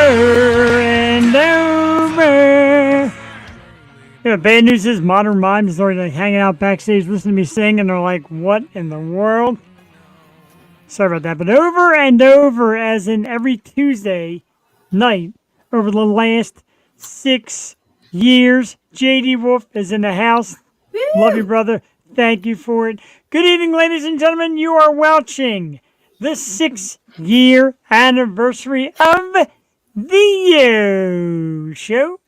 and over. Yeah, bad news is Modern Mimes is already hanging out backstage listening to me sing, and they're like, what in the world? Sorry about that. But over and over, as in every Tuesday night over the last 6 years, JD Wolf is in the house. Love you, brother. Thank you for it. Good evening, ladies and gentlemen. You are watching the 6-year anniversary of the Yo Show.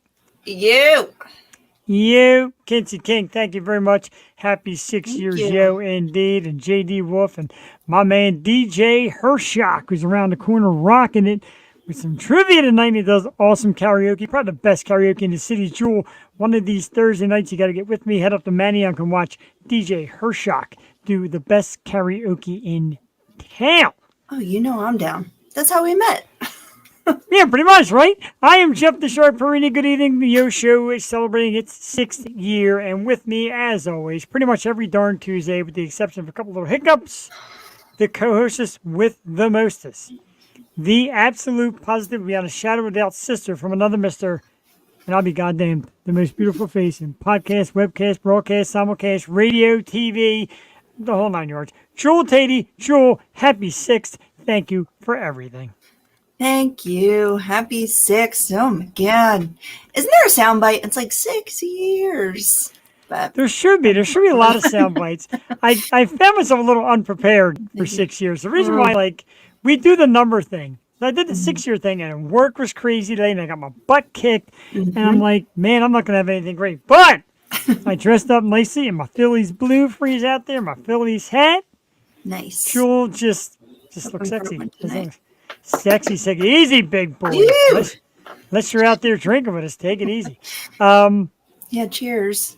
You, Kinsey King, thank you very much. Happy 6 years, Yo, indeed. And JD Wolf and my man DJ Hershock, who's around the corner rocking it with some trivia tonight. He does awesome karaoke, probably the best karaoke in the city. Jewel, one of these Thursday nights, you got to get with me. Head up to Manayunk and watch DJ Hershock do the best karaoke in town. Oh, you know I'm down. That's how we met. Yeah, pretty much, right? I am Jeff the Shark Perini. Good evening. The Yo Show is celebrating its 6th year, and with me, as always, pretty much every darn Tuesday, with the exception of a couple little hiccups, the co-hostess with the mostest, the absolute positive, beyond a shadow of a doubt, sister from another mister, and I'll be goddamned, the most beautiful face in podcast, webcast, broadcast, simulcast, radio, TV, the whole 9 yards. Jewel Tatey. Jewel, happy 6th. Thank you for everything. Thank you. Happy 6. Oh my God. Isn't there a soundbite? It's like 6 years. But There should be. There should be a lot of sound bites. I found myself a little unprepared for 6 years. The reason why, like, we do the number thing. So I did the 6-year thing, and work was crazy today, and I got my butt kicked. And I'm like, man, I'm not going to have anything great. But I dressed up nicely in my Phillies blue freeze out there, my Phillies hat. nice. Jewel just looks sexy. Tonight. Sexy. Easy, big boy. Ew. Unless you're out there drinking with us, take it easy. Yeah, cheers.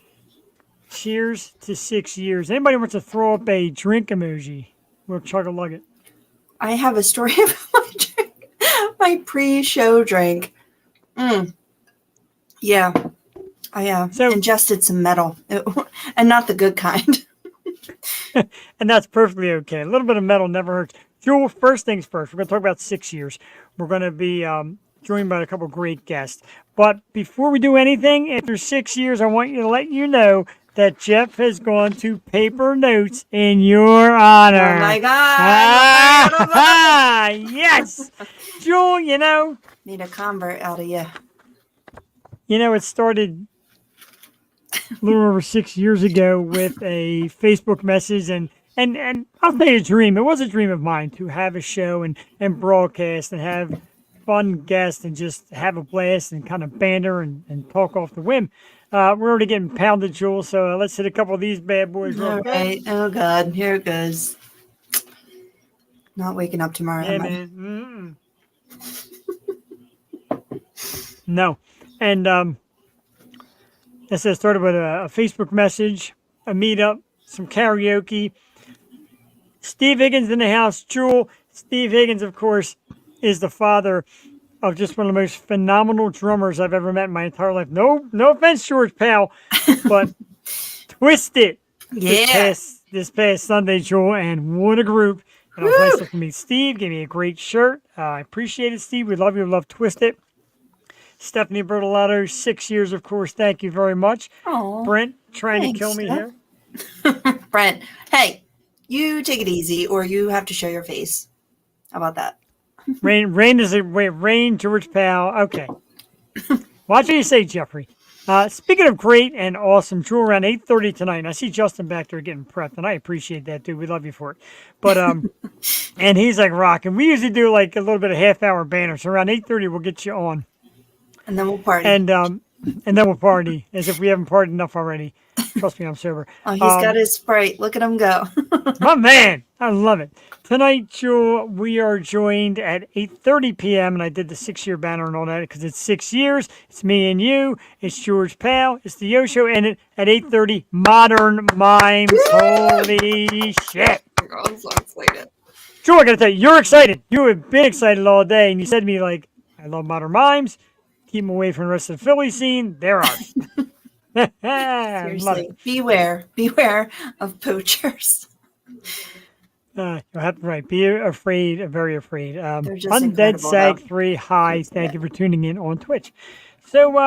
Cheers to 6 years. Anybody wants to throw up a drink emoji? We'll chug a lug it. I have a story about my drink. My pre-show drink. Yeah. I So- ingested some metal. And not the good kind. And that's perfectly okay. A little bit of metal never hurts. Jewel, first things first, we're going to talk about 6 years. We're going to be joined by a couple great guests. But before we do anything, after 6 years, I want you to let you know that Jeff has gone to paper notes in your honor. Oh my God. Oh my God. Yes. Jewel, Need a convert out of you. it started a little over 6 years ago with a Facebook message, and I'll tell you a dream. It was a dream of mine to have a show and broadcast and have fun guests and just have a blast and kind of banter and talk off the whim. We're already getting pounded, Jewel, so let's hit a couple of these bad boys real All quick. right. Oh God. Here it goes. Not waking up tomorrow. Yeah, am I? man. No. And I said, started with a Facebook message, a meetup, some karaoke. Steve Higgins in the house. Jewel. Steve Higgins, of course, is the father of just one of the most phenomenal drummers I've ever met in my entire life. No offense, George Powell, but Twisted Yeah. this past Sunday, Jewel, and what a group. And I was nice to meet Steve. Gave me a great shirt. I appreciate it, Steve. We love you. Love Twisted. Stephanie Bertolotto, 6 years, of course. Thank you very much. Oh, Brent, trying thanks, to kill me Steph. here. Brent, hey, you take it easy or you have to show your face. How about that? Rain, George Powell. Okay. Watch what you say, Jeffrey. Speaking of great and awesome, Jewel, around 8:30 tonight. And I see Justin back there getting prepped, and I appreciate that, dude. We love you for it. But and he's like rocking. We usually do like a little bit of half-hour banner, so around 8:30 we'll get you on, And then we'll party. and then we'll party as if we haven't partied enough already. Trust me, I'm sober. Oh, he's got his Sprite. Look at him go. My man, I love it. Tonight, Jewel, we are joined at 8:30 p.m., and I did the 6-year banner and all that because it's 6 years. It's me and you. It's George Powell. It's the Yo Show, and at 8:30, Modern Mimes. Holy shit. I'm so excited. Jewel, I got to tell you, you're excited. You have been excited all day, and you said to me, like, I love Modern Mimes. Keep them away from the rest of the Philly scene. They're ours. Love Seriously, it. beware of poachers. You'll have to write. Be afraid, very afraid. They're just Undead incredible, though. Sag 3, hi. Thank you for tuning in on Twitch. So,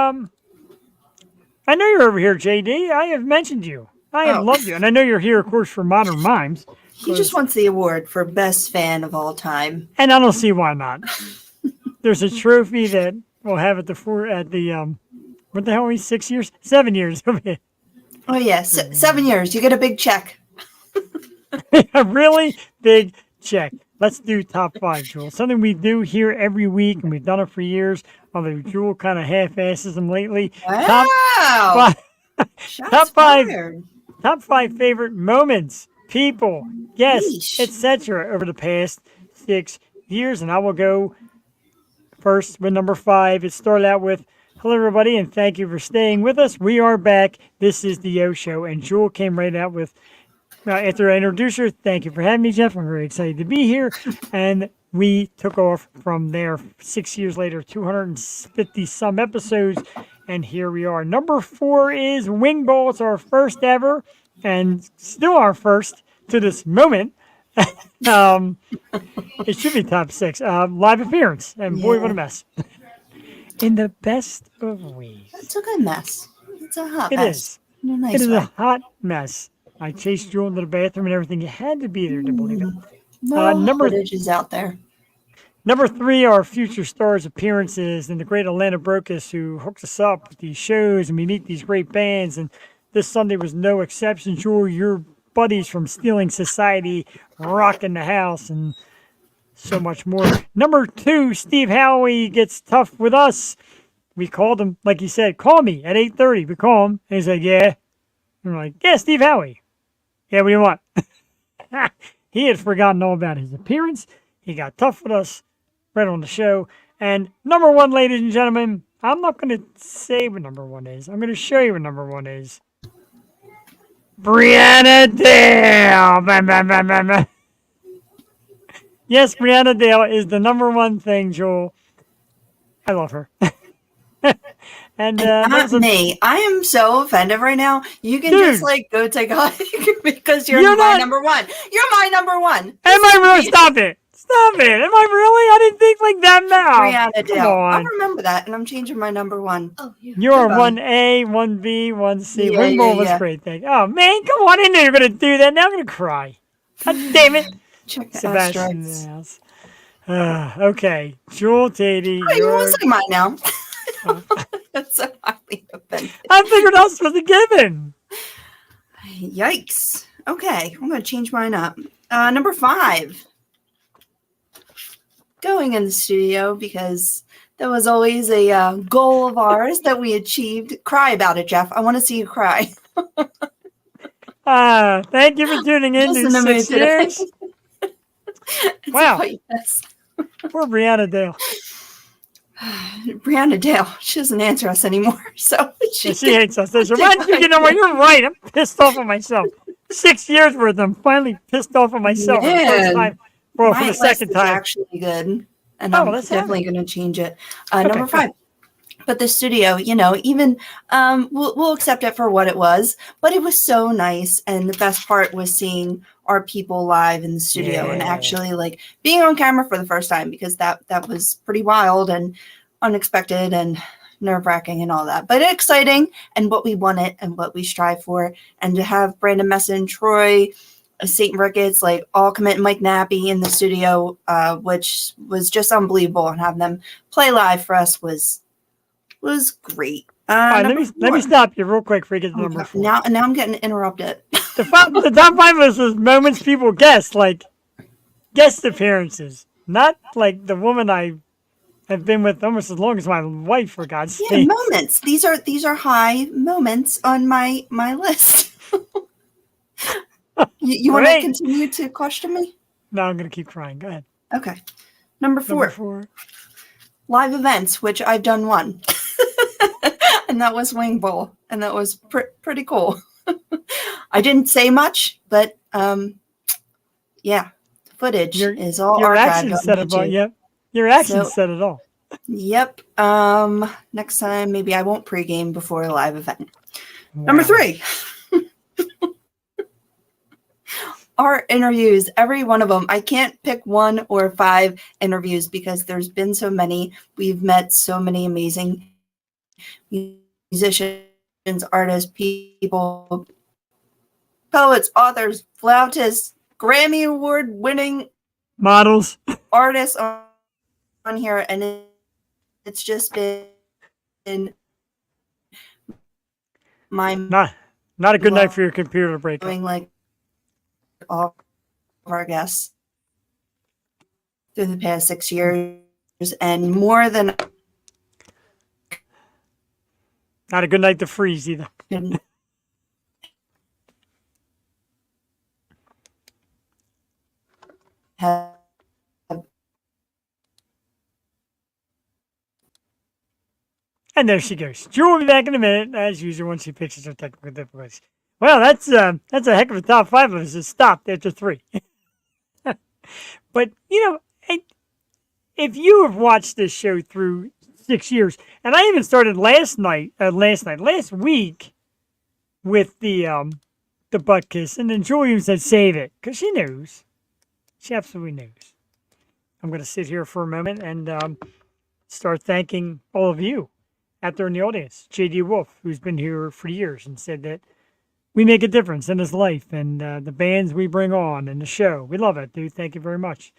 I know you're over here, JD. I have mentioned you. I have Oh, loved you. And I know you're here, of course, for Modern Mimes. he just wants the award for best fan of all time. And I don't see why not. There's a trophy that we'll have at the what the hell are we, 6 years? 7 years. Oh yeah, 7 years. You get a big check. A really big check. Let's do top 5, Jewel. Something we do here every week, and we've done it for years, although Jewel kind of half-asses them lately. Wow. Shots top five fired. Top 5 favorite moments, people, guests, Yeesh. etc. over the past 6 years. And I will go first with number 5. It started out with, hello, everybody, and thank you for staying with us. We are back. This is the O Show. And Jewel came right out with, after I introduced her, thank you for having me, Jeff. I'm very excited to be here. And we took off from there 6 years later, 250 some episodes. And here we are. Number 4 is Wing Bowl. It's our first ever, and still our first to this moment. It should be top 6. Live appearance, and boy, what a mess. In the best of ways. It's a good mess. It's a hot It mess. is. In a nice It is way. a hot mess. I chased Jewel into the bathroom and everything. You had to be there to believe it. No footage is out there. Number 3 are future stars appearances and the great Atlanta Brocus, who hooks us up with these shows and we meet these great bands. And this Sunday was no exception. Jewel, your buddies from Stealing Society rocking the house and so much more. Number 2, Steve Howie gets tough with us. We called him, like he said, call me at 8:30. We call him and he's like, yeah. And we're like, yeah, Steve Howie. Yeah, what do you want? He had forgotten all about his appearance. He got tough with us right on the show. And number 1, ladies and gentlemen, I'm not going to say what number 1 is. I'm going to show you what number 1 is. Brianna Dale. Bam, bam, bam, bam, bam. Yes, Brianna Dale is the number 1 thing, Joel. I love her. And Not me. I am so offended right now. You can just like go take a because you're my number 1. You're my number 1. Am I really? Stop it. Stop it. Am I really? I didn't think like that now. Brianna Dale. I'll remember that, and I'm changing my number 1. Oh, yeah. You're 1A, 1B, 1C. Yeah, Wing Bowl was great thing. Oh, man, come on. I knew you were going to do that. Now I'm going to cry. God damn it. Check the Sebastian in the house. Okay. Jewel Tatey. Oh, you want to say mine now? That's so highly offended. I figured else was a given. Yikes. Okay, I'm going to change mine up. Number 5. Going in the studio, because that was always a goal of ours that we achieved. Cry about it, Jeff. I want to see you cry. Thank you for tuning in to 6 years. Wow. Poor Brianna Dale. Brianna Dale, she doesn't answer us anymore. So she hates us. You know what? You're right. I'm pissed off on myself. 6 years worth. I'm finally pissed off on myself for the first time. Well, for the second time. Actually good. And I'm definitely going to change it. Number 5. But the studio, even we'll accept it for what it was, but it was so nice. And the best part was seeing our people live in the studio and actually like being on camera for the first time, because that was pretty wild and unexpected and nerve-wracking and all that, but exciting, and what we wanted and what we strive for. And to have Brandon Messon, Troy, St. Ricketts, like all commit Mike Nappy in the studio, which was just unbelievable, and having them play live for us was great. Let me stop you real quick before you get to number 4. Now I'm getting interrupted. The top 5 list was moments people guessed, like guest appearances, not like the woman I have been with almost as long as my wife, for God's sake. Yeah, moments. These are high moments on my list. You want to continue to question me? No, I'm going to keep crying. Go ahead. Okay. Number 4. Live events, which I've done 1. And that was Wing Bowl. And that was pretty cool. I didn't say much, but yeah, footage is all your archived. Actions said it all. Yep. Your actions said it all. Yep. Next time, maybe I won't pregame before a live event. Wow. Number 3. our interviews, every one of them. I can't pick 1 or 5 interviews because there's been so many. We've met so many amazing musicians, artists, people, poets, authors, flautists, Grammy Award winning models, artists on here, and it's just been not a good night for your computer to break up. Like all of our guests through the past 6 years, and more than not a good night to freeze either. And there she goes. Jewel will be back in a minute, as usual, once she fixes her technical difficulties. Well, that's a heck of a top 5 list. It stopped after 3. But, if you have watched this show through 6 years, and I even started last week with the butt kiss, and then Jewel even said, save it, because she knows. She absolutely knows. I'm going to sit here for a moment and start thanking all of you out there in the audience. J.D. Wolf, who's been here for years and said that we make a difference in his life and the bands we bring on and the show. We love it, dude. Thank you very much.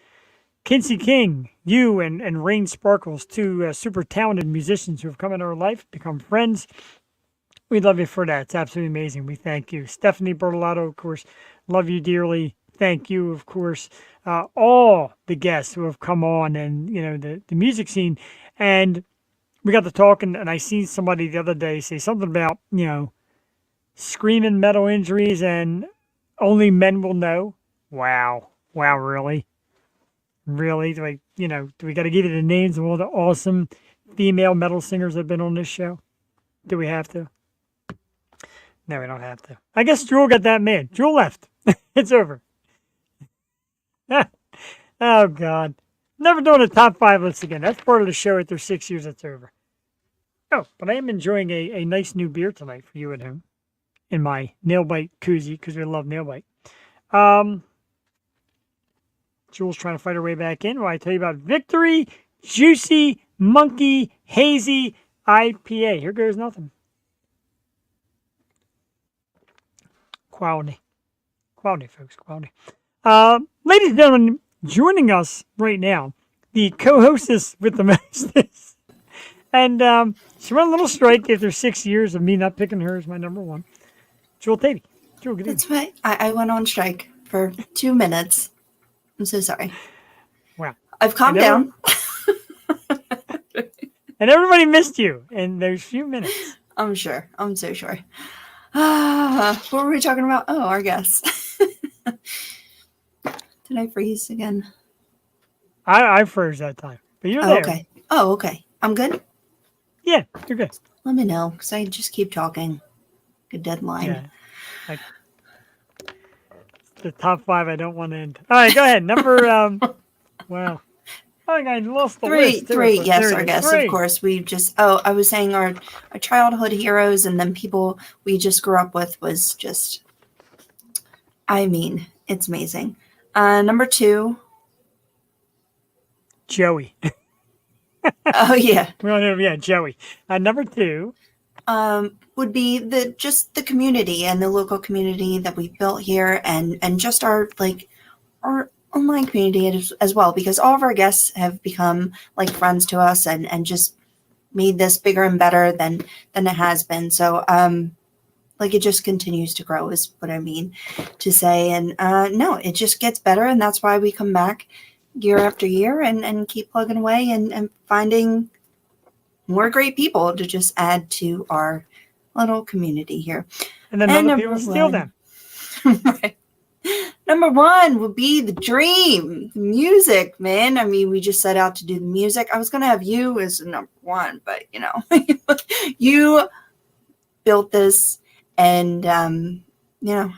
Kinsey King, you and Rain Sparkles, 2 super talented musicians who have come into our life, become friends. We love you for that. It's absolutely amazing. We thank you. Stephanie Bertolato, of course, love you dearly. Thank you, of course. All the guests who have come on and, the music scene. And we got to talking, and I seen somebody the other day say something about, screaming metal injuries and only men will know. Wow, really? Really? Do we got to give you the names of all the awesome female metal singers that have been on this show? Do we have to? No, we don't have to. I guess Jewel got that mad. Jewel left. It's over. Oh, God. Never doing a top 5 list again. That's part of the show after 6 years. It's over. Oh, but I am enjoying a nice new beer tonight for you at home in my nail bite koozie because we love nail bite. Jewel's trying to fight her way back in. Well, I tell you about Victory Juicy Monkey Hazy IPA. Here goes nothing. Quality, folks. Quality. Ladies and gentlemen, joining us right now, the co-hostess with the mostest. And she went a little strike after 6 years of me not picking her as my number 1. Jewel Tatey. Jewel, good evening. That's right. I went on strike for 2 minutes. I'm so sorry. Wow. I've calmed down. And everybody missed you in those few minutes. I'm sure. I'm so sure. What were we talking about? Oh, our guests. Did I freeze again? I froze that time. But you're there. Okay. Oh, okay. I'm good? Yeah, you're good. Let me know, because I just keep talking. Good deadline. Yeah. The top 5 I don't want to end. All right, go ahead. Number, wow. I lost the list. Three, yes, our guests, of course. We just, I was saying our childhood heroes and then people we just grew up with was just, it's amazing. Number 2. Joey. Oh, yeah. Yeah, Joey. Number 2. Would be the community and the local community that we built here and just our online community as well, because all of our guests have become like friends to us and just made this bigger and better than it has been. So it just continues to grow is what I mean to say. And no, it just gets better, and that's why we come back year after year and keep plugging away and finding more great people to just add to our little community here. And then other people steal them. Right. Number 1 would be the dream, the music, man. We just set out to do the music. I was going to have you as number 1, but you built this and, I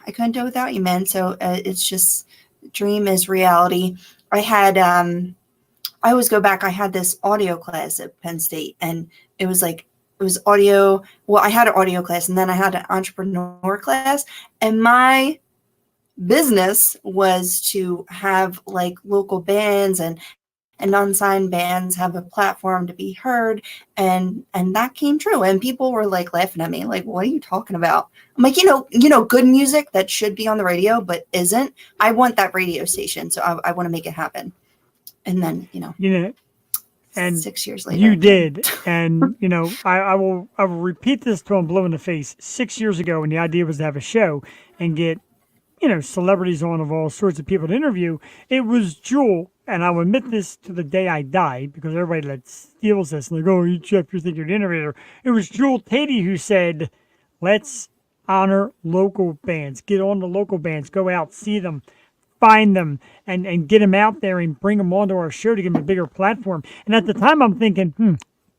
couldn't do it without you, man. So it's just dream is reality. I had, I always go back. I had this audio class at Penn State, and it was audio. Well, I had an audio class, and then I had an entrepreneur class, and my business was to have like local bands and unsigned bands have a platform to be heard, and that came true. And people were like laughing at me, like, "What are you talking about?" I'm like, good music that should be on the radio but isn't. I want that radio station, so I want to make it happen. And then, and 6 years later, you did. And I will repeat this till I'm blue in the face. 6 years ago, when the idea was to have a show and get celebrities on of all sorts of people to interview, it was Jewel. And I will admit this to the day I die, because everybody that steals this and they go, "Oh, Jeff, you think you're the innovator." It was Jewel Tatey who said, "Let's honor local bands. Get on the local bands. Go out, see them, find them, and get them out there and bring them onto our show to give them a bigger platform." And at the time, I'm thinking,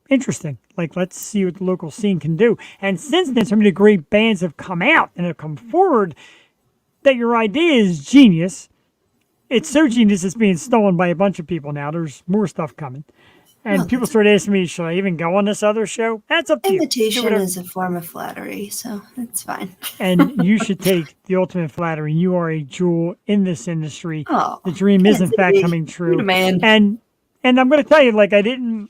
interesting. Like, let's see what the local scene can do. And since then, so many great bands have come out and have come forward that your idea is genius. It's so genius it's being stolen by a bunch of people now. There's more stuff coming. And people start asking me, should I even go on this other show? That's up to you. Invitation is a form of flattery, so it's fine. And you should take the ultimate flattery. You are a jewel in this industry. Oh, the dream is, in fact, coming true. You're a man. And I'm going to tell you, like, I didn't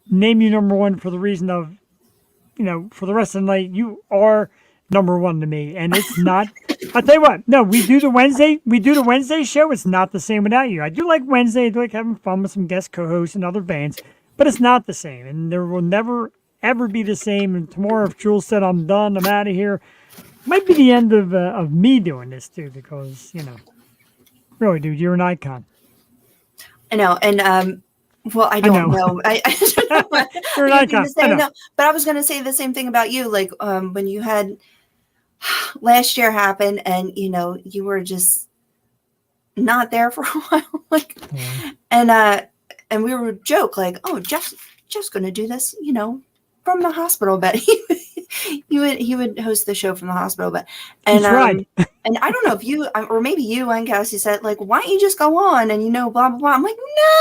name you number one for the reason of, for the rest of the night, you are number one to me. And it's not, I'll tell you what, no, we do the Wednesday show. It's not the same without you. I do like Wednesday. I do like having fun with some guest co-hosts and other bands, but it's not the same. And there will never, ever be the same. And tomorrow, if Jules said, "I'm done, I'm out of here," might be the end of me doing this too, because, really, dude, you're an icon. I know. And, well, I don't know. I don't know what you're an icon. to say. No, but I was going to say the same thing about you. Like, when you had last year happen and, you were just not there for a while, like, and we would joke like, "Oh, Jeff's going to do this, from the hospital bed." He would host the show from the hospital bed. And, and I don't know if you, or maybe you and Cassie said, like, "Why don't you just go on and, blah, blah, blah." I'm like,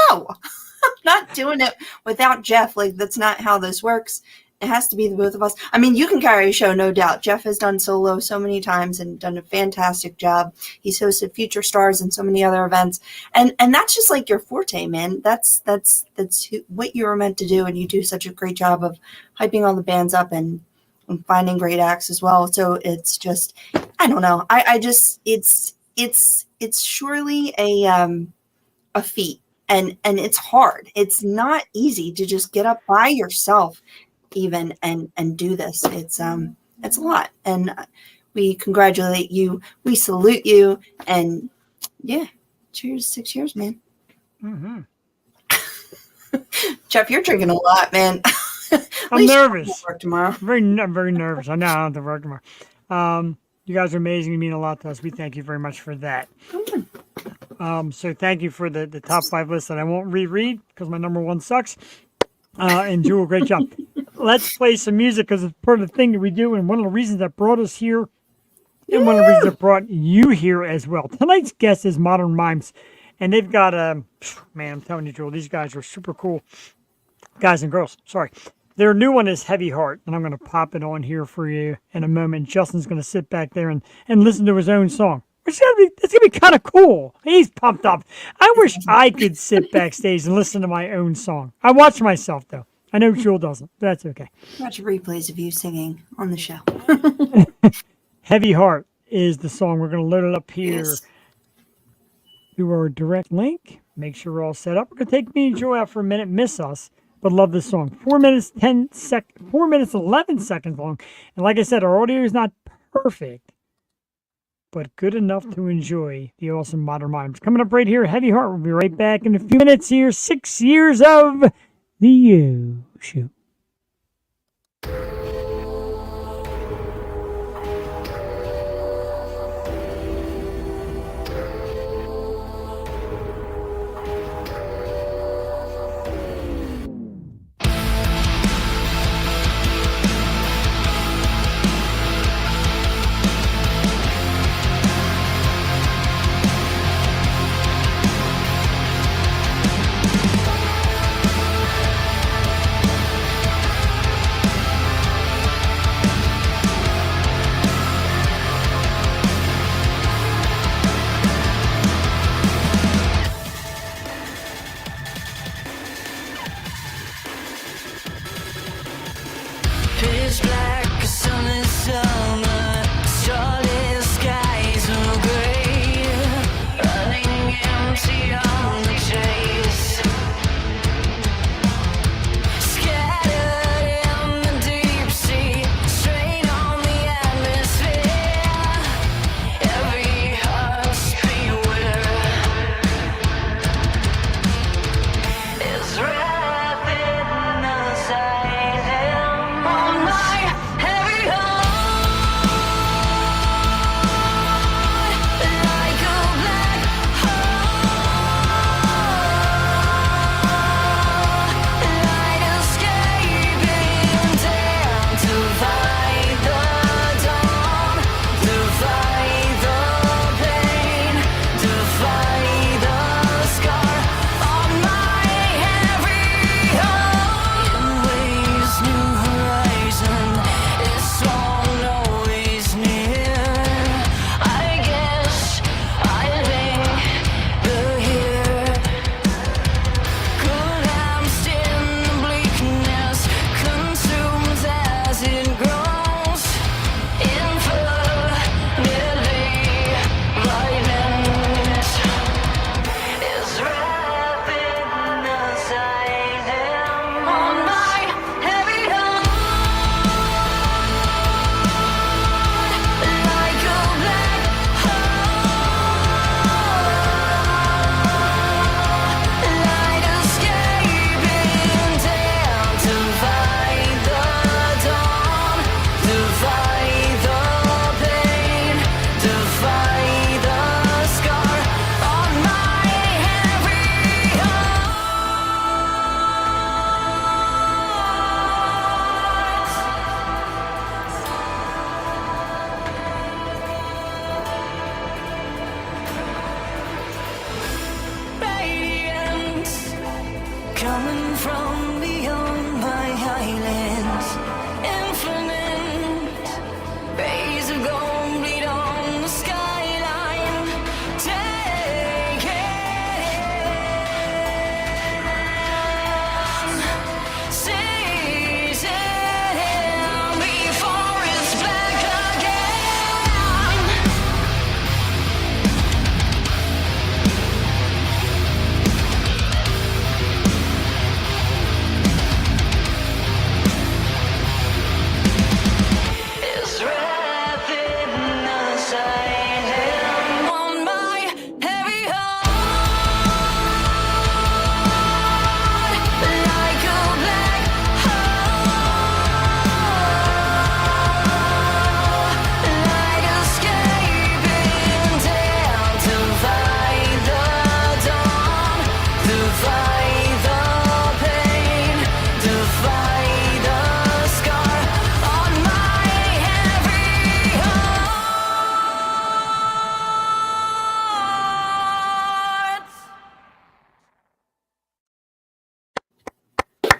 no, I'm not doing it without Jeff. Like, that's not how this works. It has to be the both of us. I mean, you can carry a show, no doubt. Jeff has done solo so many times and done a fantastic job. He's hosted Future Stars and so many other events. And that's just like your forte, man. That's what you were meant to do. And you do such a great job of hyping all the bands up and finding great acts as well. So it's just, I don't know. I just, it's surely a feat. And it's hard. It's not easy to just get up by yourself even and do this. It's a lot. And we congratulate you. We salute you. And yeah, cheers, 6 years, man. Mm-hmm. Jeff, you're drinking a lot, man. I'm nervous. Work tomorrow. I'm very nervous. I know I don't have to work tomorrow. You guys are amazing. You mean a lot to us. We thank you very much for that. So thank you for the top 5 list that I won't reread because my number one sucks. And Jewel, great job. Let's play some music because it's part of the thing that we do, and one of the reasons that brought us here, and one of the reasons that brought you here as well. Tonight's guest is Modern Mimes, and they've got man, I'm telling you, Jewel, these guys are super cool. Guys and girls, sorry. Their new one is Heavy Heart, and I'm going to pop it on here for you in a moment. Justin's going to sit back there and listen to his own song. It's going to be kind of cool. He's pumped up. I wish I could sit backstage and listen to my own song. I watch myself, though. I know Jewel doesn't, but that's okay. Watch replays of you singing on the show. Heavy Heart is the song. We're going to load it up here through our direct link. Make sure we're all set up. We're going to take me and Joe out for a minute, miss us, but love this song. 4 minutes, 4 minutes, 11 seconds long. And like I said, our audio is not perfect, but good enough to enjoy the awesome Modern Mimes. Coming up right here, Heavy Heart. We'll be right back in a few minutes here. 6 years of the You Show.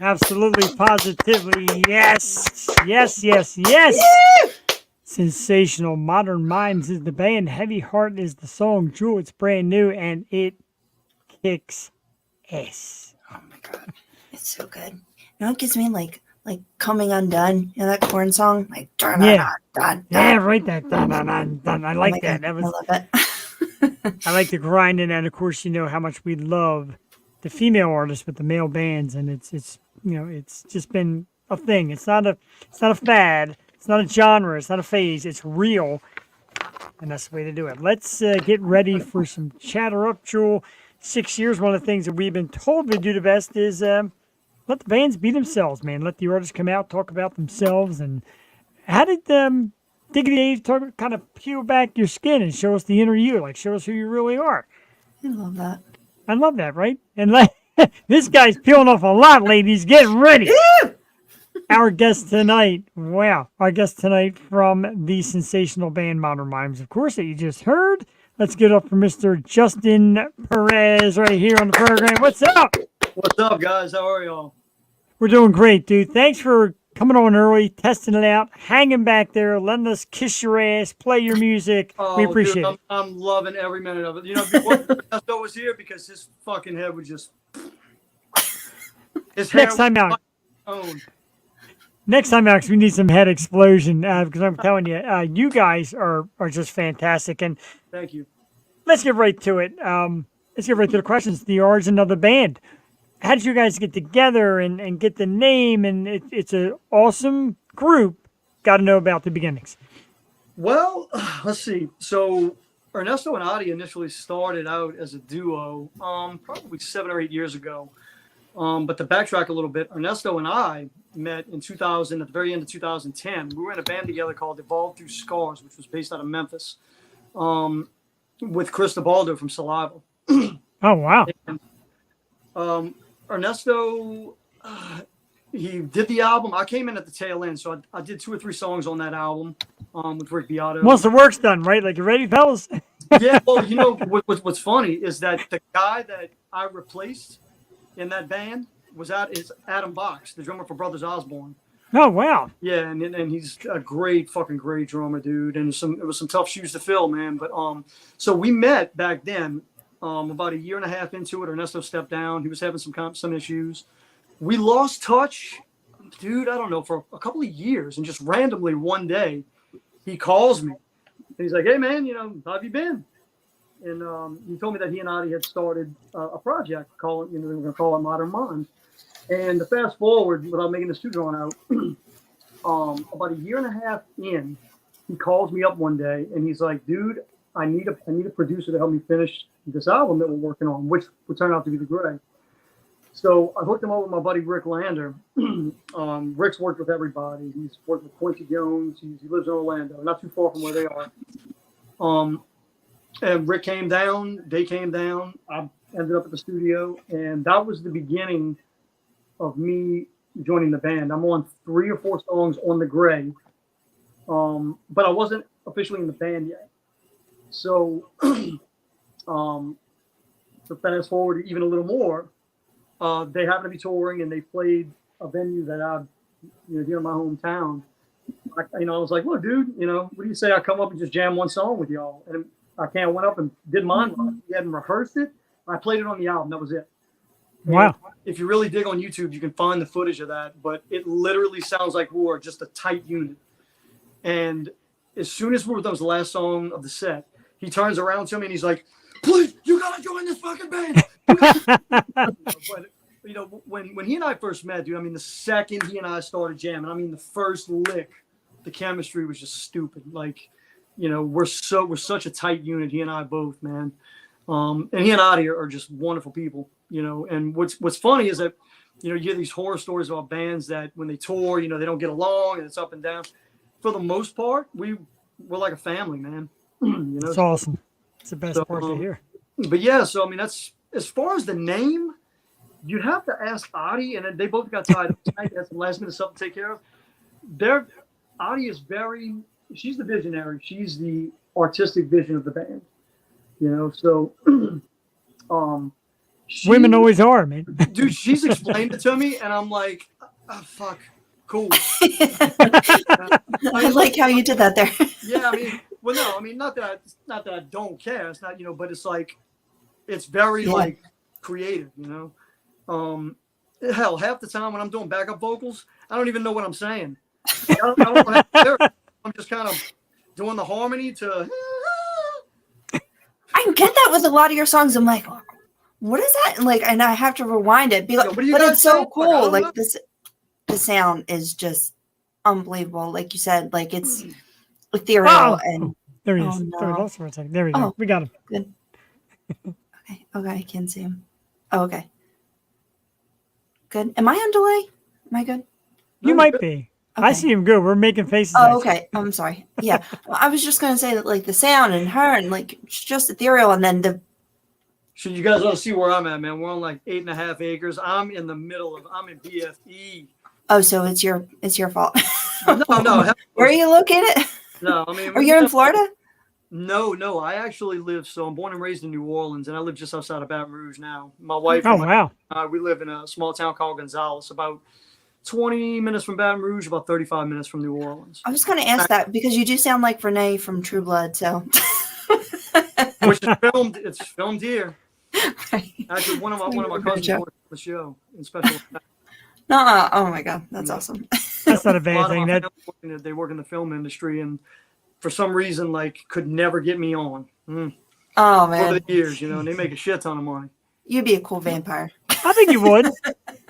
Absolutely, positively, yes, yes, yes, yes. Sensational. Modern Mimes is the band. Heavy Heart is the song. Jewel, it's brand new and it kicks ass. Oh my god, it's so good. You know, it gives me like Coming Undone. You know that Korn song? Like dun, dun, Yeah, dun, dun, yeah, dun. right. That dun, dun, dun, dun. I Oh like my that. god, That I was. love it. I like the grinding, and of course, you know how much we love the female artists with the male bands, and it's it's just been a thing. It's not a fad. It's not a genre. It's not a phase. It's real, and that's the way to do it. Let's get ready for some chatter up, Jewel. 6 years. One of the things that we've been told we do the best is let the bands be themselves, man. Let the artists come out, talk about themselves, and how did Diggity Dave kind of peel back your skin and show us the inner you, like show us who you really are? I love that. I love that, right? And this guy's peeling off a lot, ladies. Get ready. Our guest tonight, wow, our guest tonight from the sensational band Modern Mimes, of course, that you just heard. Let's get up for Mr. Justin Perez right here on the program. What's up? What's up, guys? How are y'all? We're doing great, dude. Thanks for coming on early, testing it out, hanging back there, letting us kiss your ass, play your music. We appreciate dude, it. I'm loving every minute of it. You know, before Ernesto was here, because his fucking head was just his hair Next time out. owned. Next time out, 'cause we need some head explosion. Because I'm telling you, you guys are just fantastic. And Thank you. let's get right to it. Let's get right to the questions. The origin of the band. How did you guys get together and get the name? And it's an awesome group. Got to know about the beginnings. Well, let's see. So Ernesto and Adi initially started out as a duo, probably 7 or 8 years ago. But to backtrack a little bit, Ernesto and I met in 2000, at the very end of 2010. We were in a band together called Evolve Through Scars, which was based out of Memphis, with Chris DeBaldo from Saliva. Oh, wow. And, Ernesto, he did the album. I came in at the tail end, so I did 2 or 3 songs on that album with Rick Beato. Once the work's done, right? Like, you ready, fellas? Yeah, well, you know, what's funny is that the guy that I replaced in that band is Adam Box, the drummer for Brothers Osborne. Oh, wow. Yeah, and he's a great drummer, dude. And it was some tough shoes to fill, man. But so we met back then. About a year and a half into it, Ernesto stepped down. He was having some issues. We lost touch, dude. I don't know, for a couple of years, and just randomly one day, he calls me. And he's like, "Hey, man, you know, how have you been?" And he told me that he and Adi had started a project called, they were going to call it Modern Mimes. And to fast forward, without making this too drawn out, about a year and a half in, he calls me up one day and he's like, "Dude, I need a producer to help me finish this album that we're working on," which would turn out to be The Gray. So I hooked him up with my buddy Rick Lander. Rick's worked with everybody. He's worked with Quincy Jones. He lives in Orlando, not too far from where they are. And Rick came down. They came down. I ended up at the studio, and that was the beginning of me joining the band. I'm on 3 or 4 songs on The Gray, but I wasn't officially in the band yet. So, to fast forward even a little more, they happened to be touring and they played a venue that here in my hometown. I was like, "Look, dude, what do you say I come up and just jam one song with y'all?" And I went up and did mine. We hadn't rehearsed it. I played it on the album. That was it. Wow. And if you really dig on YouTube, you can find the footage of that. But it literally sounds like we were just a tight unit. And as soon as that was the last song of the set, he turns around to me and he's like, "Please, you gotta join this fucking band." But when he and I first met, dude, I mean, the second he and I started jamming, I mean, the first lick, the chemistry was just stupid. Like, we're such a tight unit, he and I both, man. And he and Adi are just wonderful people, And what's funny is that, you hear these horror stories about bands that when they tour, they don't get along and it's up and down. For the most part, we're like a family, man. It's awesome. It's the best part to hear. But yeah, so I mean, that's as far as the name. You have to ask Adi, and then they both got tied up tonight. That's some last minute stuff to take care of. Adi is she's the visionary. She's the artistic vision of the band. So Women always are, man. Dude, she's explained it to me, and I'm like, oh, fuck, cool. I like how you did that there. Yeah, I mean, well, no, I mean, not that I don't care. It's not, but it's like, it's very like creative, Hell, half the time when I'm doing backup vocals, I don't even know what I'm saying. I don't have to hear it. I'm just kind of doing the harmony to. I get that with a lot of your songs. I'm like, what is that? And I have to rewind it. But it's so cool. Like the sound is just unbelievable. Like you said, like it's ethereal and. There he is. No. There we lost for a second. There we go. We got him. Good. Okay, I can see him. Oh, okay. Good. Am I on delay? Am I good? You might be. Okay. I see him good. We're making faces. Oh, okay. I'm sorry. Yeah. I was just going to say that like the sound and her and like it's just ethereal and then the. So you guys want to see where I'm at, man. We're on like 8.5 acres. I'm in the middle I'm in BFE. Oh, so it's your fault. No. Where are you located? No, I mean. Are you in Florida? No. I actually I'm born and raised in New Orleans, and I live just outside of Baton Rouge now. My wife. Oh, wow. We live in a small town called Gonzales, about 20 minutes from Baton Rouge, about 35 minutes from New Orleans. I was going to ask that because you do sound like Renee from True Blood, so. Which is filmed. It's filmed here. Right. Actually, one of my cousins worked on the show in special effects. Oh my God, that's awesome. That's not a bad thing. They work in the film industry, and for some reason, like, could never get me on. Oh man! Over the years, and they make a shit ton of money. You'd be a cool vampire. I think you would.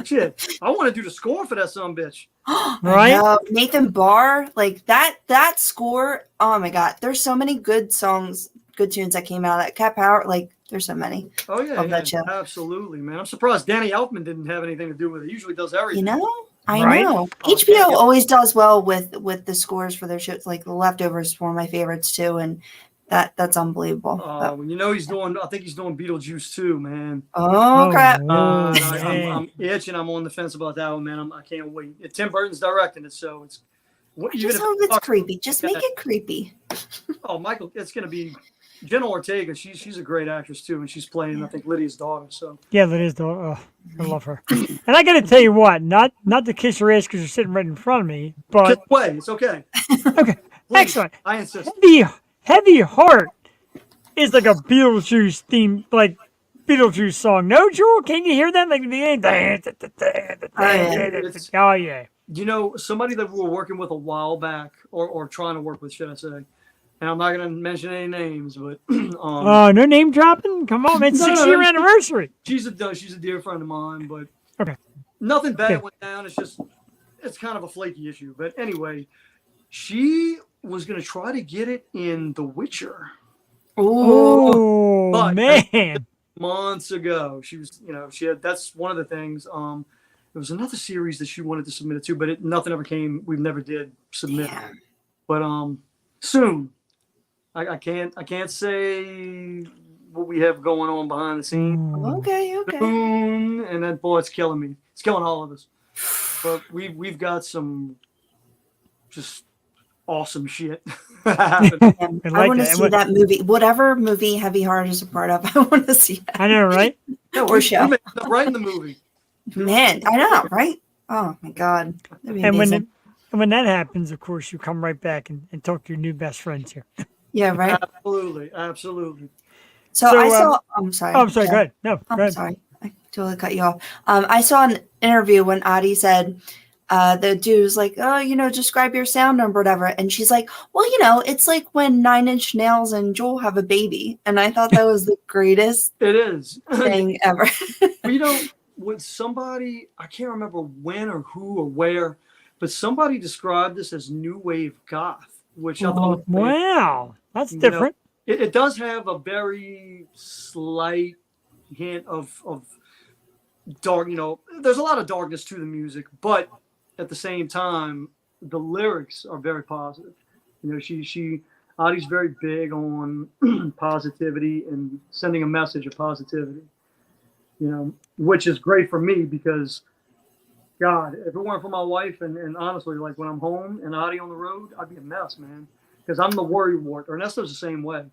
Shit, I want to do the score for that son bitch. Right? Nathan Barr, like that score. Oh my God, there's so many good songs, good tunes that came out. That Cat Power, like there's so many. Oh yeah, that show. Absolutely, man. I'm surprised Danny Elfman didn't have anything to do with it. He usually does everything. I know. HBO always does well with the scores for their shows. Like The Leftovers is one of my favorites too, and that's unbelievable. He's doing. I think he's doing Beetlejuice too, man. Oh crap! I'm itching. I'm on the fence about that one, man. I can't wait. Tim Burton's directing it, so it's. Just hope it's creepy. Just make it creepy. Oh, Michael, it's gonna be. Jenna Ortega, she's a great actress too, and she's playing I think Lydia's daughter. So Lydia's daughter. Oh, I love her. And I got to tell you what, not to kiss your ass because you're sitting right in front of me, but kiss away, it's okay. Okay, please, excellent. I insist. Heavy Heart is like a Beetlejuice theme, like Beetlejuice song. No, Jewel, can you hear that? Like oh yeah. Somebody that we were working with a while back, or trying to work with, should I say? And I'm not going to mention any names, but no name dropping. Come on, man! 6-year anniversary. She's a dear friend of mine, but nothing bad went down. It's kind of a flaky issue. But anyway, she was going to try to get it in The Witcher. Oh man! Months ago, she was, she had. That's one of the things. There was another series that she wanted to submit it to, but nothing ever came. We never did submit it. But soon. I can't say what we have going on behind the scenes. Okay. And then it's killing me. It's killing all of us. But we've got some just awesome shit. I want to see that movie. Whatever movie Heavy Heart is a part of, I want to see that. I know, right? Or show. Right in the movie. Man, I know, right? Oh my God. And when that happens, of course, you come right back and talk to your new best friends here. Yeah, right. Absolutely. So I saw. I'm sorry. Oh, I'm sorry. Go ahead. No, go ahead. Sorry. I totally cut you off. I saw an interview when Adi said, the dude was like, "Oh, describe your sound or whatever," and she's like, "Well, it's like when 9 Inch Nails and Joel have a baby," and I thought that was the greatest. It is thing ever. When somebody, I can't remember when or who or where, but somebody described this as new wave goth. Which I thought, wow, that's different. It does have a very slight hint of dark. There's a lot of darkness to the music, but at the same time, the lyrics are very positive. Adi's very big on positivity and sending a message of positivity. Which is great for me because. God, if it weren't for my wife and honestly, like when I'm home and Adi on the road, I'd be a mess, man. Because I'm the worry wart. Ernesto's the same way.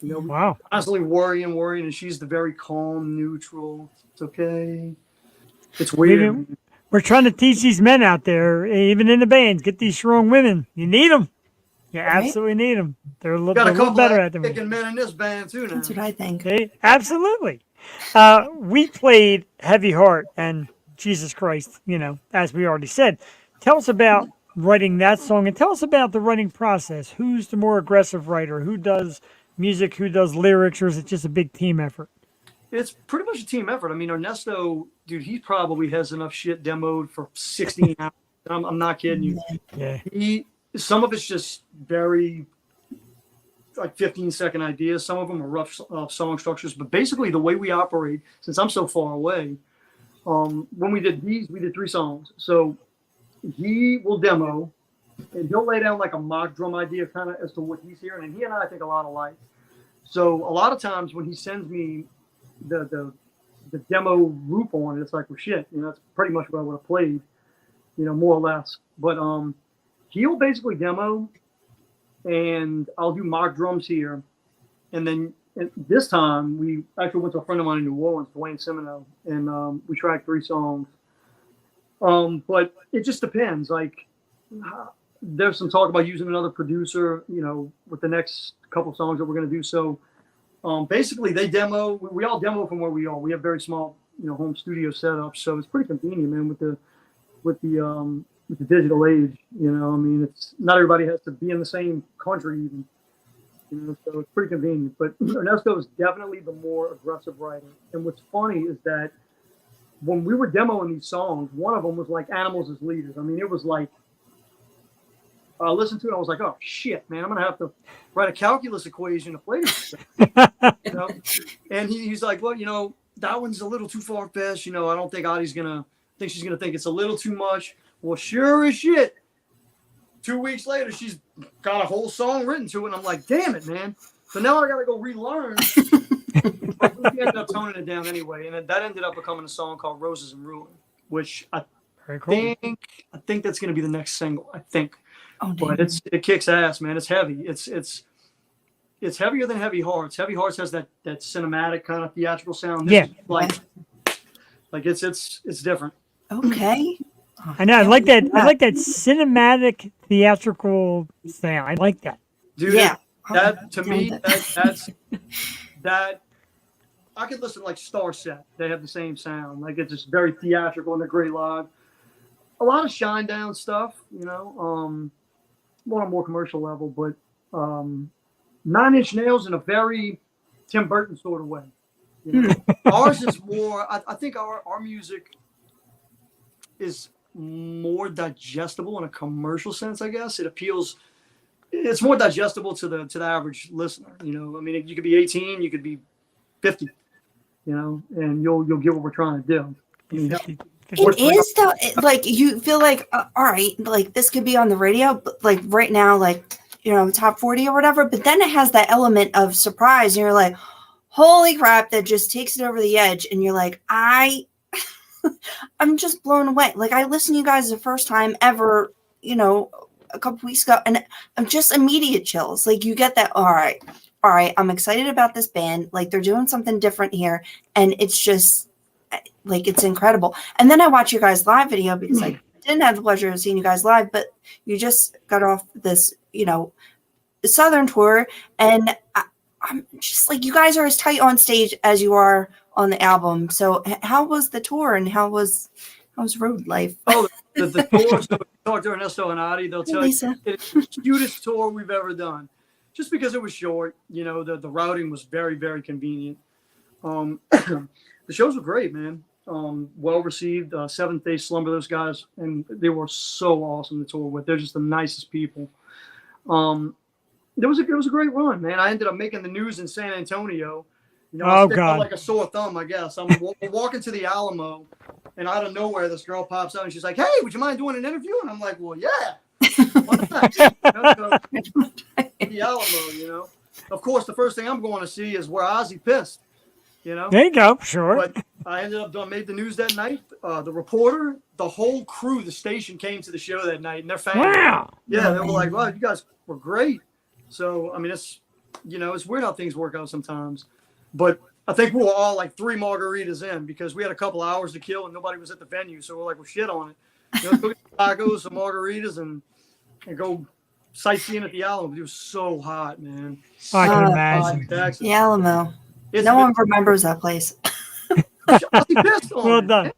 You know, Wow. constantly worrying, and she's the very calm, neutral. It's okay. It's weird. We're trying to teach these men out there, even in the bands, get these strong women. You need them. You absolutely need them. They're a little better at them. Kicking men in this band too now. That's what I think. Absolutely. We played Heavy Heart and Jesus Christ, as we already said. Tell us about writing that song and tell us about the writing process. Who's the more aggressive writer? Who does music? Who does lyrics? Or is it just a big team effort? It's pretty much a team effort. I mean, Ernesto, dude, he probably has enough shit demoed for 16 hours. I'm not kidding you. Yeah. Some of it's just very like 15-second ideas. Some of them are rough song structures. But basically, the way we operate, since I'm so far away, when we did these, we did 3 songs. So he will demo, and he'll lay down like a mock drum idea kind of as to what he's hearing. And he and I think a lot alike. So a lot of times when he sends me the demo loop on it, it's like, well, shit, that's pretty much what I would have played, more or less. But he'll basically demo, and I'll do mock drums here. And then this time, we actually went to a friend of mine in New Orleans, Dwayne Semino, and we tracked 3 songs. But it just depends. Like, there's some talk about using another producer, with the next couple songs that we're going to do. So basically, they demo. We all demo from where we are. We have very small, home studio setups, so it's pretty convenient, man, with the digital age. I mean, it's not everybody has to be in the same country even. So it's pretty convenient. But Ernesto is definitely the more aggressive writer. And what's funny is that when we were demoing these songs, one of them was like Animals as Leaders. I mean, it was like, I listened to it, I was like, oh shit, man, I'm gonna have to write a calculus equation to play this. And he's like, well, that one's a little too far fetched. I don't think Audie's she's gonna think it's a little too much. Well, sure as shit. 2 weeks later, she's got a whole song written to it, and I'm like, damn it, man. So now I gotta go relearn. But we ended up toning it down anyway, and that ended up becoming a song called Roses and Ruin, which I think that's gonna be the next single. I think. Oh, but it kicks ass, man. It's heavy. It's heavier than Heavy Hearts. Heavy Hearts has that cinematic kind of theatrical sound. This it's different. Okay. I know. I like that. I like that cinematic theatrical sound. I like that. Dude, yeah. That to me, that's that. I could listen to like Star Set. They have the same sound. Like it's just very theatrical and they're great live. A lot of shine down stuff, on a more commercial level, but 9 Inch Nails in a very Tim Burton sort of way. Ours is more, I think our music is more digestible in a commercial sense, I guess. It's more digestible to the average listener. I mean, you could be 18, you could be 50, and you'll get what we're trying to do. I mean, it is though, like you feel like, all right, like this could be on the radio, but like right now, like, top 40 or whatever, but then it has that element of surprise and you're like, holy crap, that just takes it over the edge. And you're like, I'm just blown away. Like I listened to you guys the first time ever, a couple weeks ago, and I'm just immediate chills. Like you get that. All right. I'm excited about this band. Like they're doing something different here. And it's just, like it's incredible. And then I watch your guys' live video because I didn't have the pleasure of seeing you guys live, but you just got off this, Southern tour, and I'm just like, you guys are as tight on stage as you are on the album. So how was the tour and how was road life? Oh, the tour. So talk to Ernesto and Audie, they'll tell you it's the cutest tour we've ever done. Just because it was short, the routing was very, very convenient. The shows were great, man. Well received. Seventh Day Slumber, those guys, and they were so awesome to tour with. They're just the nicest people. It was a great run, man. I ended up making the news in San Antonio. I stick out like a sore thumb, I guess. I'm walking to the Alamo, and out of nowhere, this girl pops out and she's like, "Hey, would you mind doing an interview?" And I'm like, "Well, yeah." Why not? The Alamo, Of course, the first thing I'm going to see is where Ozzy pissed. There you go. Sure. But I ended up made the news that night. The reporter, the whole crew, the station came to the show that night, and they're fans. Wow. Yeah, they were like, "Wow, you guys were great." So I mean, you know, it's weird how things work out sometimes. But I think we were all like 3 margaritas in because we had a couple hours to kill and nobody was at the venue. So we're like, well, shit on it. You know, go get tacos, some margaritas, and go sightseeing at the Alamo. It was so hot, man. I can imagine. The Alamo. No one remembers that place. Ozzy pissed on Well it. done.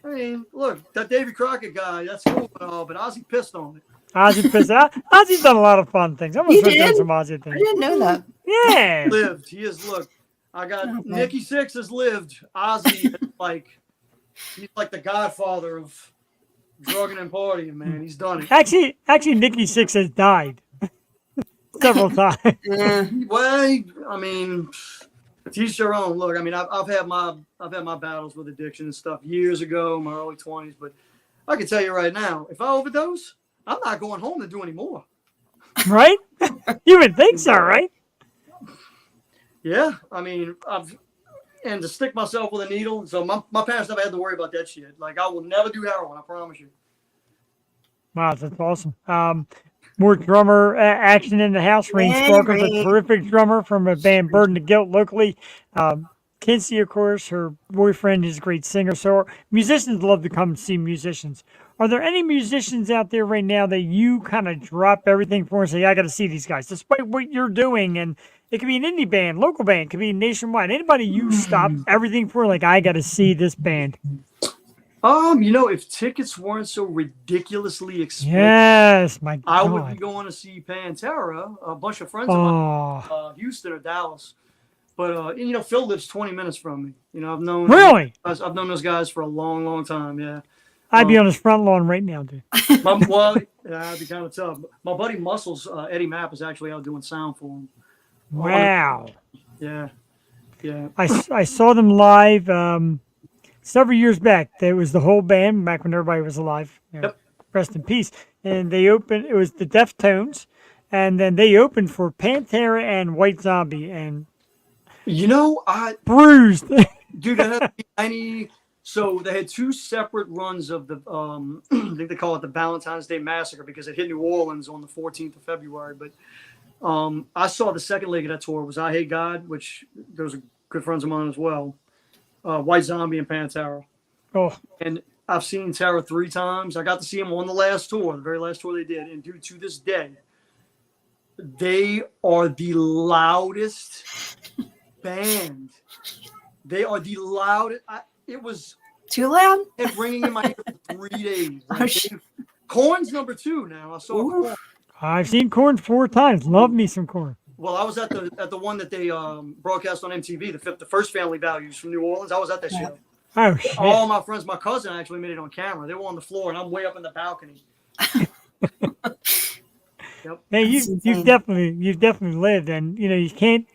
I mean, look, that Davy Crockett guy, that's cool and all, but Ozzy pissed on it. Ozzy pissed. Ozzy's done a lot of fun things. I'm He gonna did? some Ozzy things. I didn't know that. Yeah. Lived. He has, look, I got Nikki Sixx has lived. Ozzy is like, he's like the godfather of drugging and partying, man. He's done it. Actually, Nikki Sixx has died several times. Well, I mean, teach their own. Look, I mean, I've had my battles with addiction and stuff years ago, in my early 20s. But I can tell you right now, if I overdose, I'm not going home to do any more. Right? You would think so, right? Yeah, I mean, and to stick myself with a needle. So my parents never had to worry about that shit. Like, I will never do heroin. I promise you. Wow, that's awesome. More drummer action in the house. Rain Sparkle's a terrific drummer from a band Burden of Guilt locally. Kinsey, of course, her boyfriend is a great singer. So musicians love to come and see musicians. Are there any musicians out there right now that you kind of drop everything for and say, I got to see these guys, despite what you're doing? And it could be an indie band, local band, it could be nationwide. Anybody you stop everything for, like, I got to see this band? You know, if tickets weren't so ridiculously expensive, yes, my God, I would be going to see Pantera. A bunch of friends of mine, Houston or Dallas. But you know, Phil lives 20 minutes from me. You know, I've known I've known those guys for a long, long time. Yeah, I'd be on his front lawn right now, dude. That'd be kind of tough. My buddy Muscles, Eddie Mapp, is actually out doing sound for him. Wow. Yeah. I saw them live several years back. There was the whole band back when everybody was alive. You know, Yep. Rest in peace. And they opened. It was the Deftones, and then they opened for Pantera and White Zombie, and you know, bruised. Dude, that had to be 90. So they had 2 separate runs of the I think they call it the Valentine's Day Massacre because it hit New Orleans on the 14th of February. But I saw the second leg of that tour was I Hate God, which those are good friends of mine as well. White Zombie and Pantera. Oh. And I've seen Terror 3 times. I got to see them on the last tour, the very last tour they did. And dude, to this day, they are the loudest band. They are the loudest. It was too loud. It ringing in my ear for 3 days. Like, Korn's number 2 now. I saw Korn. I've seen Korn 4 times. Love me some Korn. Well, I was at the one that they broadcast on MTV, the first Family Values from New Orleans. I was at that show. Oh shit! All my friends, my cousin actually made it on camera. They were on the floor, and I'm way up in the balcony. Yep. Hey, you've definitely lived, and you know you can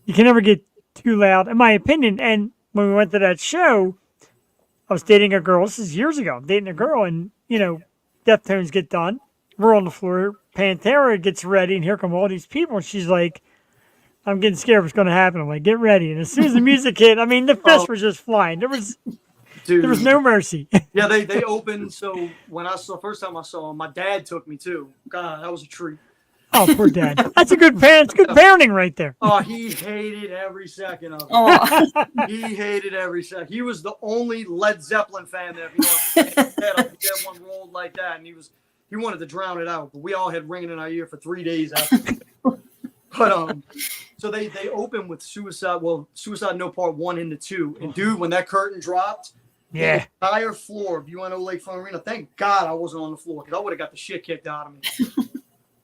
never get too loud, in my opinion. And when we went to that show, I was dating a girl. This is years ago. I'm dating a girl, and you know, Deftones get done. We're on the floor. Pantera gets ready, and here come all these people. And she's like, I'm getting scared what's going to happen. I'm like, get ready. And as soon as the music hit, I mean, the fists were just flying. There was no mercy. Yeah, they opened. So when first time I saw them, my dad took me too. God, that was a treat. Oh, poor dad. That's a good parent. It's good parenting right there. Oh, he hated every second of it. He hated every second. He was the only Led Zeppelin fan there. If you know, that one rolled like that, and he wanted to drown it out. But we all had ringing in our ear for 3 days after. But so they opened with Suicide Note Part 1 into 2. And dude, when that curtain dropped, yeah, the entire floor of UNO Lakefront Arena, thank God I wasn't on the floor because I would have got the shit kicked out of me.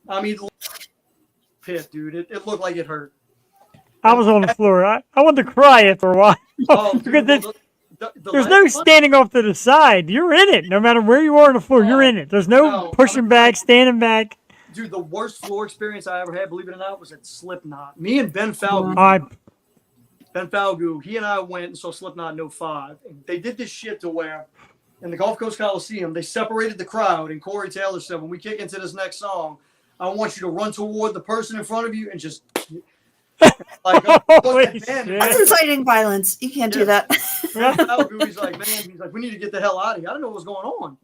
I mean, pit, dude. It looked like it hurt. I was on the floor. I wanted to cry after a while. Because there's no standing off to the side. You're in it. No matter where you are on the floor, you're in it. There's no pushing back, standing back. Dude, the worst floor experience I ever had, believe it or not, was at Slipknot. Me and Ben Falgout. Ben Falgout, he and I went and saw Slipknot in 05. And they did this shit to where, in the Gulf Coast Coliseum, they separated the crowd. And Corey Taylor said, when we kick into this next song, I want you to run toward the person in front of you and just... Like, that's inciting violence. You can't do that. He's like, we need to get the hell out of here. I don't know what's going on.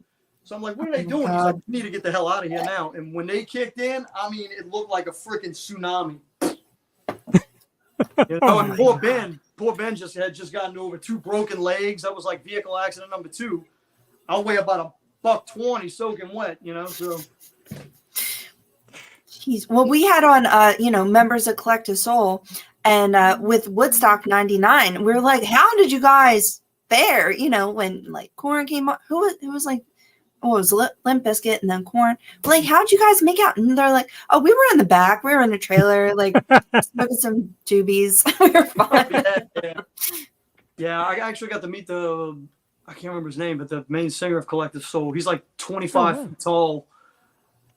So I'm like, what are they doing? He's like, we need to get the hell out of here now. And when they kicked in, I mean, it looked like a freaking tsunami. You know, and poor Ben just had gotten over 2 broken legs. That was like vehicle accident number 2. I'll weigh about $120 soaking wet, you know, so. Jeez. Well, we had on, members of Collective Soul, and with Woodstock 99, we were like, how did you guys fare, when like Korn came on? Who was like, oh, it was Limp Bizkit and then Korn. Like, how'd you guys make out? And they're like, oh, we were in the back. We were in the trailer, like, smoking some doobies. We were fine. Yeah, I actually got to meet I can't remember his name, but the main singer of Collective Soul. He's like 25 feet tall.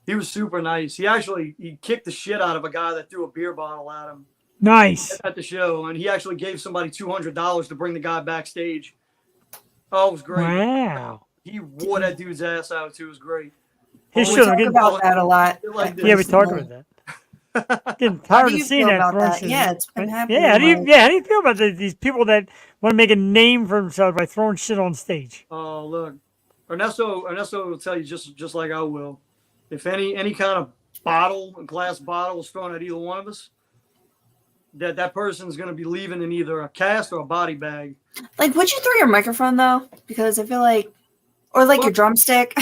He was super nice. He kicked the shit out of a guy that threw a beer bottle at him. Nice. At the show, and he actually gave somebody $200 to bring the guy backstage. Oh, it was great. Wow. He wore that dude's ass out too. It was great. We talk about that a lot. Yeah, we talked about that. Getting tired of seeing that. Yeah, it's been happening. Yeah, how do you feel about these people that want to make a name for themselves by throwing shit on stage? Oh, look, Ernesto will tell you just like I will. If any kind of glass bottle is thrown at either one of us, that person's going to be leaving in either a cast or a body bag. Like, would you throw your microphone though? Because I feel like, or like your drumstick.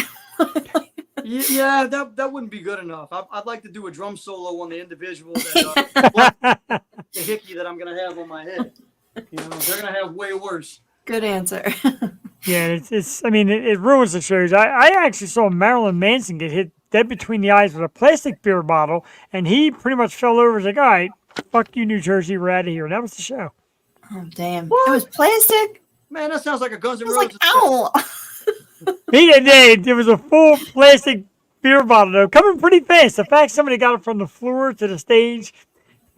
Yeah, that wouldn't be good enough. I'd like to do a drum solo on the individual the hickey that I'm going to have on my head. They're going to have way worse. Good answer. Yeah, it ruins the shows. I actually saw Marilyn Manson get hit dead between the eyes with a plastic beer bottle, and he pretty much fell over. He's like, all right, fuck you, New Jersey, we're out of here. And that was the show. Oh, damn. What? It was plastic? Man, that sounds like a Guns N' Roses. Roses. Like, ow! It was a full plastic beer bottle, though, coming pretty fast. The fact somebody got it from the floor to the stage,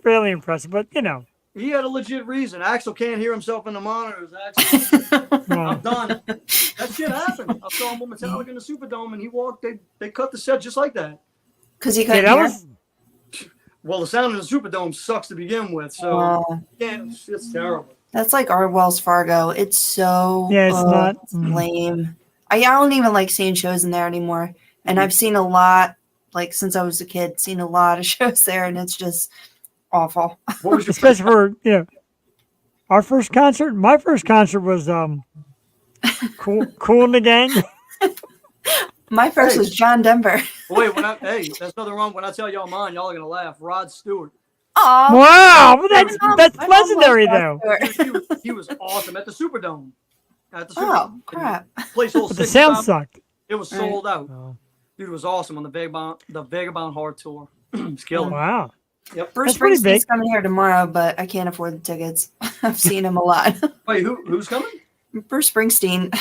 fairly impressive, but, He had a legit reason. Axel can't hear himself in the monitors. Axel, I'm done. That shit happened. I saw him with Metallica in the Superdome, and he walked. They cut the set just like that. Because he couldn't hear? Well, the sound in the Superdome sucks to begin with, so it's terrible. That's like our Wells Fargo. It's so it's lame. I don't even like seeing shows in there anymore. And I've seen a lot, like since I was a kid, seen a lot of shows there, and it's just awful. What was your especially for our first concert? My first concert was Cool in the Gang. My first was John Denver. Wait, that's nothing wrong. When I tell y'all mine, y'all are gonna laugh. Rod Stewart. Oh wow, well, that's legendary though. He was awesome at the Superdome. Oh crap! But the sound sucked. It was sold out. Oh. Dude, it was awesome on the Vagabond Hard Tour. It's killer. Wow. Yep. Bruce Springsteen's coming here tomorrow, but I can't afford the tickets. I've seen him a lot. Wait, who's coming? Bruce Springsteen.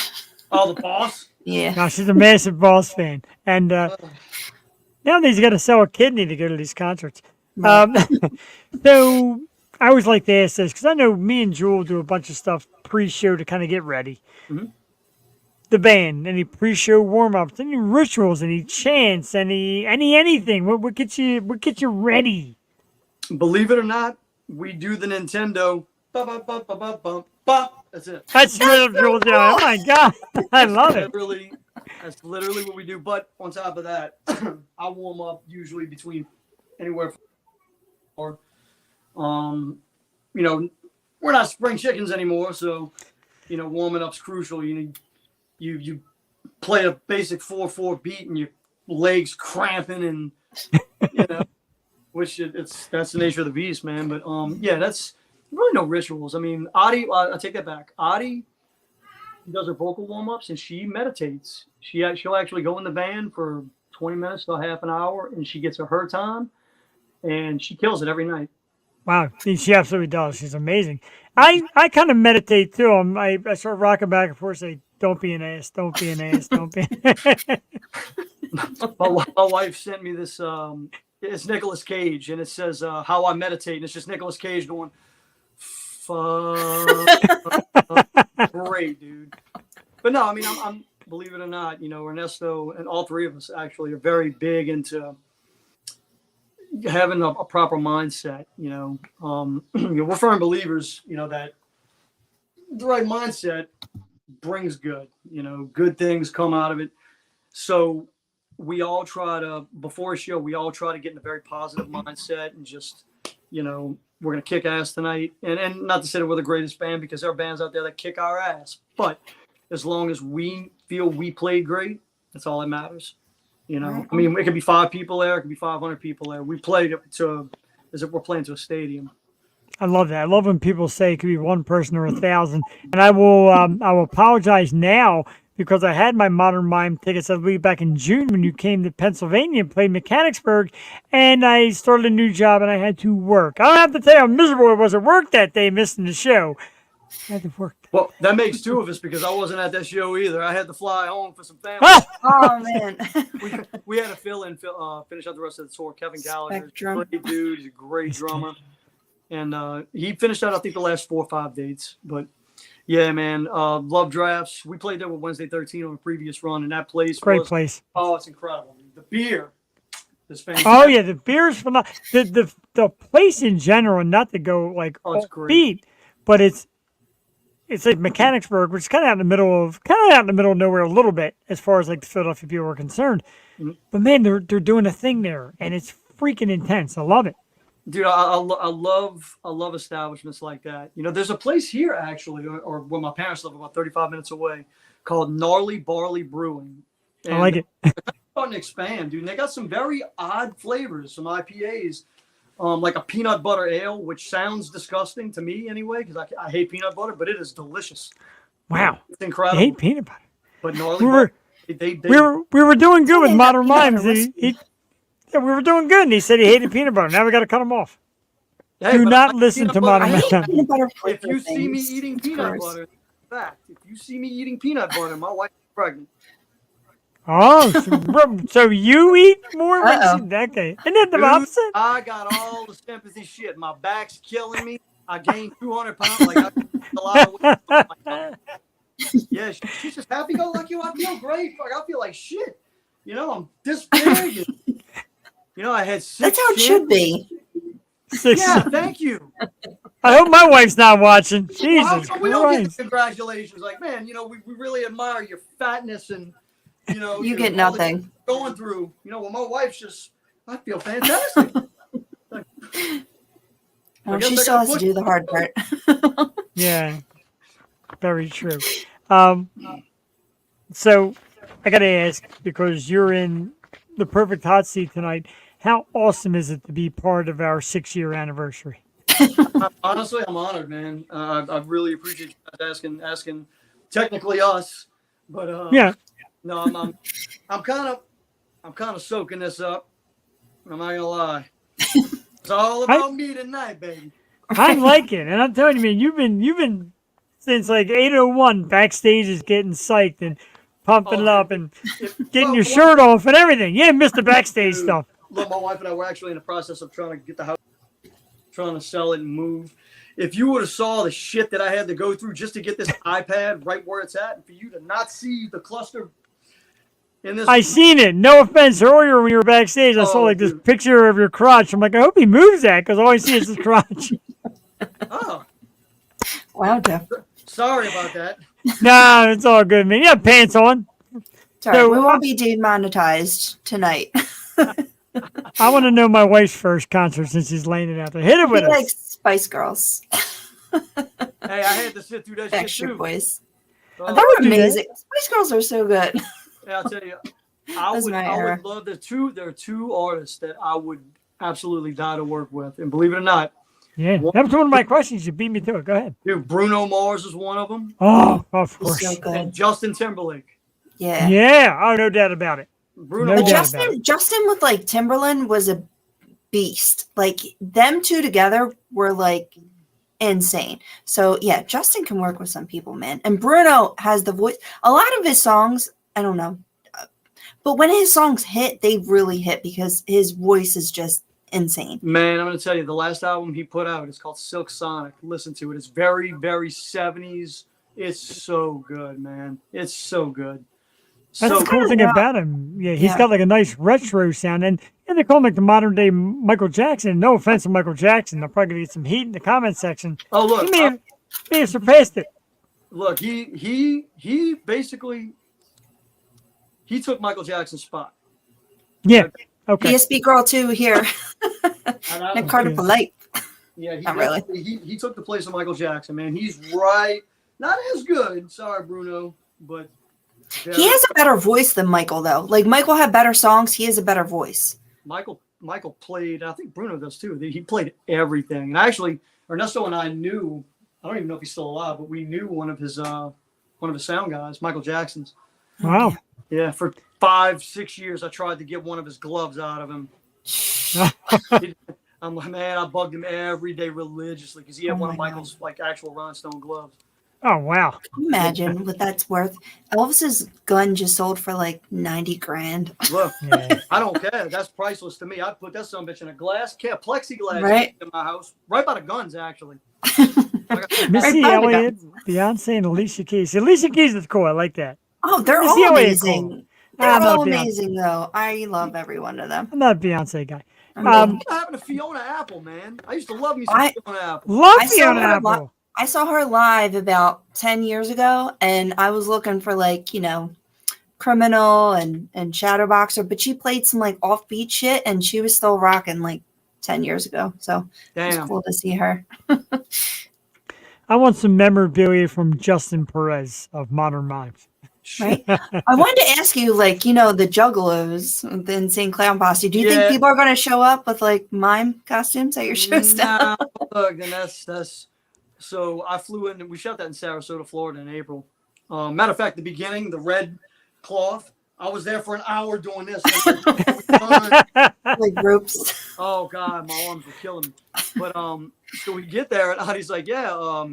Oh, the boss? Yeah. No, she's a massive Boss fan. And nowadays you got to sell a kidney to go to these concerts. Right. So I always like to ask this because I know me and Jewel do a bunch of stuff pre-show to kind of get ready. Mm-hmm. The band, any pre-show warm-ups, any rituals, any chants, anything. What gets you ready? Believe it or not, we do the Nintendo. That's it. That's Jewel. Oh my God, I love it. That's literally what we do. But on top of that, I warm up usually between anywhere from, we're not spring chickens anymore, so warming up's crucial. You play a basic 4/4 beat and your legs cramping and which that's the nature of the beast, man. But that's really no rituals. I mean, Adi, I take that back. Adi does her vocal warm-ups and she meditates. She'll actually go in the van for 20 minutes to a half an hour and she gets her time and she kills it every night. Wow, she absolutely does. She's amazing. I kind of meditate too. I start rocking back and forth, say, "Don't be an ass, don't be an ass, don't be." My wife sent me this. It's Nicolas Cage, and it says "How I Meditate," and it's just Nicolas Cage going, great, dude. But no, I mean, I'm believe it or not, Ernesto and all three of us actually are very big into having a proper mindset. We're firm believers, that the right mindset brings good. Good things come out of it. So we all try to, before a show, we all try to get in a very positive mindset and just, we're gonna kick ass tonight. And not to say that we're the greatest band, because there are bands out there that kick our ass. But as long as we feel we played great, that's all that matters. You know, I mean, it could be 5 people there, it could be 500 people there. We played to as if we're playing to a stadium. I love that. I love when people say it could be 1 person or 1,000. And I will apologize now because I had my Modern Mime tickets, I believe, back in June when you came to Pennsylvania and played Mechanicsburg, and I started a new job and I had to work. I don't have to tell you how miserable it was at work that day, missing the show. I had to work. Well, that makes 2 of us because I wasn't at that show either. I had to fly home for some family. Oh man, we had to finish out the rest of the tour. Kevin Gallagher, great dude, he's a great drummer, and he finished out I think the last 4 or 5 dates. But yeah, man, Love Drafts. We played there with Wednesday 13 on a previous run, and that place great place. Oh, it's incredible. The beer is fantastic. Oh yeah, the beer's phenomenal. The place in general, not to go like beat, but it's like Mechanicsburg, which is kind of out in the middle of nowhere a little bit as far as like the Philadelphia people are concerned. Mm-hmm. But man, they're doing a thing there, and it's freaking intense. I love it. Dude, I love establishments like that. You know, there's a place here actually, or where my parents live, about 35 minutes away, called Gnarly Barley Brewing. And I like it. They're starting to expand, dude. And they got some very odd flavors, some IPAs, like a peanut butter ale, which sounds disgusting to me anyway, because I hate peanut butter, but it is delicious. Wow, it's incredible. I hate peanut butter. But Gnarly we were doing good with Modern Mimes. Yeah, we were doing good, and he said he hated peanut butter. Now we got to cut him off. Hey, do not listen to Modern Mimes. If you see me eating peanut butter, fact, if you see me eating peanut butter, my wife's pregnant. Oh, so you eat more? Okay. Isn't that the opposite? I got all the sympathy shit. My back's killing me. I gained 200 pounds. Like I a lot of weight. Yeah, she's just happy-go-lucky. I feel great. Like, I feel like shit. You know, I'm this big. You know, I had 6 That's how it should be. 6. Yeah, thank you. I hope my wife's not watching. Jesus we don't get congratulations. Like, man, you know, we really admire your fatness and, you know. You get nothing. Going through, you know, well, my wife's just, I feel fantastic. Well, she still has to do the hard part. Yeah, very true. So I got to ask, because you're in the perfect hot seat tonight, how awesome is it to be part of our 6-year anniversary? Honestly, I'm honored, man. I really appreciate you guys asking technically us, but yeah. No, I'm kind of soaking this up. I'm not gonna lie. It's all about me tonight, baby. I like it, and I'm telling you, man, you've been since like 8:01 backstage is getting psyched and pumping it up and getting your shirt off and everything. Yeah, missed the backstage stuff. Look, my wife and I were actually in the process of trying to get the house, trying to sell it and move. If you would have saw the shit that I had to go through just to get this iPad right where it's at, and for you to not see the cluster in this, I seen it. No offense. Earlier when you were backstage, I saw like this picture of your crotch. I'm like, I hope he moves that because all I see is his crotch. Oh, wow, Jeff. Sorry about that. Nah, it's all good, man. You have pants on. Sorry, so, we won't be demonetized tonight. I want to know my wife's first concert since she's laying it out there. Hit it with us. Like Spice Girls. Hey, I had to sit through that shit too. Boys. They were amazing. Spice Girls are so good. Yeah, I'll tell you, I would love there are 2 artists that I would absolutely die to work with, and believe it or not. Yeah, that was one of my questions. You beat me to it. Go ahead. Dude, Bruno Mars is one of them. Oh, of course. So good. And Justin Timberlake. Yeah. Yeah. Oh, no doubt about it. Bruno Justin with like Timberland was a beast. Like them 2 together were like insane. So yeah, Justin can work with some people, man. And Bruno has the voice. A lot of his songs, I don't know, but when his songs hit, they really hit because his voice is just insane. Man, I'm going to tell you, the last album he put out is called Silk Sonic. Listen to it. It's very, very 70s. It's so good, man. It's so good. That's the cool thing about him. Yeah, he's got like a nice retro sound. And they call him like the modern day Michael Jackson. No offense to Michael Jackson. They'll probably get some heat in the comment section. Oh, look. He may have surpassed it. Look, he basically, he took Michael Jackson's spot. Yeah. Okay. PSP girl too here. And Carter Polite. Yeah, Not really. He took the place of Michael Jackson, man. He's right. Not as good. Sorry, Bruno, but he has a better voice than Michael, though. Like Michael had better songs. He has a better voice. Michael played. I think Bruno does too. He played everything. And actually, Ernesto and I knew. I don't even know if he's still alive, but we knew one of his sound guys, Michael Jackson's. Wow. Yeah, for 5-6 years, I tried to get one of his gloves out of him. I'm like, man, I bugged him every day religiously because he had one of Michael's like actual rhinestone gloves. Oh wow! Imagine what that's worth. Elvis's gun just sold for like $90,000. Look, I don't care. That's priceless to me. I'd put that son of a bitch in a plexiglass in my house, right by the guns, actually. Missy Elliott, Beyonce, and Alicia Keys. Alicia Keys is cool. I like that. Oh, they're all amazing. Cool. They're all amazing, though. I love every one of them. I'm not a Beyonce guy. What happened to Fiona Apple, man? I used to love me some Fiona Apple. Love Fiona Apple. I saw her live about 10 years ago, and I was looking for Criminal and Shadowboxer, but she played some like offbeat shit, and she was still rocking like 10 years ago. So it was cool to see her. I want some memorabilia from Justin Perez of Modern Mimes. Right. I wanted to ask you, the Juggalos, the Insane Clown Posse. Do you think people are going to show up with mime costumes at your show stuff? Look, and that's. So I flew in and we shot that in Sarasota, Florida in April. Matter of fact, the beginning, the red cloth, I was there for an hour doing this. Like ropes. Oh God, my arms were killing me. But so we get there and Adi's like, yeah,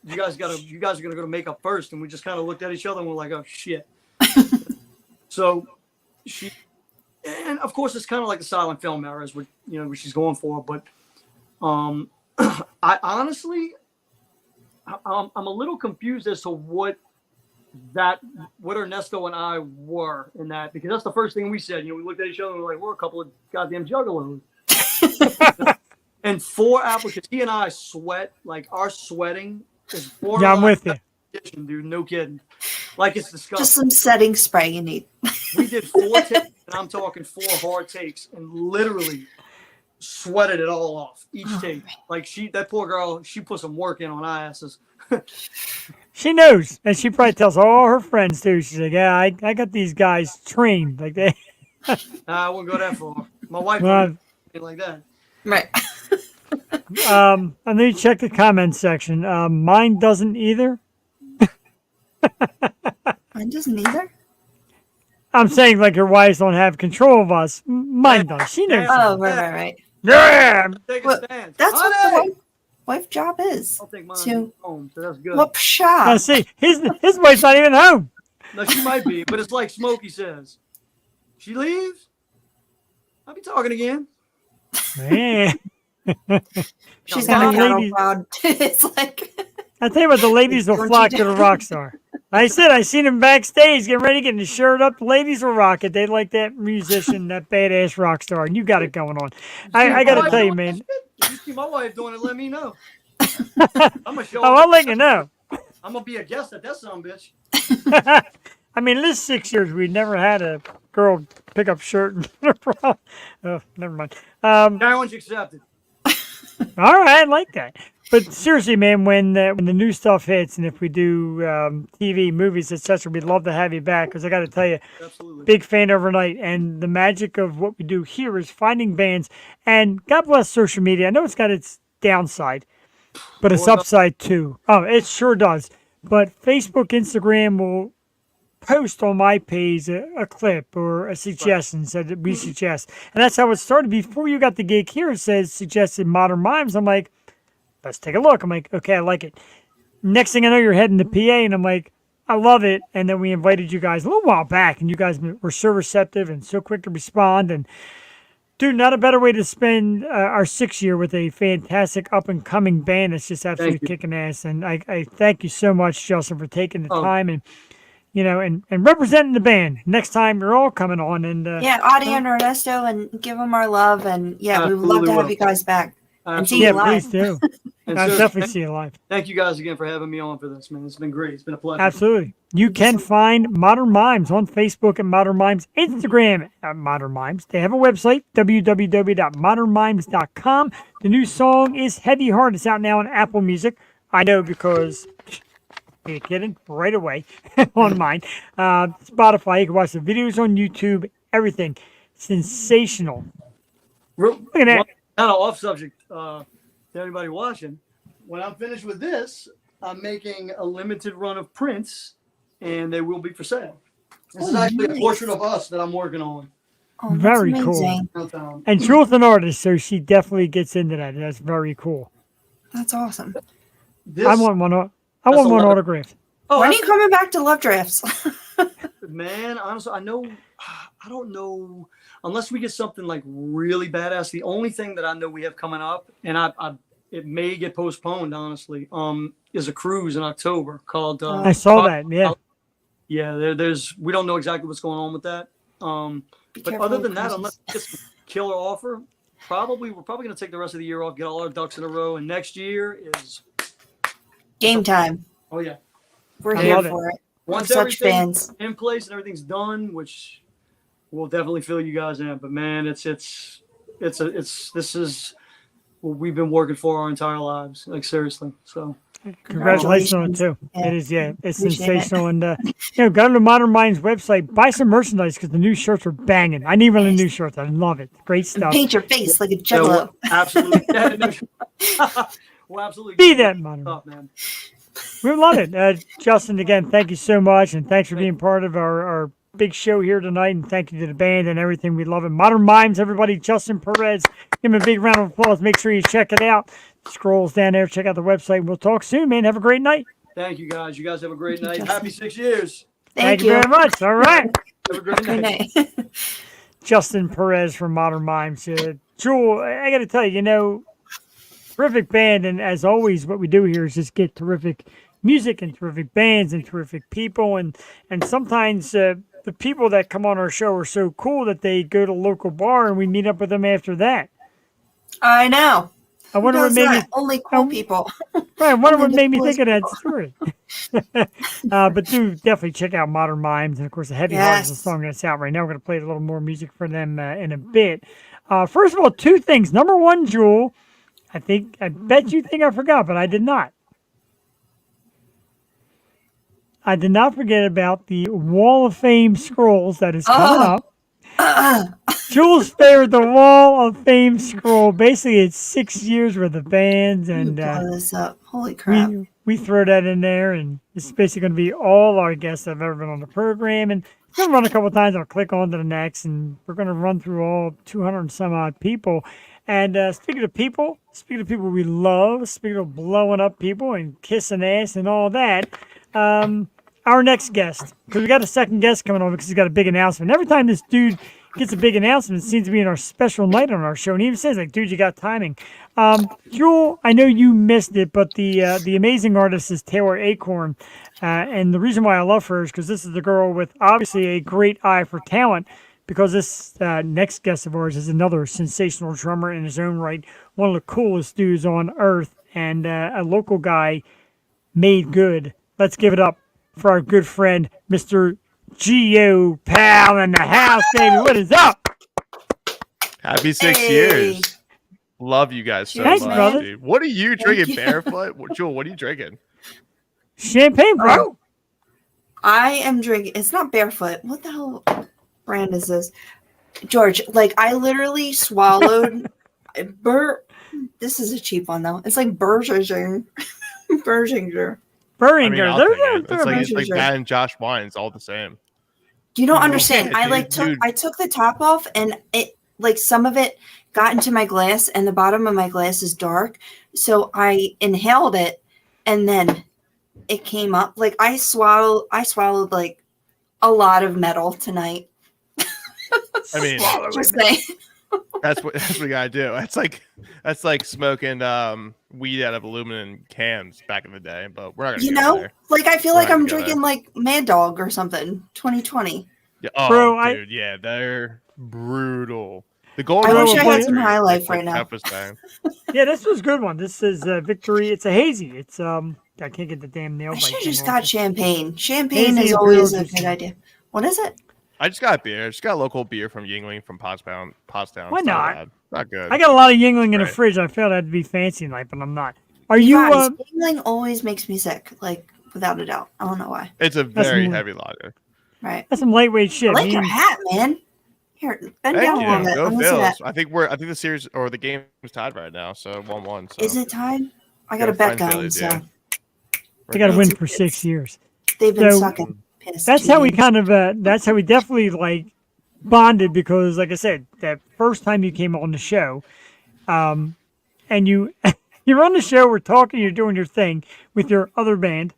you guys are gonna go to makeup first, and we just kind of looked at each other and we're like, oh shit. So and of course it's kind of like the silent film era is what she's going for, but I honestly I'm a little confused as to what Ernesto and I were in that, because that's the first thing we said. We looked at each other and we're like, we're a couple of goddamn juggalos. And 4 applicants, he and I sweat, like our sweating is borderline. Yeah, I'm with you. Dude, no kidding. Like it's disgusting. Just some setting spray you need. We did 4 takes, and I'm talking 4 hard takes, and literally sweated it all off each take. Like that poor girl, she put some work in on our asses. She knows, and she probably tells all her friends too. She's like, "Yeah, I got these guys trained like they." I won't go that far. My wife like that. Right. And then you check the comments section. Mine doesn't either. Mine doesn't either. I'm saying like your wives don't have control of us. Mine does. She knows. Oh, right. Yeah. Take a stance. That's what the wife job is. I'll take mine home, so that's good. Well, now, see, his wife's not even home. No, she might be, but it's like Smokey says. She leaves, I'll be talking again. Man. She's got a cattle prod. It's like I tell you what, the ladies will flock to the rock star. I seen him backstage getting ready, getting his shirt up. The ladies will rock it. They like that musician, that badass rock star, and you got it going on. I got to tell you, man. If you see my wife doing it, let me know. I'm gonna show I'll let you know. I'm gonna be a guest at that son bitch. I mean, this 6 years, we never had a girl pick up shirt. Oh, never mind. Challenge accepted. All right, I like that. But seriously, man, when the new stuff hits, and if we do TV, movies, etc., we'd love to have you back, because I got to tell you, absolutely, big fan overnight. And the magic of what we do here is finding bands. And God bless social media. I know it's got its downside, but its upside too. Oh, it sure does. But Facebook, Instagram will post on my page a clip or a suggestion that we suggest. And that's how it started. Before you got the gig here, it says suggested Modern Mimes. I'm like, let's take a look. I'm like, okay, I like it. Next thing I know, you're heading to PA, and I'm like, I love it. And then we invited you guys a little while back, and you guys were so receptive and so quick to respond. And dude, not a better way to spend our 6th year with a fantastic up-and-coming band that's just absolutely kicking ass. And I thank you so much, Justin, for taking the time and and representing the band. Next time you're all coming on. And Adi and Ernesto, and give them our love. And we would love to have you guys back. And see you live. Please do. And I'll so, definitely see you live. thank you guys again for having me on for this, man. It's been great. It's been a pleasure. Absolutely. You can find Modern Mimes on Facebook and Modern Mimes Instagram at Modern Mimes. They have a website, www.modernmimes.com. The new song is Heavy Heart. It's out now on Apple Music. I know because, are you kidding? Right away on mine. Spotify, you can watch the videos on YouTube, everything. Sensational. Look at that. Kind of off subject to anybody watching. When I'm finished with this, I'm making a limited run of prints, and they will be for sale. This is actually a portrait of us that I'm working on. Oh, that's Very amazing. cool. And Julie's an artist, so she definitely gets into that. That's very cool. That's awesome. I want one. I want one autograph. Oh, when are you coming back to Love Drafts? Man, honestly, I don't know, unless we get something like really badass. The only thing that I know we have coming up, and it may get postponed, honestly, is a cruise in October called. I saw that. Yeah. Yeah, there's. We don't know exactly what's going on with that. But other than that, unless it's a killer offer, we're probably going to take the rest of the year off, get all our ducks in a row, and next year is game time. Oh yeah, we're here for it. Once everything's in place and everything's done, which will definitely fill you guys in. But man, this is what we've been working for our entire lives. Like seriously. So congratulations on it too. Yeah. It is, yeah. It's Appreciate sensational. And go to the Modern Minds website, buy some merchandise because the new shirts are banging. I need one of the new shirts. I love it. Great stuff. Paint your face like a jello. Absolutely. Well, absolutely. Be that Modern. Oh, man. We love it. Justin, again, thank you so much. And thanks for being part of our big show here tonight. And thank you to the band and everything. We love it. Modern Mimes, everybody. Justin Perez. Give him a big round of applause. Make sure you check it out. Scrolls down there. Check out the website. We'll talk soon, man. Have a great night. Thank you, guys. You guys have a great night. Happy 6 years. Thank you very much. All right. Have a great night. Justin Perez from Modern Mimes. Jewel, I got to tell you, terrific band. And as always, what we do here is just get terrific music and terrific bands and terrific people. And sometimes the people that come on our show are so cool that they go to a local bar and we meet up with them after that. I know. I wonder what made me only cool people. Right, I wonder what made me think of that story. But do definitely check out Modern Mimes, and of course, the Heavy Heart is a song that's out right now. We're going to play a little more music for them in a bit. First of all, two things. Number one, Jewel, I bet you think I forgot, but I did not. I did not forget about the Wall of Fame scrolls that is coming up. Jules fared the Wall of Fame scroll. Basically, it's 6 years worth of bands, and this up. Holy crap! We throw that in there, and it's basically going to be all our guests that have ever been on the program. And it's going to run a couple of times. I'll click on to the next, and we're going to run through all 200 and some odd people. And speaking of people we love, speaking of blowing up people and kissing ass and all that, our next guest, because we got a second guest coming on because he's got a big announcement. Every time this dude gets a big announcement, it seems to be in our special night on our show. And he even says, like, dude, you got timing. Jewel, I know you missed it, but the amazing artist is Taylor Acorn. And the reason why I love her is because this is the girl with obviously a great eye for talent, because this next guest of ours is another sensational drummer in his own right, one of the coolest dudes on earth, and a local guy made good. Let's give it up for our good friend, Mr. Geo Pal in the house, baby. What is up? Happy 6 years. Love you guys so much, brother. dude. What are you drinking, Barefoot? Jewel, what are you drinking? Champagne, bro. I am drinking. It's not Barefoot. What the hell brand is this? George, like I literally swallowed This is a cheap one, though. It's like Berginger. Berginger. It's like that and Josh Wine. It's all the same. You don't understand. I took the top off, and it like some of it got into my glass, and the bottom of my glass is dark. So I inhaled it, and then it came up. Like I swallowed like a lot of metal tonight. I mean, just saying. That's what we gotta do. That's like smoking weed out of aluminum cans back in the day. But we're not gonna go there. Like I feel like I'm drinking like Mad Dog or something. 2020. Yeah, oh, dude, yeah, they're brutal. The Golden I wish I had some High Life right now. Yeah, this was a good one. This is Victory. It's a hazy. It's I can't get the damn nail I bite should have thing just off got it. champagne. Champagne Hazy is Imperial always a Juice. good idea. What is it? I just got beer. I just got local beer from Yingling from Pottstown. Why It's not not? bad. Not good. I got a lot of Yingling in the Right. fridge. I felt I'd be fancy tonight, but I'm not. Are You you? guys, Yingling always makes me sick, like without a doubt. I don't know why. It's a That's very some- heavy lager. Right. That's some lightweight shit. I like Me your and- hat, man. Here, bend Thank down a little you. bit. Go Let me see that. Bills. I think the series or the game is tied right now, so 1-1. So Is it time? I got Gotta a bet find going, Phillies, so yeah. I got to We're win good. for 6 years. they've been So, sucking piss. That's how we kind of. That's how we definitely like bonded because, like I said, that first time you came on the show, and you you're on the show, we're talking, you're doing your thing with your other band,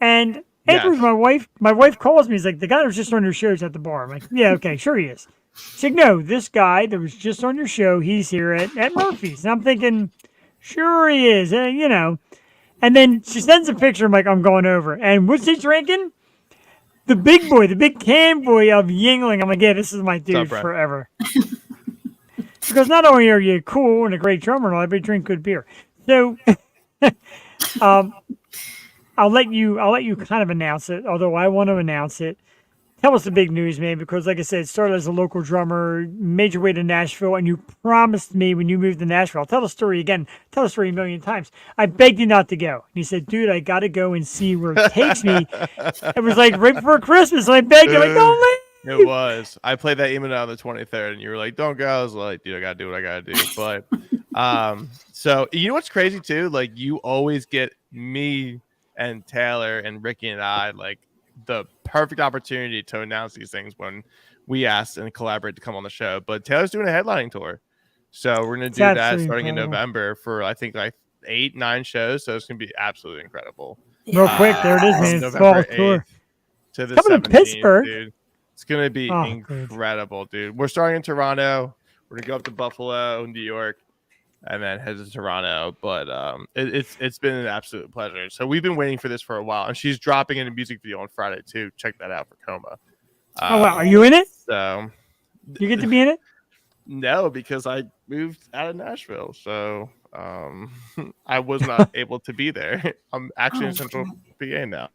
and afterwards, Yes. my wife calls me. He's like, the guy that was just on your show is at the bar. I'm like, yeah, okay, sure he is. She's like, no, this guy that was just on your show, he's here at Murphy's. And I'm thinking, sure he is, you know. And then she sends a picture. I'm like, I'm going over. And what's he drinking? The big boy, the big can boy of Yingling. I'm like, yeah, this is my dude Brett? forever. Because not only are you cool and a great drummer and all, but you drink good beer. So, I'll let you kind of announce it. Although I want to announce it. Tell us the big news, man. Because like I said, started as a local drummer, made your way to Nashville, and you promised me when you moved to Nashville. I'll tell the story again. Tell the story a million times. I begged you not to go. And you said, dude, I got to go and see where it takes me. It was like right before Christmas. And I begged you, like, don't leave. It was. I played that email on the 23rd, and you were like, "Don't go." I was like, "Dude, I gotta do what I gotta do." But, so you know what's crazy too? Like, you always get me and Taylor and Ricky and I like the perfect opportunity to announce these things when we asked and collaborate to come on the show. But Taylor's doing a headlining tour, so we're gonna do that starting in November for I think like 8-9 shows. So it's gonna be absolutely incredible. Real quick, there it is, man. It's November fall tour. 8th to the Coming to 17th, Pittsburgh. dude. It's gonna be incredible, dude. We're starting in Toronto. We're gonna go up to Buffalo, New York, and then head to Toronto. But it's been an absolute pleasure. So we've been waiting for this for a while, and she's dropping in a music video on Friday too. Check that out for Coma. Oh wow, are you in it? So You get to be in it? no, because I moved out of Nashville, so I was not able to be there. I'm actually in Central PA now.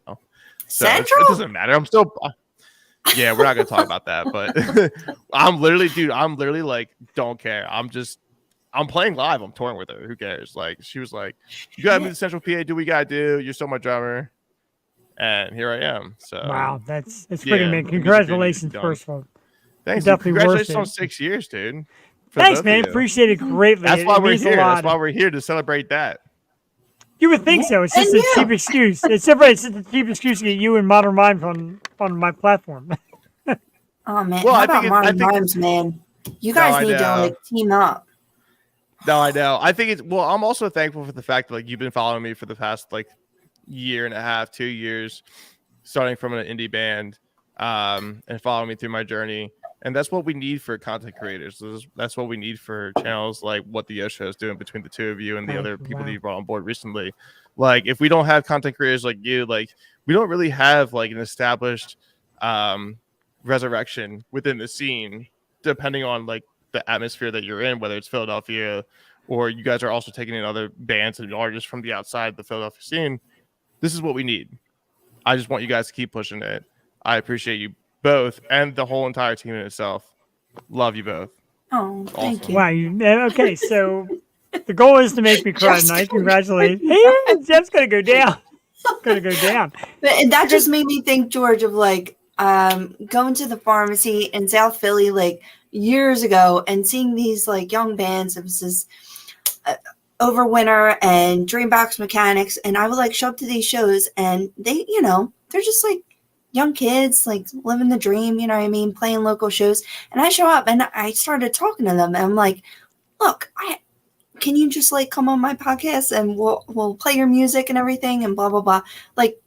So it doesn't matter. I'm still. Yeah, we're not gonna talk about that, but I'm literally like, don't care. I'm playing live. I'm touring with her. Who cares? Like, she was like, you gotta move to Central PA. Do what you gotta do. You're still my drummer, and here I am. So wow, it's freaking man. Congratulations, first of all. Thanks. Definitely Congratulations worth on it. 6 years, dude. Thanks, man. Appreciate it greatly. That's why it we're means here. a lot. That's why we're here to celebrate that. You would think so. It's just a cheap excuse. It's just a cheap excuse to get you and Modern Mimes on my platform. Oh man, Well, how I think about Modern Mimes, man? You guys need to like team up. No, I know. I think it's well. I'm also thankful for the fact that like you've been following me for the past like year and a half, 2 years, starting from an indie band, and following me through my journey. And that's what we need for content creators. That's what we need for channels like what the Yo Show is doing between the two of you and the other people that you brought on board recently. Like, if we don't have content creators like you, like we don't really have like an established resurrection within the scene, depending on like the atmosphere that you're in, whether it's Philadelphia or you guys are also taking in other bands and artists from the outside the Philadelphia scene. This is what we need. I just want you guys to keep pushing it. I appreciate you both and the whole entire team in itself. Love you both. Oh, thank you. Wow. Okay, so the goal is to make me cry tonight. Congratulations. Hey, Jeff's going to go down. Going to go down. And that just made me think, George, of like going to the pharmacy in South Philly like years ago and seeing these like young bands. It was this Overwinter and Dreambox Mechanics, and I would like show up to these shows and they, you know, they're just like young kids, like living the dream, you know what I mean, playing local shows. And I show up and I started talking to them and I'm like, look, can you just like come on my podcast and we'll play your music and everything and blah, blah, blah. Like,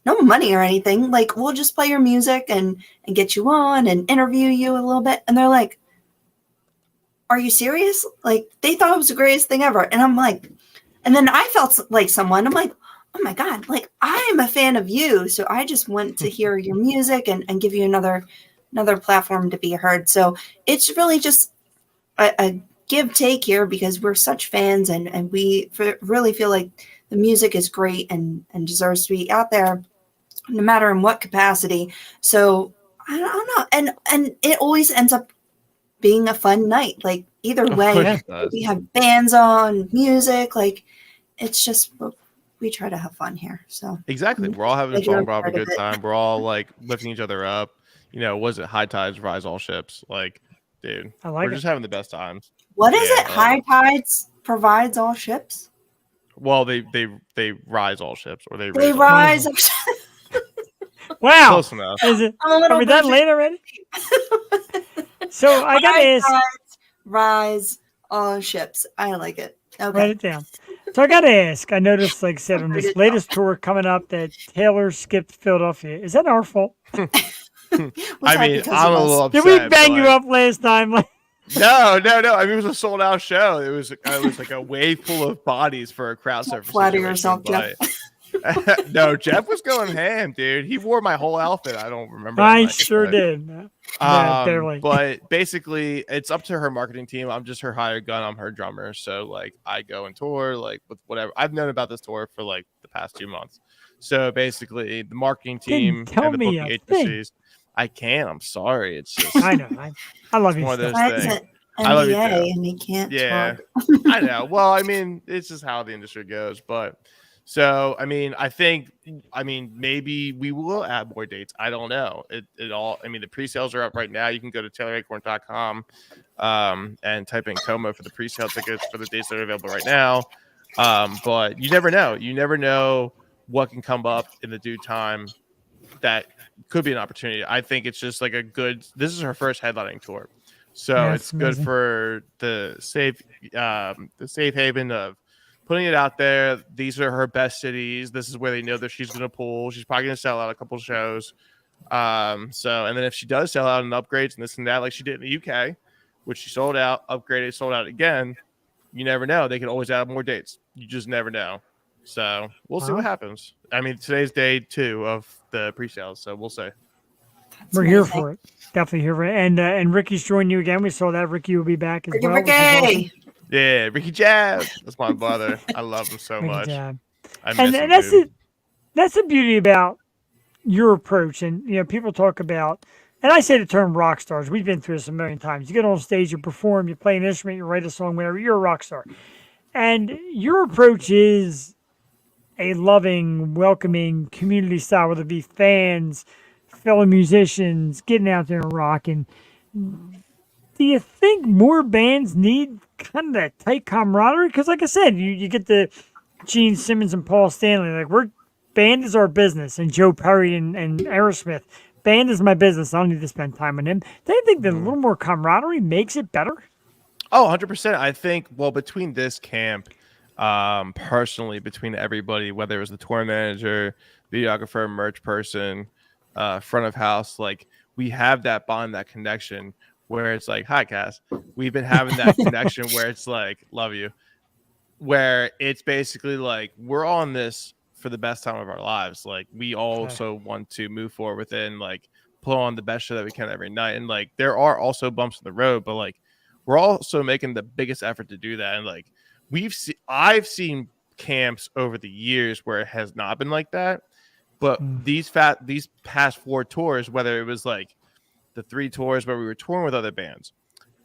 no money or anything. Like, we'll just play your music and get you on and interview you a little bit. And they're like, are you serious? Like, they thought it was the greatest thing ever. And I'm like, and then I felt like someone, I'm like, oh my God, like I am a fan of you. So I just want to hear your music and give you another platform to be heard. So it's really just a give take here because we're such fans and we really feel like the music is great and deserves to be out there no matter in what capacity. So I don't know. And it always ends up being a fun night. Like either way, we have bands on, music, like it's just we try to have fun here. So exactly. We're all having fun, we're all having a good time. We're all like lifting each other up. You know, was it high tides rise all ships? Like, dude, we're just having the best times. What is it? High tides provides all ships? Well, they rise all ships, or they rise. Wow. Close enough. Is it? Are we that late already? So I got to ask. Rise all ships. I like it. Okay. Write it down. So I got to ask. I noticed, like I said, on this latest tour coming up that Taylor skipped Philadelphia. Is that our fault? I mean, I'm a little upset. Did we bang you up last time? Like, no. I mean, it was a sold out show. It was like a wave full of bodies for a crowd surfer. Flatter yourself, Jeff. No, Jeff was going ham, dude. He wore my whole outfit. I don't remember. I sure did. Barely. But basically, it's up to her marketing team. I'm just her hired gun. I'm her drummer. So like, I go and tour like with whatever. I've known about this tour for like the past 2 months. So basically, the marketing team and the booking agencies. I can't. I'm sorry. It's just. I know. I love you. One of those things. I love you too. And he can't. Yeah, I know. Well, I mean, it's just how the industry goes, but. So, I mean, maybe we will add more dates. I don't know. It all, I mean, the pre-sales are up right now. You can go to TaylorAcorn.com and type in Como for the pre-sale tickets for the dates that are available right now. But you never know. You never know what can come up in the due time that could be an opportunity. I think it's just like this is her first headlining tour. So it's amazing. Good for the safe haven of putting it out there. These are her best cities. This is where they know that she's going to pull. She's probably going to sell out a couple shows. And then if she does sell out and upgrades and this and that, like she did in the UK, which she sold out, upgraded, sold out again, you never know. They can always add more dates. You just never know. So we'll see what happens. I mean, today's day 2 of the pre-sales, so we'll see. We're here for it. Definitely here for it. And Ricky's joining you again. We saw that. Ricky will be back as well. Ricky! Yeah, Ricky Jab. That's my brother. I love him so much. I miss him, that's dude. That's the beauty about your approach. And people talk about, and I say the term rock stars. We've been through this a million times. You get on stage, you perform, you play an instrument, you write a song, whatever. You're a rock star. And your approach is a loving, welcoming community style, whether it be fans, fellow musicians, getting out there and rocking. Do you think more bands need kind of that tight camaraderie? Because like I said, you get the Gene Simmons and Paul Stanley. Like band is our business. And Joe Perry and Aerosmith. Band is my business. I don't need to spend time on them. Do you think that a little more camaraderie makes it better? Oh, 100%. I think, well, between this camp, personally, between everybody, whether it was the tour manager, videographer, merch person, front of house, like we have that bond, that connection where it's like, hi, Cass. We've been having that connection where it's like, love you. Where it's basically like, we're all in this for the best time of our lives. Like, we also want to move forward within, like, put on the best show that we can every night. And, like, there are also bumps in the road, but, like, we're also making the biggest effort to do that. And, like, I've seen camps over the years where it has not been like that. But these past 4 tours, whether it was, like, the 3 tours where we were touring with other bands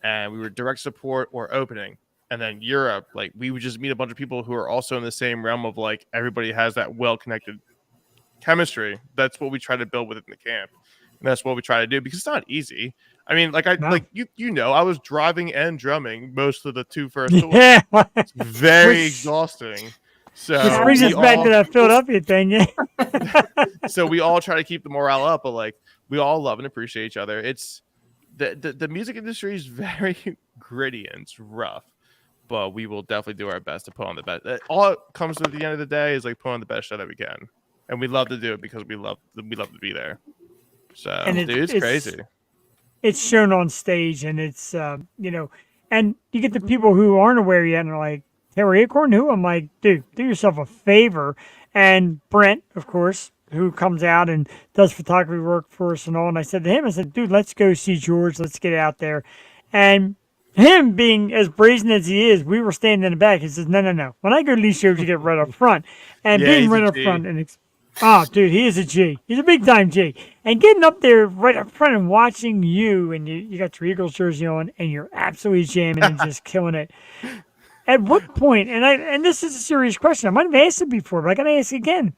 and we were direct support or opening, and then Europe, like we would just meet a bunch of people who are also in the same realm of like everybody has that well-connected chemistry. That's what we try to build within the camp. And that's what we try to do because it's not easy. I mean, like I was driving and drumming most of the 2 first tours. Yeah. It's very exhausting. So this brings us back to that Philadelphia thing, yeah. So we all try to keep the morale up, but like we all love and appreciate each other. It's the music industry is very gritty and it's rough, but we will definitely do our best to put on the best. All it comes to at the end of the day is like put on the best show that we can, and we love to do it because we love to be there. So it's crazy. It's shown on stage, and it's and you get the people who aren't aware yet, and are like, Taylor Acorn, who? I'm like, dude, do yourself a favor. And Brent, of course, who comes out and does photography work for us and all. And I said to him, dude, let's go see George. Let's get out there. And him being as brazen as he is, we were standing in the back. He says, no. When I go to these shows, you get right up front. And being he's right a up G. front, oh, dude, he is a G. He's a big time G. And getting up there right up front and watching you, and you got your Eagles jersey on, and you're absolutely jamming and just killing it. At what point, and this is a serious question, I might have asked it before, but I got to ask again.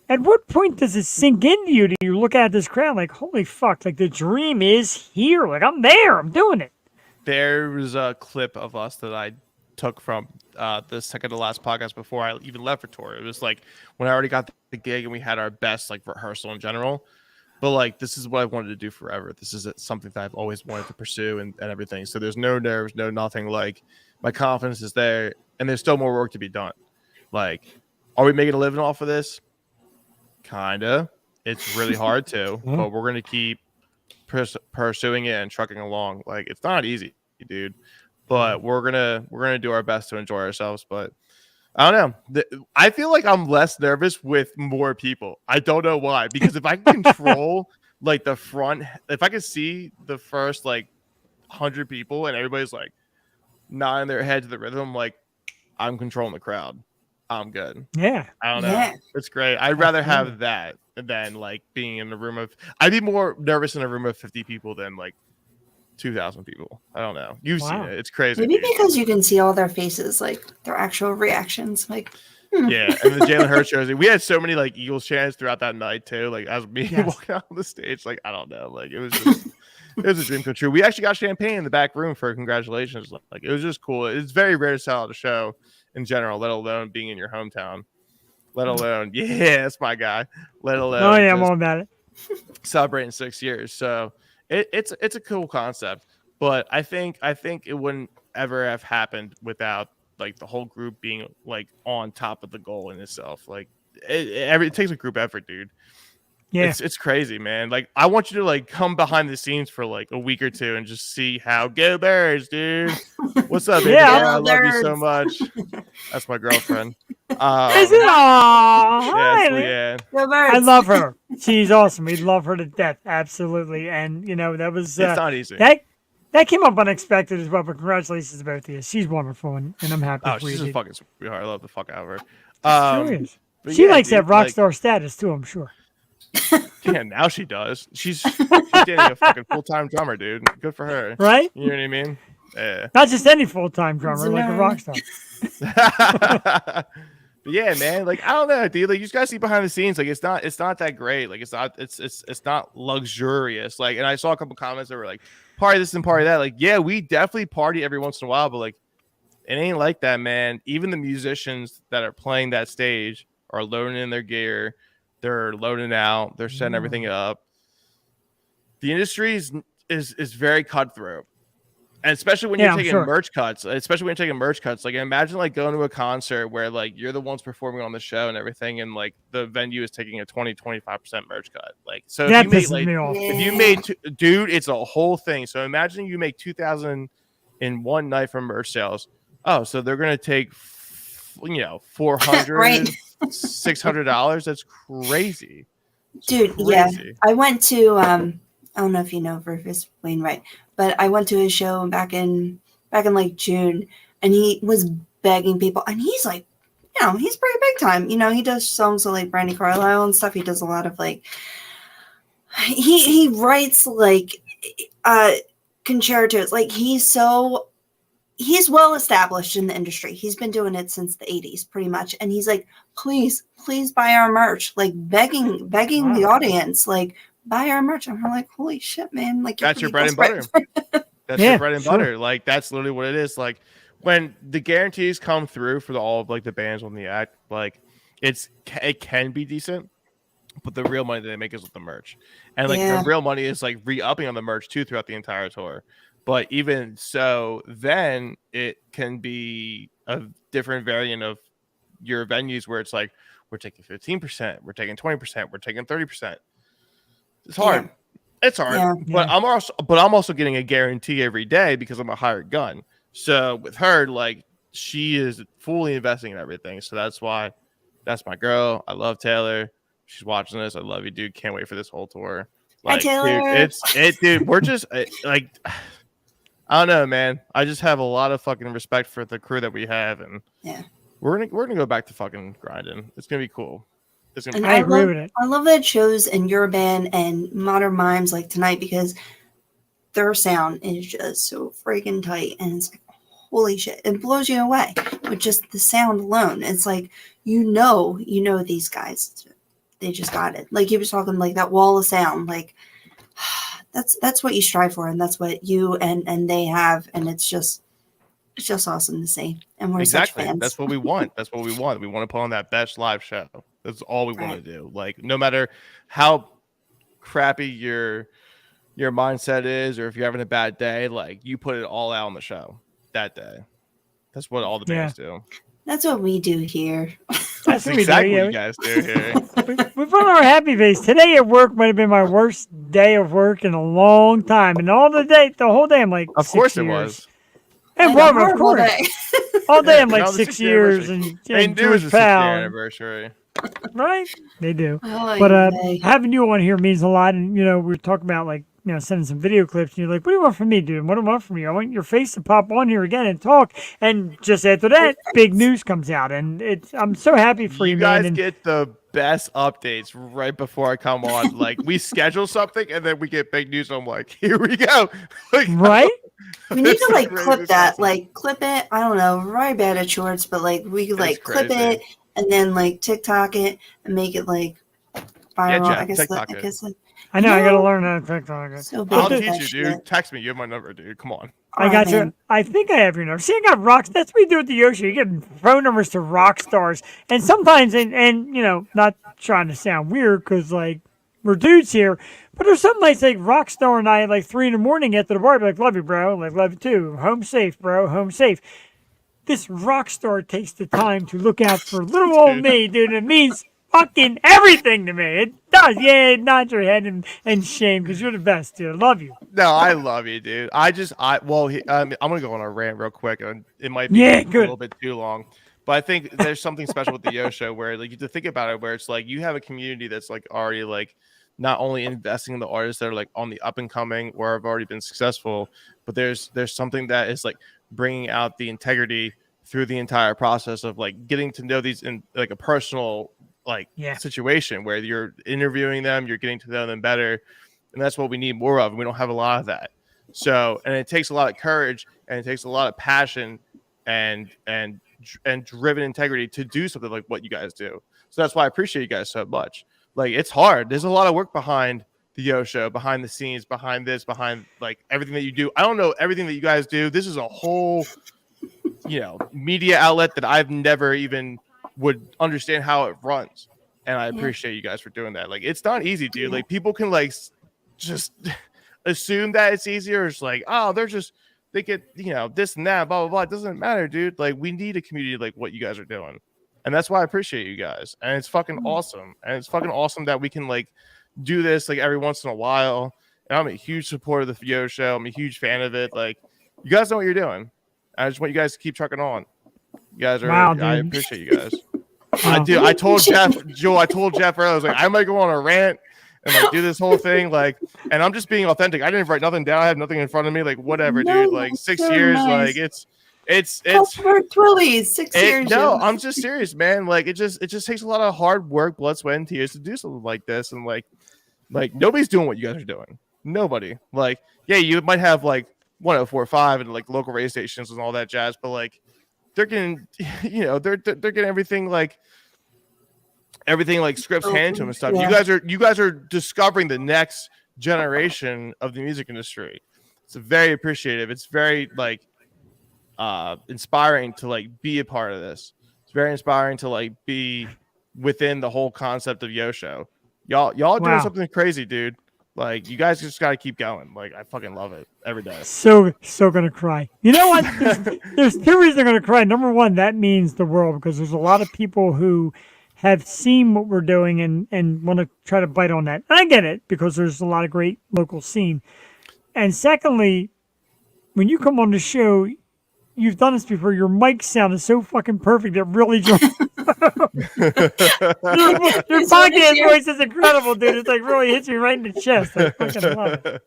At what point does it sink into you? Do you look at this crowd like, holy fuck, like the dream is here. Like, I'm there. I'm doing it. There was a clip of us that I took from the second to last podcast before I even left for tour. It was like when I already got the gig and we had our best like rehearsal in general. But like, this is what I wanted to do forever. This is something that I've always wanted to pursue and everything. So there's no nerves, no nothing. Like, my confidence is there, and there's still more work to be done. Like, are we making a living off of this? Kinda. It's really hard to, but we're gonna keep pursuing it and trucking along. Like, it's not easy, dude, but we're gonna do our best to enjoy ourselves. But I don't know. I feel like I'm less nervous with more people. I don't know why, because if I can control like the front, if I can see the first like 100 people and everybody's like nodding their head to the rhythm, like, I'm controlling the crowd, I'm good. Yeah. I don't know. It's great. I'd rather have that than like being in a room of. I'd be more nervous in a room of 50 people than like 2,000 people. I don't know. You've seen it. It's crazy. Maybe because you can see all their faces, like their actual reactions. Like, yeah. And the Jalen Hurts jersey. We had so many like Eagles chants throughout that night too. Like, as me walking out on the stage, like, I don't know. Like, it was just. It was a dream come true. We actually got champagne in the back room for congratulations. Like, it was just cool. It's very rare to sell out a show in general, let alone being in your hometown. Let alone, that's my guy. Let alone, I'm all about it. Celebrating 6 years. So it's a cool concept, but I think it wouldn't ever have happened without like the whole group being like on top of the goal in itself. Like, it takes a group effort, dude. Yeah, it's crazy, man. Like, I want you to like come behind the scenes for like a week or two and just see how go Bears, dude. What's up, baby? I love you so much. That's my girlfriend. Is it? Yeah. I love her. She's awesome. We love her to death, absolutely. And that was it's not easy. That came up unexpected as well. But congratulations to both of you. She's wonderful, and I'm happy for you. She's a fucking sweetheart. I love the fuck out of her. Sure is. She likes that rock star status too, I'm sure. Yeah, now she does. She's dating a fucking full-time drummer, dude. Good for her. Right? You know what I mean? Yeah. Not just any full-time drummer, like a rock star. But yeah, man, like, I don't know, dude. Like, you just gotta see behind the scenes. Like, it's not that great. Like, it's not luxurious. Like, and I saw a couple comments that were like, party this and party that. Like, yeah, we definitely party every once in a while, but like, it ain't like that, man. Even the musicians that are playing that stage are loading in their gear. They're loading out. They're setting everything up. The industry is very cutthroat, and especially when you're taking merch cuts. Like, imagine like going to a concert where like you're the ones performing on the show and everything, and like the venue is taking a 20-25% merch cut. Like, so that if you made dude, it's a whole thing. So imagine you make 2,000 in one night from merch sales. Oh, so they're gonna take 400. Right. $600. That's crazy. Dude, yeah. I went to I don't know if you know Rufus Wainwright, but I went to his show back in like June, and he was begging people, and he's like, he's pretty big time. He does songs with like Brandy Carlisle and stuff. He does a lot of like he writes like concertos. Like, he's well established in the industry. He's been doing it since the 80s, pretty much. And he's like, please buy our merch. Like, begging the audience, like, buy our merch. And I'm like, holy shit, man. Like, that's your bread and butter. That's your bread and butter. Like, that's literally what it is. Like, when the guarantees come through for all of like the bands on the act, like, it can be decent, but the real money that they make is with the merch. And like the real money is like re-upping on the merch too throughout the entire tour. But even so, then it can be a different variant of your venues where it's like, we're taking 15%, we're taking 20%, we're taking 30%. It's hard. Yeah. It's hard. Yeah. But I'm also getting a guarantee every day because I'm a hired gun. So with her, like, she is fully investing in everything. So that's why that's my girl. I love Taylor. She's watching this. I love you, dude. Can't wait for this whole tour. Like, hi, Taylor. Dude, dude, we're just like, I don't know, man. I just have a lot of fucking respect for the crew that we have, and we're gonna go back to fucking grinding. It's gonna be cool. I agree with it. I love that shows in your band and Modern Mimes like tonight because their sound is just so freaking tight, and it's like, holy shit, it blows you away with just the sound alone. It's like you know these guys, they just got it. Like you were talking, like that wall of sound, like that's what you strive for, and that's what you and they have, and it's just awesome to see. And we're such fans. That's what we want. That's what we want. We want to put on that best live show. That's all we want to do. Like no matter how crappy your mindset is, or if you're having a bad day, like you put it all out on the show that day. That's what all the bands do. That's what we do here. That's exactly what you guys do here. We put on our happy face. Today at work might have been my worst day of work in a long time, and the whole day I'm like, of course it was. And Barbara, of course, all day I'm like 6 years, and do is a 6-year anniversary. Right? They do. But having you on here means a lot. And, we were talking about, like, sending some video clips. And you're like, what do you want from me, dude? What do I want from you? I want your face to pop on here again and talk. And just after that, big news comes out. And I'm so happy for you, man. You guys get the best updates right before I come on. Like, we schedule something, and then we get big news. I'm like, here we go. Like, right? We need to, like, clip that. Awesome. Like, clip it. I don't know. Very bad at shorts, but, like, we could, like, clip it. And then like TikTok it and make it like viral. Yeah, I guess. I know. I gotta learn how to TikTok it. So I'll teach you, dude. Text me. You have my number, dude. Come on. I got you. I think I have your number. See, I got rocks. That's what we do at the Yoshi. You get phone numbers to rock stars, and sometimes, and not trying to sound weird because like we're dudes here, but there's some nights like Rockstar and I at like 3 a.m. after the bar, be like, love you, bro. Like, love you too. Home safe, bro. Home safe. This rock star takes the time to look out for little old me, dude. It means fucking everything to me. It does. Yeah, nod your head and shame because you're the best, dude. I love you. No, I love you, dude. I'm gonna go on a rant real quick, and it might be a little bit too long, but I think there's something special with the Yo Show where like you have to think about it, where it's like you have a community that's like already like not only investing in the artists that are like on the up and coming or have already been successful, but there's something that is like bringing out the integrity through the entire process of like getting to know these in like a personal situation where you're interviewing them, you're getting to know them better, and that's what we need more of. We don't have a lot of that. So, and it takes a lot of courage and it takes a lot of passion and driven integrity to do something like what you guys do. So that's why I appreciate you guys so much. Like it's hard. There's a lot of work behind the Yo Show, behind the scenes, behind this, behind like everything that you do. I don't know everything that you guys do. This is a whole, media outlet that I've never even would understand how it runs. And I appreciate you guys for doing that. Like, it's not easy, dude. Like people can like just assume that it's easier. It's like, oh, they get, this and that, blah, blah, blah. It doesn't matter, dude. Like we need a community like what you guys are doing. And that's why I appreciate you guys. And it's fucking awesome. And it's fucking awesome that we can like do this like every once in a while. And I'm a huge supporter of the Yo Show. I'm a huge fan of it. Like you guys know what you're doing. I just want you guys to keep trucking on. You guys are, I appreciate you guys. I do. I told Jeff earlier, I was like, I might go on a rant and like do this whole thing. Like, and I'm just being authentic. I didn't write nothing down. I have nothing in front of me. Like, whatever, dude. Like 6 years, nice. Like it's Twillies, 6 years. No, I'm just serious, man. Like it just takes a lot of hard work, blood, sweat, and tears to do something like this. And like nobody's doing what you guys are doing. Nobody. Like, yeah, you might have like 104.5 and like local radio stations and all that jazz, but like they're getting, they're getting everything like scripts handed to them and stuff. Yeah. You guys are discovering the next generation of the music industry. It's very appreciative. It's very like inspiring to like be a part of this. It's very inspiring to like be within the whole concept of Yo Show. Y'all doing something crazy, dude. Like you guys just got to keep going. Like I fucking love it every day. So gonna cry. You know what? There's 2 reasons I'm gonna cry. Number one, that means the world because there's a lot of people who have seen what we're doing and want to try to bite on that. And I get it because there's a lot of great local scene. And secondly, when you come on the show, you've done this before. Your mic sound is so fucking perfect. It really your podcast voice is incredible, dude. It's like really hits me right in the chest. I fucking love it.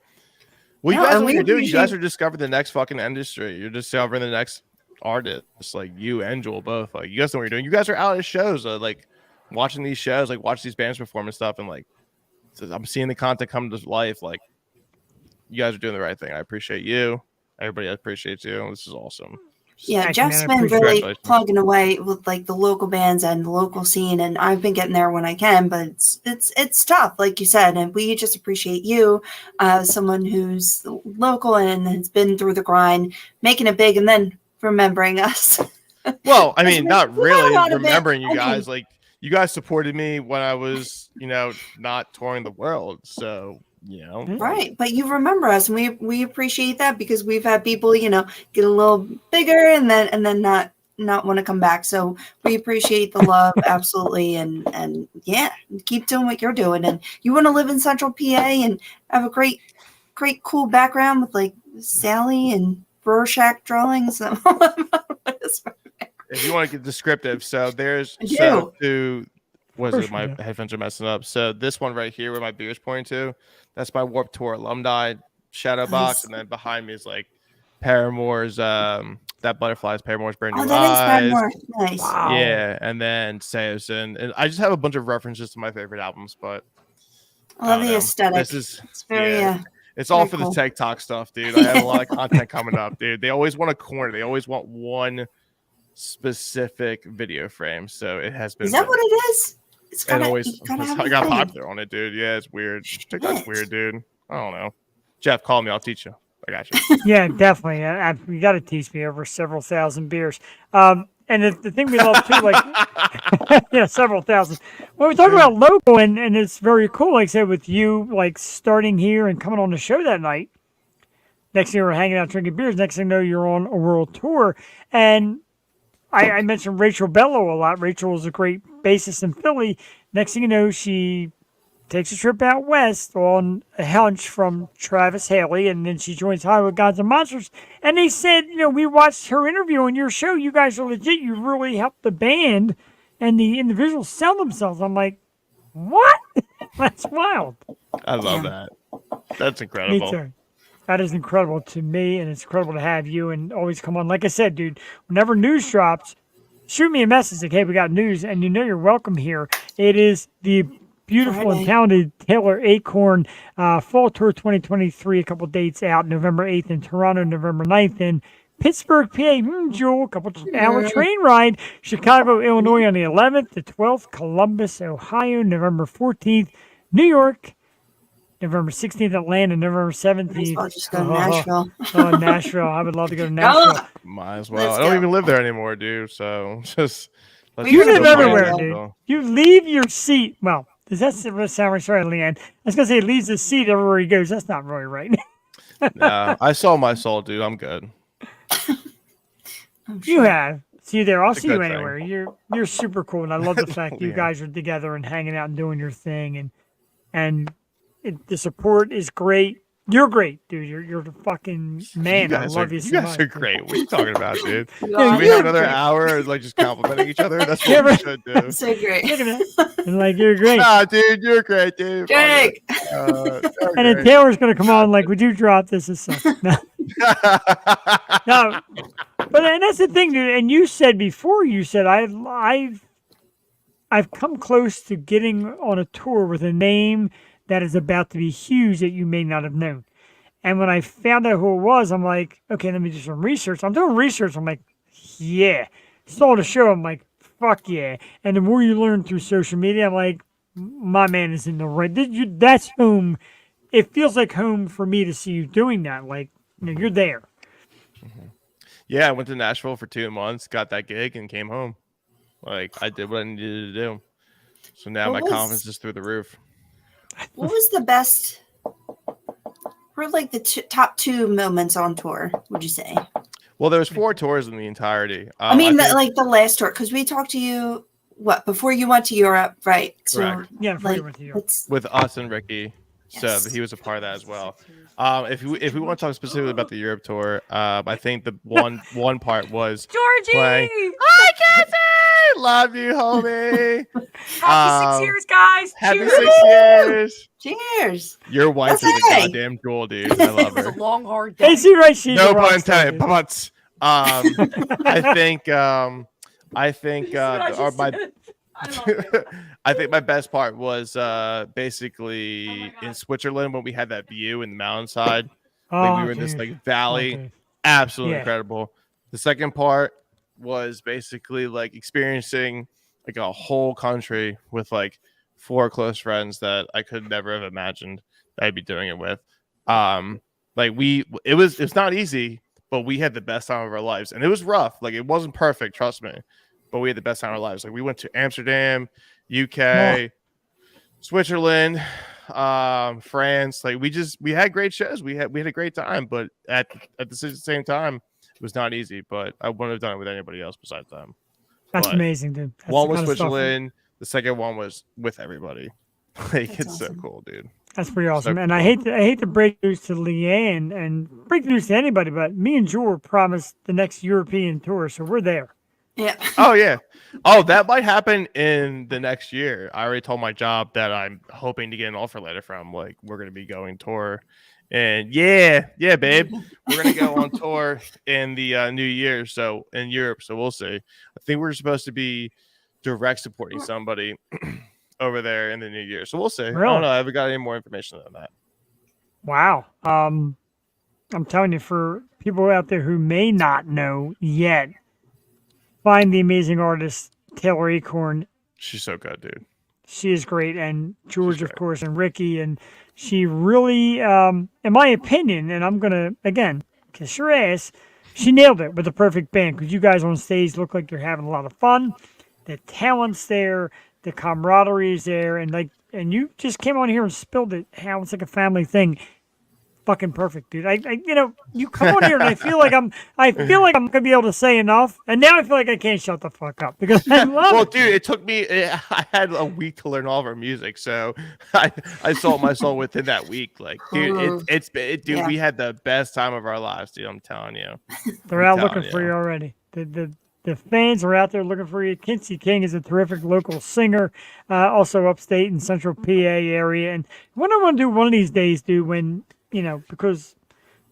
Well, you guys know what you're doing. You guys are discovering the next fucking industry. You're discovering the next artist. Like you and Joel both. Like you guys know what you're doing. You guys are out at shows, like watching these shows, like watch these bands perform and stuff, and like I'm seeing the content come to life. Like you guys are doing the right thing. I appreciate you. Everybody appreciates you. This is awesome. Yeah, Jeff's been really plugging away with like the local bands and the local scene, and I've been getting there when I can, but it's tough, like you said, and we just appreciate you, someone who's local and has been through the grind, making it big, and then remembering us. Well, I mean, not really remembering you guys. Like you guys supported me when I was, not touring the world, so. Right, but you remember us, and we appreciate that because we've had people get a little bigger and then not want to come back, so we appreciate the love. Absolutely. And yeah, keep doing what you're doing, and you want to live in Central PA and have a great cool background with like Sally and Rorschach drawings. If you want to get descriptive, so there's my headphones are messing up. So this one right here where my beer is pointing to, that's my Warped Tour alumni shadow box, and then behind me is like Paramore's that butterfly's Paramore's brand new eyes. That is Paramore. Nice. Wow. Yeah, and then Samson, and I just have a bunch of references to my favorite albums, but I love the aesthetic. It's very it's all for the TikTok stuff, dude. I have a lot of content coming up, dude. They always want a corner. They always want one specific video frame, so it has been. Is that what it is? I got popular on it, dude. Yeah, it's weird. TikTok's weird, dude. I don't know. Jeff, call me. I'll teach you. I got you. Yeah, definitely. You got to teach me over several thousand beers. And the thing we love too, like, several thousand. When we talk about local, and it's very cool, like I said, with you, like starting here and coming on the show that night. Next thing we're hanging out drinking beers. Next thing you know, you're on a world tour. And I mentioned Rachel Bello a lot. Rachel is a great bassist in Philly. Next thing you know, she takes a trip out west on a hunch from Travis Haley, and then she joins Hollywood Gods and Monsters. And they said, we watched her interview on your show. You guys are legit. You really helped the band and the individuals sell themselves. I'm like, what? That's wild. I love that. That's incredible. Me too. That is incredible to me, and it's incredible to have you and always come on. Like I said, dude, whenever news drops, shoot me a message like, hey, we got news, and you're welcome here. It is the beautiful and talented Taylor Acorn Fall Tour 2023, a couple dates out, November 8th in Toronto, November 9th in Pittsburgh, PA, Jewel, a couple hour train ride, Chicago, Illinois on the 11th, the 12th, Columbus, Ohio, November 14th, New York, November 16th, Atlanta, November 17th. I'll just go to Nashville. Nashville. I would love to go to Nashville. Might as well. I don't even live there anymore, dude. So just. You live everywhere, dude. You leave your seat. Well, does that sound right, Leanne? I was going to say he leaves his seat everywhere he goes. That's not really right. Nah, I sold my soul, dude. I'm good. You have. See you there. I'll see you anywhere. You're super cool, and I love the fact you guys are together and hanging out and doing your thing, and the support is great. You're great, dude. You're the fucking man. I love you so much. You guys are great. What are you talking about, dude? Can we have another hour like just complimenting each other? That's what we should do. So great. And like, you're great. Nah, dude, you're great, dude. Jake. And then Taylor's going to come on like, would you drop this? No. No. But and that's the thing, dude. And you said before, I've come close to getting on a tour with a name that is about to be huge that you may not have known. And when I found out who it was, I'm like, okay, let me do some research. I'm doing research. I'm like, yeah. Saw the show. I'm like, fuck yeah. And the more you learn through social media, I'm like, my man is in the right. That's home. It feels like home for me to see you doing that. Like, you're there. Mm-hmm. Yeah, I went to Nashville for 2 months, got that gig, and came home. Like, I did what I needed to do. So now my confidence is through the roof. What was the best, or like the top 2 moments on tour, would you say? Well, there was 4 tours in the entirety. I mean, like the last tour, because we talked to you, before you went to Europe, right? So, correct. Yeah, before you went to Europe. With us and Ricky. Yes. So he was a part of that as well. If we want to talk specifically about the Europe tour, I think the one part was Georgie. Hi, Cassie. love you, homie. Happy 6 years, guys. Happy Cheers. 6 years. Cheers. Your wife is a goddamn jewel, dude. I love her. It was a long, hard day. Hey, see, right? She's no pun intended. But I think I think my best part was basically in Switzerland when we had that view in the mountainside. Like we were in this like valley, absolutely incredible. The second part was basically like experiencing like a whole country with like 4 close friends that I could never have imagined that I'd be doing it with. Like it's not easy, but we had the best time of our lives, and it was rough. Like it wasn't perfect, trust me, but we had the best time of our lives. Like we went to Amsterdam, UK, Switzerland, France. Like we had great shows. We had a great time, but at the same time, it was not easy. But I wouldn't have done it with anybody else besides them. That's amazing, dude. That's one was Switzerland. The second one was with everybody. Like That's it's awesome. so cool, dude. That's pretty awesome. So and cool. I hate to break news to Leanne and break news to anybody, but me and Jewel were promised the next European tour, so we're there. Yeah. Oh yeah. Oh, that might happen in the next year. I already told my job that I'm hoping to get an offer letter from. Like we're gonna be going tour, and yeah, babe, we're gonna go on tour in the new year. So in Europe, so we'll see. I think we're supposed to be direct supporting somebody over there in the new year. So we'll see. Really? I don't know. I haven't got any more information than that. Wow. I'm telling you, for people out there who may not know yet, find the amazing artist Taylor Acorn. She's so good, dude. She is great, and George, of course, and Ricky, and she really, in my opinion, and I'm gonna again kiss your ass, she nailed it with the perfect band because you guys on stage look like you're having a lot of fun. The talent's there, the camaraderie is there, and you just came on here and spilled it how it's like a family thing. Fucking perfect, dude. You come on here and I feel like I'm gonna be able to say enough, and now I feel like I can't shut the fuck up because I love Well, it. dude, it took me. I had a week to learn all of our music, so I sold my soul within that week. Like, dude, dude, we had the best time of our lives, dude. I'm telling you. They're out looking for you already. The fans are out there looking for you. Kinsey King is a terrific local singer, also upstate in Central PA area. And what I want to do one of these days, dude, when because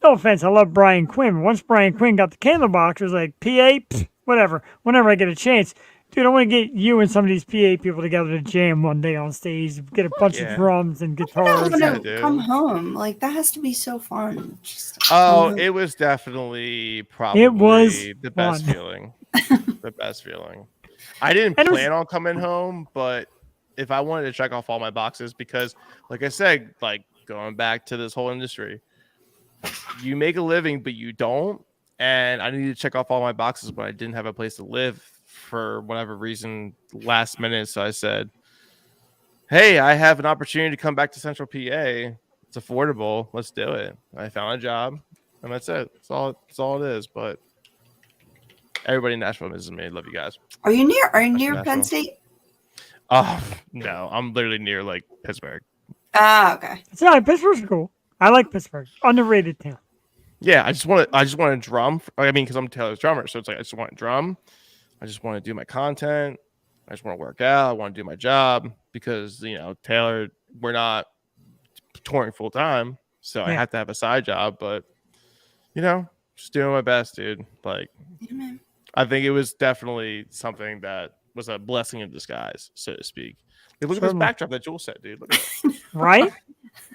no offense, I love Brian Quinn. Once Brian Quinn got the Candlebox, it was like PA, whatever. Whenever I get a chance, dude, I want to get you and some of these PA people together to jam one day on stage. Get a bunch of drums and guitars. Come home, like that has to be so fun. It was definitely probably the best feeling. The best feeling. I didn't plan on coming home, but if I wanted to check off all my boxes, because like I said, like going back to this whole industry, you make a living, but you don't. And I needed to check off all my boxes, but I didn't have a place to live for whatever reason last minute. So I said, hey, I have an opportunity to come back to Central PA. It's affordable. Let's do it. I found a job, and that's it. That's all it is. But everybody in Nashville misses me. Love you guys. Are you near Penn State? Oh no, I'm literally near like Pittsburgh. Okay. It's all right. Pittsburgh's cool. I like Pittsburgh. Underrated town. Yeah, I just want to drum. I mean, because I'm Taylor's drummer, so it's like I just want to drum. I just want to do my content. I just want to work out. I want to do my job because Taylor, we're not touring full time, so I have to have a side job. But just doing my best, dude. Like, I think it was definitely something that was a blessing in disguise, so to speak. Look at this backdrop that Joel said, dude. Look at it. Right?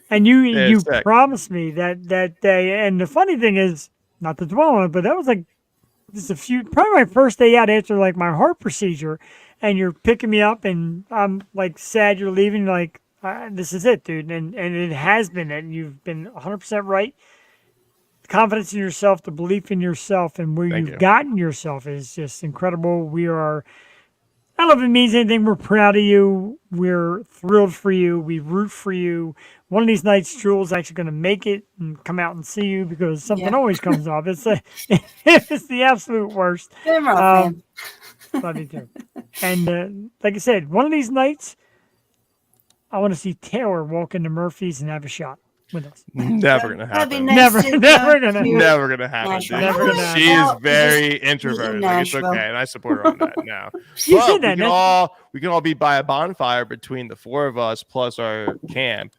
And you promised me that day. And the funny thing is, not to dwell on it, but that was like just probably my first day out after like my heart procedure. And you're picking me up, and I'm like sad you're leaving. Like, this is it, dude. And it has been it. And you've been 100% right. The confidence in yourself, the belief in yourself, and where you've gotten yourself is just incredible. I don't know if it means anything. We're proud of you. We're thrilled for you. We root for you. One of these nights, Jewel's actually going to make it and come out and see you because something always comes up. It's the absolute worst. Love you too. And like I said, one of these nights, I want to see Taylor walk into Murphy's and have a shot. with us. Never gonna That'd be happen. nice to Never go gonna- to Never gonna happen. Nashville. Dude. Never gonna happen. She is Well, very just introverted. meet in Like, it's Nashville. okay, and I support her on that now. She But said we that. can all be by a bonfire between the four of us plus our camp,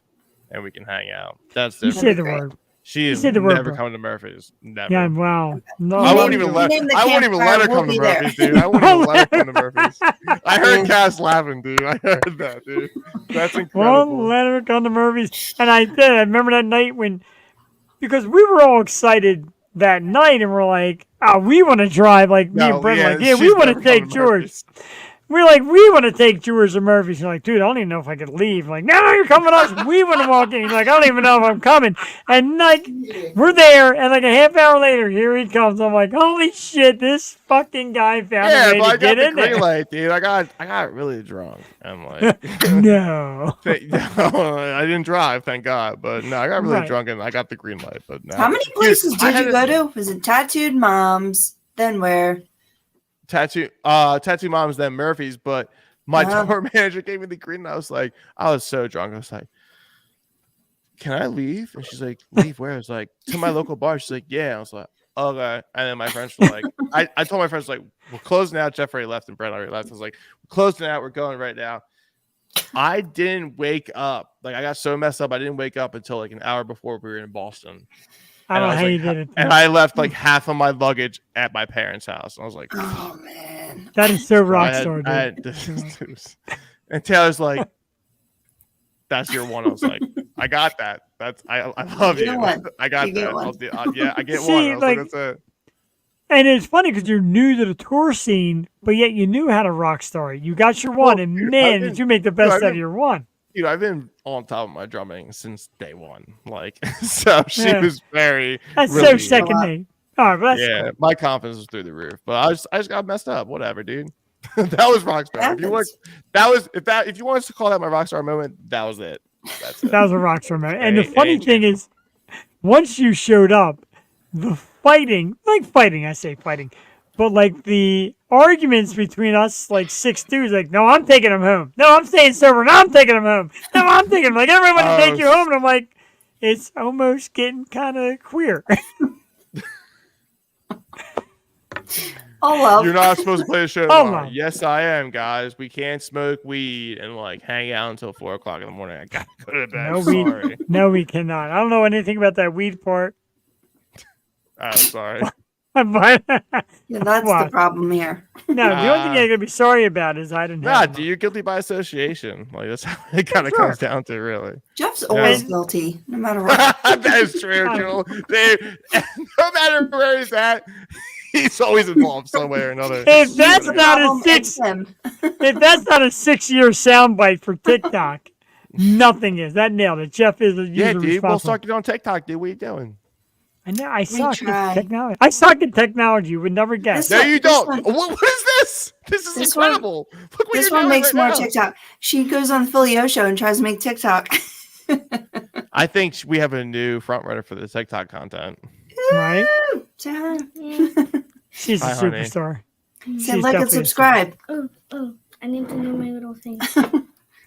and we can hang out. That's You different. say the great. word. She is say the word, never bro. coming to Murphy's. Never. Yeah, wow. No, I won't name- even you let. name the I won't even let her campfire, come we'll to be there. Murphy's, dude. I won't even let her come to Murphy's. I heard Yeah. Cass laughing, dude. I heard that, dude. That's Won't incredible. let her come to Murphy's. And I did. I remember that night because we were all excited that night and we're like, oh, we want to drive. Like me and Brent, like, yeah, we she's want to never take coming George. Murphy's. We're like, we want to take George to Murphy's. You're like, dude, I don't even know if I could leave. Like, no, you're coming with us. We want to walk in. He's like, I don't even know if I'm coming. And like, we're there, and like a half hour later, here he comes. I'm like, holy shit, this fucking guy found Yeah, a way but I to got get the in green there. light, dude. I got really drunk. I'm like, No. no, I didn't drive, thank God. But no, I got really Right. drunk and I got the green light. But no. How many Dude, places I did had you go to? Was it Tattooed Moms? Then where? Tattoo Moms, then Murphy's. But my tour manager gave me the green light. I was so drunk. I was like, can I leave? And she's like, leave where? I was like, to my local bar. She's like, yeah. I was like, okay. And then my friends were like, I told my friends, like, we're closing out. Jeff already left and Brent already left. I was like, we're closing out. We're going right now. I didn't wake up. Like, I got so messed up. I didn't wake up until like an hour before we were in Boston. I don't know was how like, you did it. And I left like half of my luggage at my parents' house. And I was like, Oh man. That is so I rock had- star, I dude. had- and Taylor's like, that's your one. I was like, I got that. I love You you. get one. I got You get that. one. Yeah, I get See, one. I was like, like- that's it. And it's funny because you're new to the tour scene, but yet you knew how to rock star it. You got your one, and dude, man, I've did been- you make the best I've out of been- your one. Dude, I've been on top of my drumming since day one. Like, so she Yeah. was very. That's so relieved. second name. All right, but that's Yeah, cool. my confidence was through the roof. But I just got messed up. Whatever, dude. That was rockstar. If you want us to call that my rockstar moment, that was it. That's it. That was a rock star moment. And the Ain't- funny ain't thing is, once you showed up, the fighting, I say fighting, but like the arguments between us, like 6 dudes, like, no, I'm taking him home. No, I'm staying sober. No, I'm taking him home. No, I'm taking him. Like, everyone to take you home. And I'm like, it's almost getting kind of queer. Oh well. You're not supposed to play a show Oh, tomorrow. no. Yes, I am, guys. We can't smoke weed and like hang out until 4 o'clock in the morning. I gotta go to bed. No Sorry. weed. No, we cannot. I don't know anything about that weed part. Sorry. But Yeah, that's Wow. the problem here. no, the only thing I'm gonna be sorry about is I didn't Nah, have. dude, you're guilty by association. Like that's how it kind of Sure. comes down to, really. Jeff's always Yeah. guilty, no matter what. That is true, Joel. Dude, no matter where he's at, he's always involved some way or another. If that's not a Problem, six, it's him. if that's not a 6-year soundbite for TikTok, nothing is. That nailed it. Jeff is a user Yeah, dude, we'll responsible. start it on TikTok, dude. What are you doing? I know. I suck try. at technology. I suck at technology. You would never guess. This No, you this don't. one- What is this? This is This one- incredible. Look what This you're one doing makes right more now. TikTok. She goes on the Philly O show and tries to make TikTok. I think we have a new front runner for the TikTok content. Right? Sarah. She's a Hi, honey. superstar. Say She's like and definitely a subscribe. Oh, I need to do my little thing.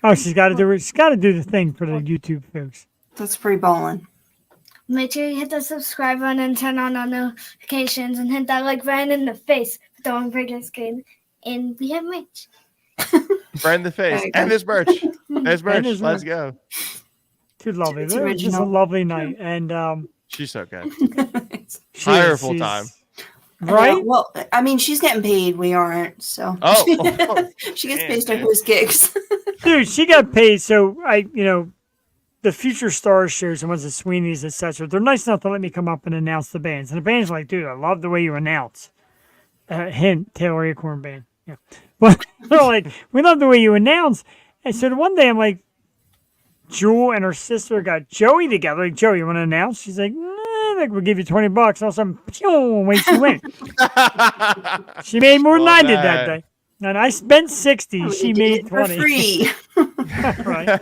Oh, she's got to do it. She's got to do the thing for the YouTube folks. That's free bowling. Make sure you hit the subscribe button and turn on our notifications and hit that like button in the face. Don't forget screen. And we have merch. Right in the face. There you go. And this merch. There's merch. there's Let's merch. go. Too lovely. It's It was just a original. lovely night. And She's so good. she Hire her is- full she's- time. Right? Well, I mean, she's getting paid. We aren't. So. Oh. She gets Man, paid to dude. host gigs. Dude, she got paid. So the future stars shows, the ones at Sweeney's, etc. They're nice enough to let me come up and announce the bands. And the band's like, dude, I love the way you announce. Hint, Taylor Acorn Band. Yeah. But they're like, we love the way you announce. And so the one day I'm like, Jewel and her sister got Joey together. Like, Joey, you want to announce? She's like, like we'll give you $20. And all of a sudden, away she went. She made more than Love I did that that. day. And I spent 60. We She did made it for 20. free. Right.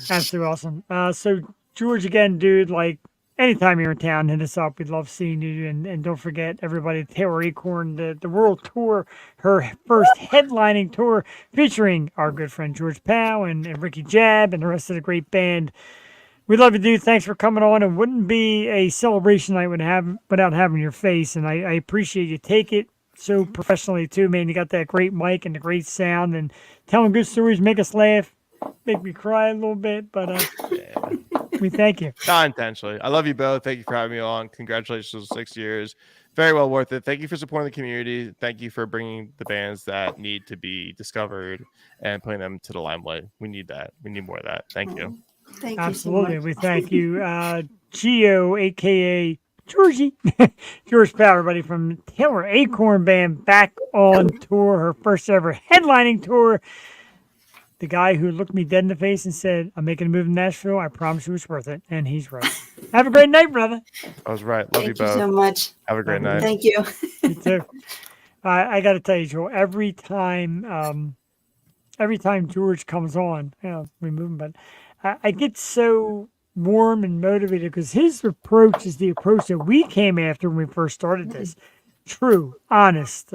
Absolutely awesome. So George, again, dude, like anytime you're in town, hit us up. We'd love seeing you. And don't forget, everybody, Taylor Acorn, the world tour, her first headlining tour featuring our good friend George Powell and Ricky Jab and the rest of the great band. We love you, dude. Thanks for coming on. It wouldn't be a celebration night without having your face, and I appreciate you take it so professionally too, man. You got that great mic and the great sound, and telling good stories, make us laugh, make me cry a little bit, but we thank you. Not intentionally. I love you both. Thank you for having me on. Congratulations on 6 years. Very well worth it. Thank you for supporting the community. Thank you for bringing the bands that need to be discovered and putting them to the limelight. We need that. We need more of that. Thank you. Thank Absolutely. you so much. We thank you. Gio, a.k.a. Georgie. George Power, everybody, from Taylor Acorn Band, back on tour, her first ever headlining tour. The guy who looked me dead in the face and said, I'm making a move to Nashville. I promise you it's worth it. And he's right. Have a great night, brother. I was right. Love you both. Thank you so much. Have a great night. Thank you. You too. I got to tell you, Joel, every time George comes on, we move him, but I get so warm and motivated because his approach is the approach that we came after when we first started this. True, honest,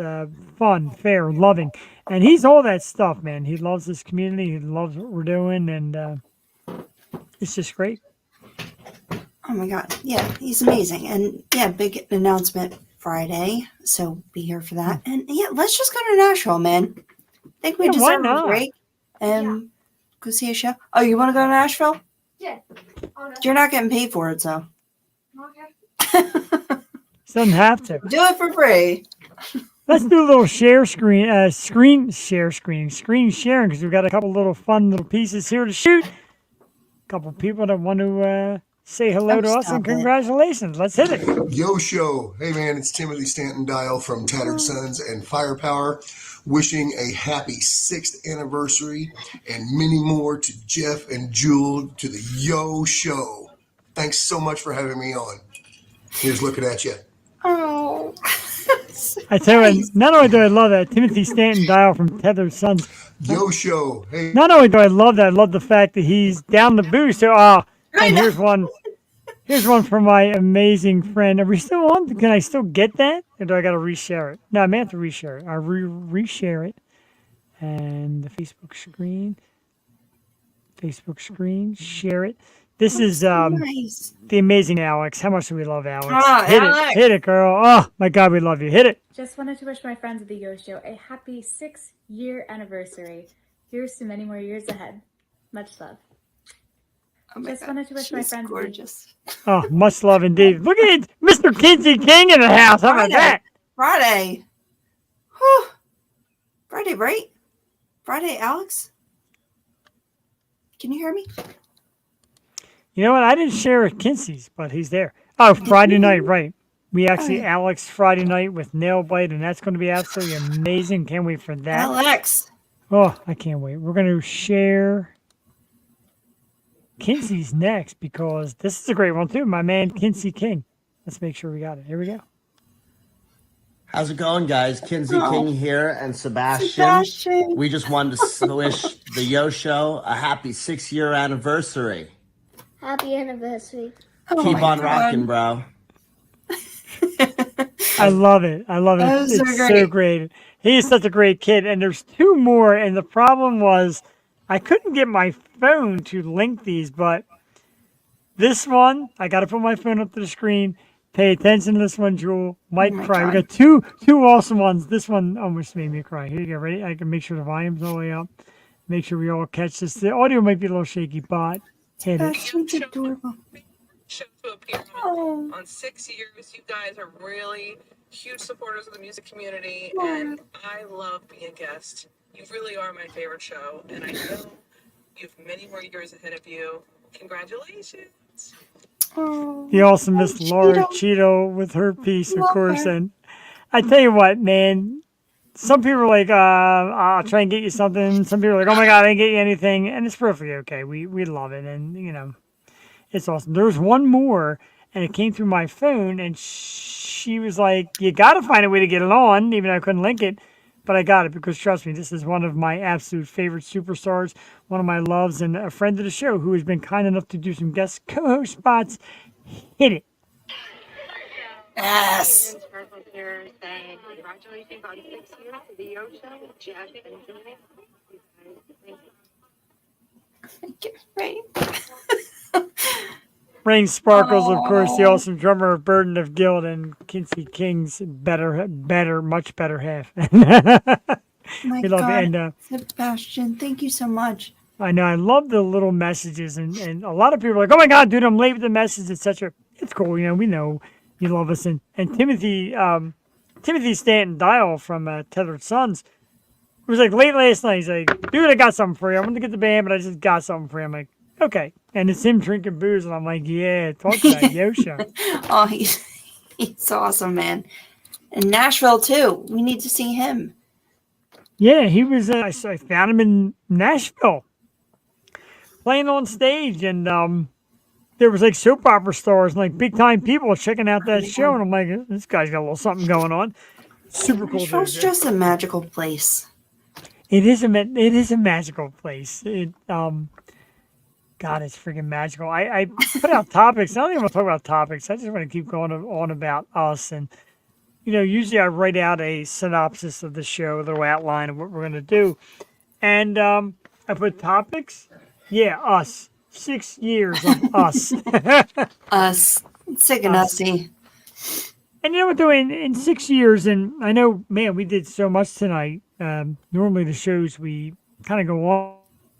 fun, fair, loving. And he's all that stuff, man. He loves this community. He loves what we're doing. And it's just great. Oh, my God. Yeah, he's amazing. And, yeah, big announcement Friday. So be here for that. And, yeah, let's just go to Nashville, man. I think we deserve a break. And go see a show. Oh, you want to go to Nashville? Yeah. You're not getting paid for it, so. Okay. Doesn't have to. Do it for free. Let's do a little screen sharing because we've got a couple little fun little pieces here to shoot. A couple people that want to say hello to us and congratulations. Let's hit it. Yo show. Hey man, it's Timothy Stanton Dial from Tattered Sons and Firepower. Wishing a happy 6th anniversary and many more to Jeff and Jewel to the Yo show. Thanks so much for having me on. Here's looking at you. Oh. I tell you, not only do I love that, Timothy Stanton Dial from Tethered Sons. Yo show. Hey. Not only do I love that, I love the fact that he's down the boost. So, and here's one. Here's one from my amazing friend. Are we still on? Can I still get that? Or do I got to reshare it? No, I may have to reshare it. I'll reshare it. And the Facebook screen, share it. This is Nice. the amazing Alex. How much do we love Alex? Alex. Hit it, girl. Oh, my God, we love you. Hit it. Just wanted to wish my friends at the Yo Show a happy 6-year anniversary. Here's to many more years ahead. Much love. Oh my Just God. wanted to wish my She's friends gorgeous. Oh, much love indeed. Look at Mr. Kinsey King in the house. How about that? Friday. Whew. Friday, right? Friday, Alex? Can you hear me? You know what? I didn't share at Kinsey's, but he's there. Oh, Friday night, right. We actually, Alex, Friday night with Nail Bite, and that's going to be absolutely amazing. Can't wait for that. Alex. Oh, I can't wait. We're going to share Kinsey's next because this is a great one, too. My man, Kinsey King. Let's make sure we got it. Here we go. How's it going, guys? Kinsey King here and Sebastian. We just wanted to wish the Yo Show a happy 6-year anniversary. Happy anniversary. Keep on rocking, bro. I love it. I love it. That was It's so so great. He is such a great kid. And there's 2 more. And the problem was I couldn't get my phone to link these, but this one, I got to put my phone up to the screen. Pay attention to this one, Jewel. Might cry. God. We got two awesome ones. This one almost made me cry. Here you go. Ready? I can make sure the volume's all the way up. Make sure we all catch this. The audio might be a little shaky, but hit it. That's adorable. Show to appear on 6 years. You guys are really huge supporters of the music community, and I love being a guest. You really are my favorite show, and I know you have many more years ahead of you. Congratulations. The awesome Miss Laura Cheeto with her piece, of course. And I tell you what, man, some people are like, I'll try and get you something. Some people are like, oh my God, I didn't get you anything. And it's perfectly okay. We love it. And, you know, it's awesome. There was one more, and it came through my phone, and she was like, you got to find a way to get it on, even though I couldn't link it. But I got it because, trust me, this is one of my absolute favorite superstars, one of my loves, and a friend of the show who has been kind enough to do some guest co-host spots. Hit it. Yes. Congratulations on 6 years of the Yo Show, Jeff and Julie. Right. Rain Sparkles, of course, the awesome drummer of Burden of Guilt and Kinsey King's much better half. My We love God, it. And Sebastian, thank you so much. I know, I love the little messages, and a lot of people are like, oh my God, dude, I'm late with the message, etc. It's cool, we know you love us. And Timothy Stanton Dial from Tethered Sons was like late last night. He's like, dude, I got something for you. I wanted to get the band, but I just got something for you. I'm like, okay. And it's him drinking booze, and I'm like, yeah, talk about Yosha. Oh, he's awesome, man. And Nashville too. We need to see him. Yeah, he was. I found him in Nashville, playing on stage, and there was like soap opera stars and like big time people checking out that show, and I'm like, this guy's got a little something going on. Super cool. Nashville's just a magical place. It is a magical place. God, it's freaking magical. I put out topics. I don't even want to talk about topics. I just want to keep going on about us. And, usually I write out a synopsis of the show, a little outline of what we're going to do. And I put topics. Yeah, us. 6 years of us. Us. Sick and usy. And we're doing in 6 years, and I know, man, we did so much tonight. Normally the shows we kind of go on,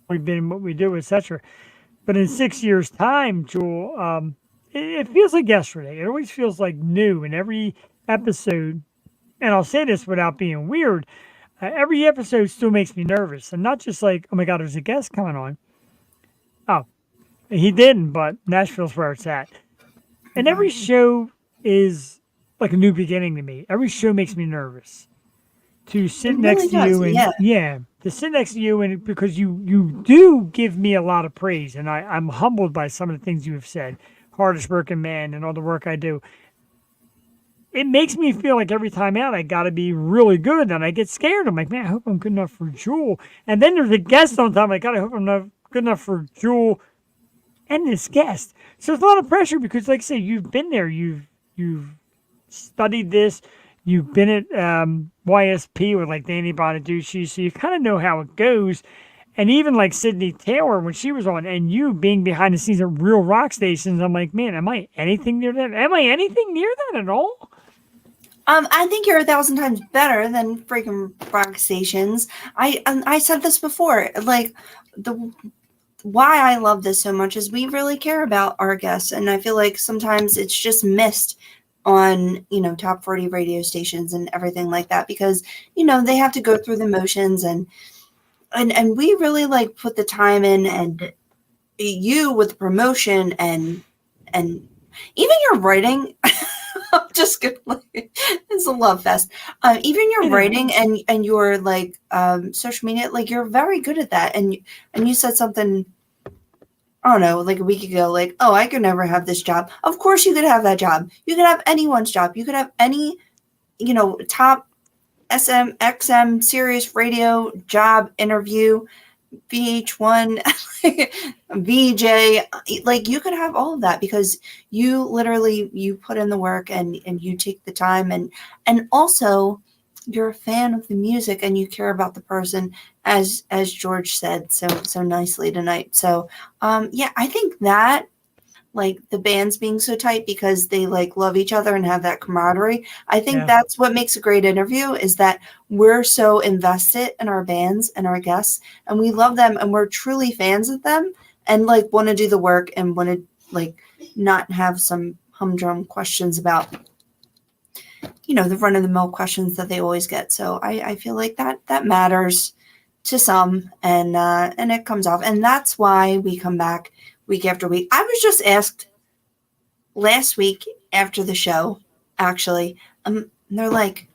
we've been what we do, etc. But in 6 years' time, Jewel, it feels like yesterday. It always feels like new in every episode. And I'll say this without being weird. Every episode still makes me nervous. And not just like, oh my God, there's a guest coming on. Oh, he didn't, but Nashville's where it's at. And every show is like a new beginning to me. Every show makes me nervous. To sit next to you and to sit next to you, and because you do give me a lot of praise, and I'm humbled by some of the things you have said. Hardest working man and all the work I do. It makes me feel like every time out I got to be really good, and I get scared. I'm like, man, I hope I'm good enough for Jewel. And then there's a guest on time. God, I hope I'm not good enough for Jewel and this guest. So it's a lot of pressure because, like I say, you've been there. You've studied this. You've been at YSP with like Danny Bonaducci, so you kind of know how it goes. And even like Sydney Taylor, when she was on, and you being behind the scenes at real rock stations, I'm like, man, am I anything near that? Am I anything near that at all? I think you're 1,000 times better than freaking rock stations. I said this before, like why I love this so much is we really care about our guests, and I feel like sometimes it's just missed on top 40 radio stations and everything like that, because they have to go through the motions and we really like put the time in, and you with the promotion and even your writing. I'm just gonna it's a love fest. Even your writing and your like social media, like you're very good at that, and you said something, I don't know, like a week ago, like, oh, I could never have this job. Of course you could have that job. You could have anyone's job. You could have any, top XM, Sirius radio job, interview, VH1, VJ. Like, you could have all of that because you literally, you put in the work and you take the time. And also, you're a fan of the music and you care about the person, as George said so nicely tonight. So I think that, like, the bands being so tight because they like love each other and have that camaraderie, I think that's what makes a great interview, is that we're so invested in our bands and our guests, and we love them and we're truly fans of them, and like want to do the work and want to like not have some humdrum questions about the run-of-the-mill questions that they always get. So I feel like that matters to some, and it comes off. And that's why we come back week after week. I was just asked last week after the show, actually, they're like,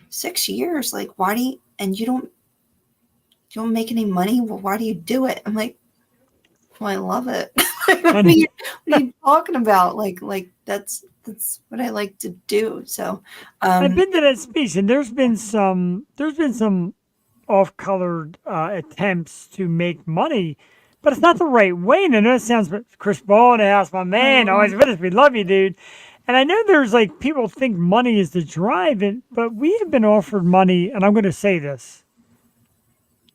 6 years, like, why do you, and you don't make any money? Well, why do you do it? I'm like, well, I love it. What are you talking about? Like that's what I like to do. So I've been to that speech, and there's been some off-colored attempts to make money, but it's not the right way. And I know it sounds, Chris Ball in the house, my man, always with us. We love you, dude. And I know there's like people think money is the drive, but we have been offered money, and I'm going to say this,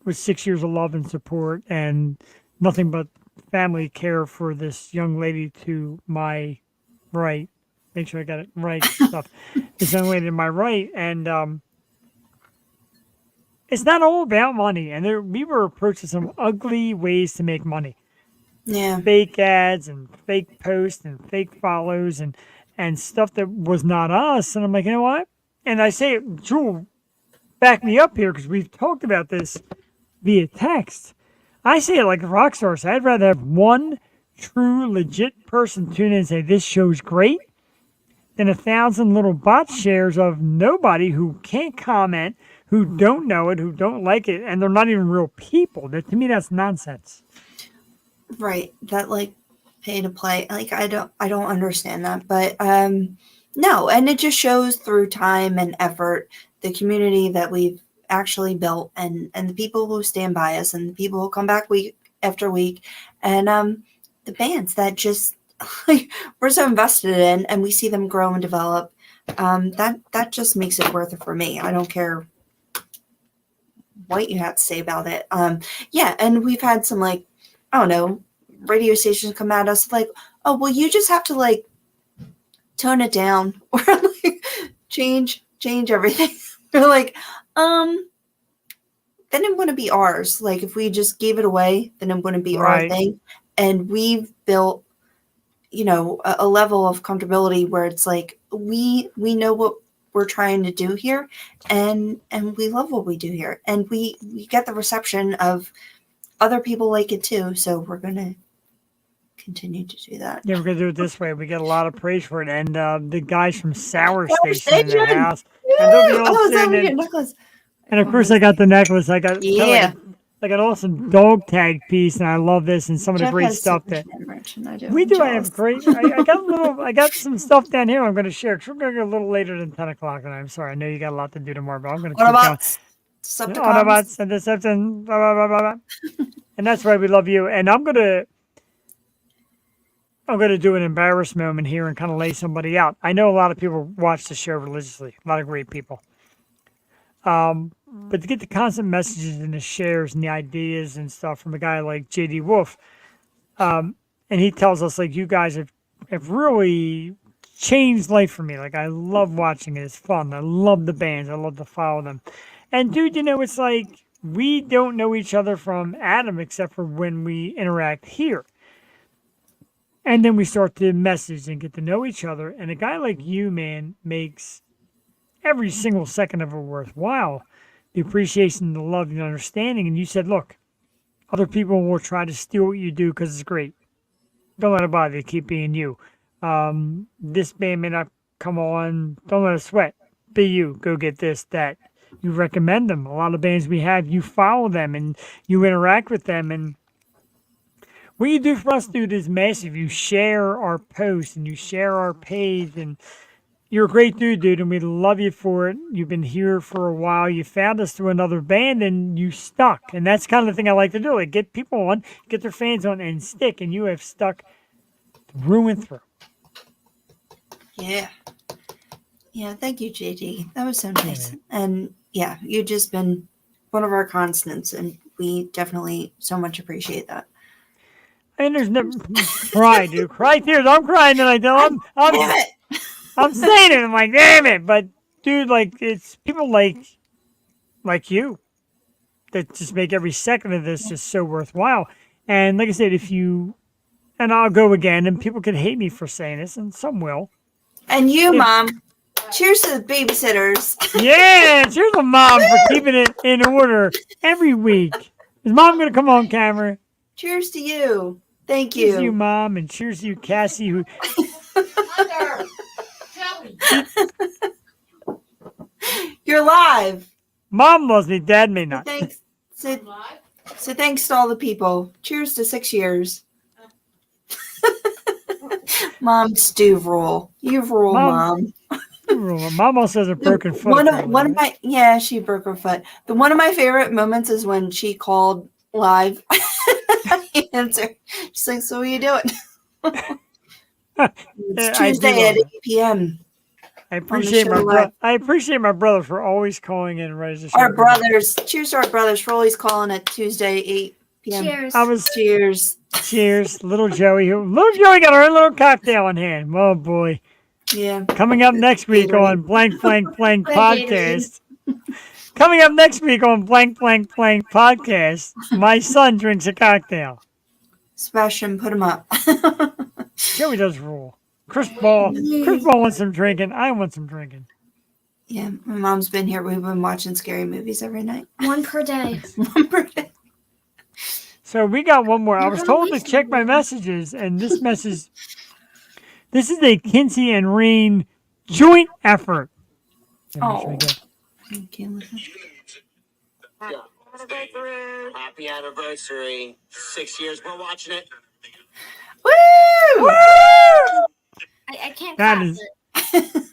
with 6 years of love and support and nothing but family care for this young lady to my right. Make sure I got it right stuff. This young lady to my right, and it's not all about money. And we were approaching some ugly ways to make money. Yeah. Fake ads and fake posts and fake follows and stuff that was not us. And I'm like, you know what? And I say, Jewel, back me up here because we've talked about this via text. I say it like a rock star. So I'd rather have one true, legit person tune in and say, this show's great, than 1,000 little bot shares of nobody who can't comment, who don't know it, who don't like it, and they're not even real people. That, to me, that's nonsense. Right. That like pay to play. Like I don't understand that. But no, and it just shows through time and effort the community that we've actually built and the people who stand by us and the people who come back week after week and the bands that just like we're so invested in and we see them grow and develop. That just makes it worth it for me. I don't care what you have to say about it. Yeah, and we've had some like, I don't know, radio stations come at us like, oh, well, you just have to like tone it down or like change everything. We're like, then it wouldn't be ours. Like if we just gave it away, then it wouldn't be our thing. And we've built, you know, a level of comfortability where it's like we know what we're trying to do here, and we love what we do here, and we get the reception of other people like it too. So we're gonna continue to do that. Yeah, we're gonna do it this way. We get a lot of praise for it, and the guys from Sour Station in the house, and they'll be all sitting and of course, I got the necklace. I got like an awesome dog tag piece, and I love this and some of the great stuff that we do. I have great. I got some stuff down here. I'm going to share. Cause we're going to go a little later than 10 o'clock, and I'm sorry. I know you got a lot to do tomorrow, but I'm going to keep going. Autobots and Deception, blah, blah, blah, blah, blah. And that's why we love you. And I'm going to do an embarrassed moment here and kind of lay somebody out. I know a lot of people watch the show religiously. A lot of great people. But to get the constant messages and the shares and the ideas and stuff from a guy like J.D. Wolf, and he tells us, like, you guys have really changed life for me. Like, I love watching it. It's fun. I love the bands. I love to follow them. And, dude, you know, it's like we don't know each other from Adam except for when we interact here. And then we start to message and get to know each other. And a guy like you, man, makes every single second of it worthwhile. The appreciation, the love, and the understanding. And you said, look, other people will try to steal what you do because it's great. Don't let it bother you. Keep being you. This band may not come on. Don't let it sweat. Be you. Go get this, that. You recommend them. A lot of bands we have, you follow them and you interact with them. And what you do for us, dude, is massive. You share our posts and you share our page, and you're a great dude, and we love you for it. You've been here for a while. You found us through another band, and you stuck. And that's kind of the thing I like to do. Like, get people on, get their fans on, and stick. And you have stuck through and through. Yeah. Yeah, thank you, JD. That was so nice. Yeah. And, yeah, you've just been one of our constants, and we definitely so much appreciate that. And there's no cry, dude. Cry tears. I'm crying tonight. I'm saying it. I'm like, damn it. But, dude, like, it's people like you that just make every second of this just so worthwhile. And like I said, and I'll go again, and people can hate me for saying this, and some will. And you, Mom. Cheers to the babysitters. Yeah, cheers to Mom for keeping it in order every week. Is Mom going to come on camera? Cheers to you. Thank you. Cheers to you, Mom, and cheers to you, Cassie, who... You're live. Mom loves me. Dad may not. So thanks to all the people. Cheers to 6 years. Mom, Stu rule. You rule, Mom. Mom also has a broken foot. She broke her foot. One of my favorite moments is when she called live. I answered. She's like, "So what are you doing?" It's Tuesday at 8 p.m. I appreciate my brother for always calling in right as our brothers. Cheers to our brothers for always calling at Tuesday 8 p.m. Cheers. Cheers. Cheers, little Joey. Little Joey got her own little cocktail in hand. Oh boy. Yeah. Coming up next week on Blank Podcast. Coming up next week on Blank Podcast, my son drinks a cocktail. Sebastian, put him up. Joey does rule. Chris Ball wants some drinking. I want some drinking. Yeah, my mom's been here. We've been watching scary movies every night. One per day. One per day. So we got one more. I was told to check my messages, and this message, this is a Kinsey and Rain joint effort. Oh. Happy anniversary. 6 years. We're watching it. Woo! I can't That clap is- it.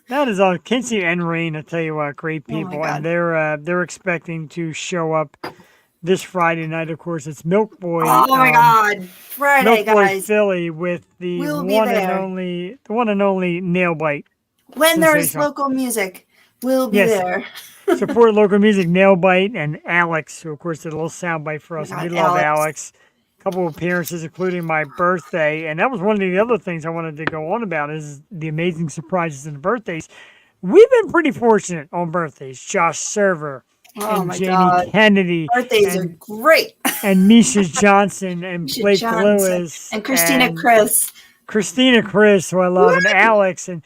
That is all. Kinsey and Rain, I tell you what, great Oh my people, God. and they're expecting to show up this Friday night. Of course, it's Milk Boy. Oh my God. Friday, Milk Boy guys. Philly with the We'll be one there. and only Nail Bite. When there's Sensational. local music, we'll be Yes. there. Support local music, Nail Bite, and Alex, who of course did a little sound bite for us. Oh And we my God, love Alex. Alex. A couple of appearances, including my birthday, and that was one of the other things I wanted to go on about is the amazing surprises in the birthdays. We've been pretty fortunate on birthdays. Josh Server Oh and my Jamie God. Kennedy Birthdays are and, great. and Misha Johnson and Misha Blake Johnson Lewis and Christina and Chris. Christina Chris, who I love, and Alex, and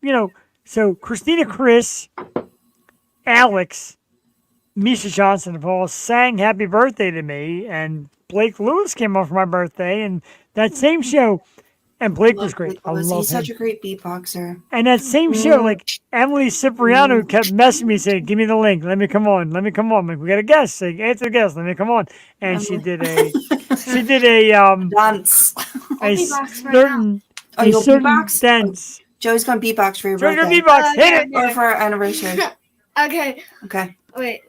you know, so Christina Chris, Alex, Misha Johnson of all sang "Happy Birthday" to me, and Blake Lewis came on for my birthday, and that same show, and Blake was great. I love him. He's such a great beatboxer. And that same show, like Emily Cipriano kept messaging me saying, "Give me the link. Let me come on. Let me come on. Like, we got a guest. Like, answer the guest. Let me come on." And she did a Dance. a beatbox right certain Oh, a you'll certain beatbox? dance. Joey's going to beatbox for your Joey's birthday. gonna beatbox. Hit it. Or for our anniversary. Okay. Okay. Wait.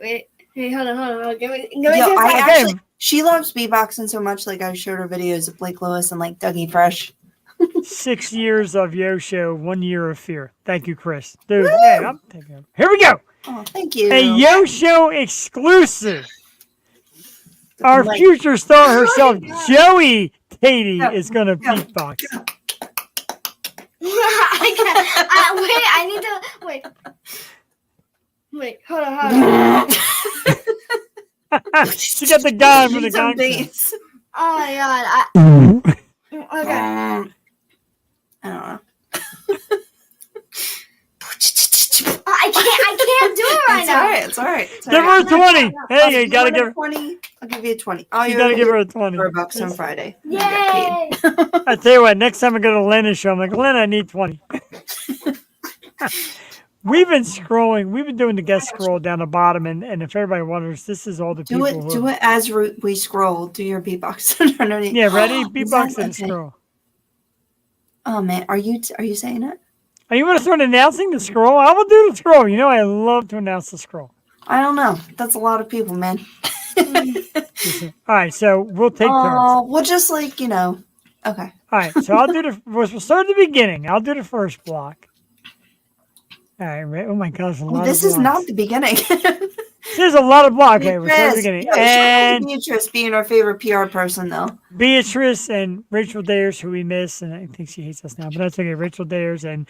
Hey, hold on. Give me Yo, a I second. actually, she loves beatboxing so much. Like, I showed her videos of Blake Lewis and like Dougie Fresh. 6 years of Yo Show, 1 year of fear. Thank you, Chris. Dude, man, I'm taking it. Here we go. Oh, thank you. A Yo Show exclusive. Our Like- future star herself, Joey Katie, is going to beatbox. I need to wait. Wait, hold on. She got the guy with the Need some gong. bass. Oh my god. Okay. I don't know. I can't do it right It's now. all right. It's all right. It's all Give right. her a 20. Hey, you got to give her. 20. I'll give you a 20. Oh, You got to give her a 20. $4 on Friday. You get Yay! paid. I tell you what, next time I go to Lena's show, I'm like, Lena, I need 20. We've been scrolling. We've been doing the guest scroll down the bottom, and if everybody wonders, this is all the people Do it as we scroll. Do your beatbox underneath. Yeah, ready? Is Beatbox that- and okay. scroll. Oh man, are you saying it? Are you going to start announcing the scroll? I will do the scroll. You know, I love to announce the scroll. I don't know. That's a lot of people, man. All right, so we'll take turns. Oh, well, just like okay. All right, so I'll do we'll start at the beginning. I'll do the first block. All right, oh my gosh, a lot This of is blocks. not the beginning. There's a lot of blocks. Okay, we'll start at the beginning. Yeah, shout out And to Beatrice being our favorite PR person, though. Beatrice and Rachel Dayers, who we miss, and I think she hates us now, but that's okay. Rachel Dayers and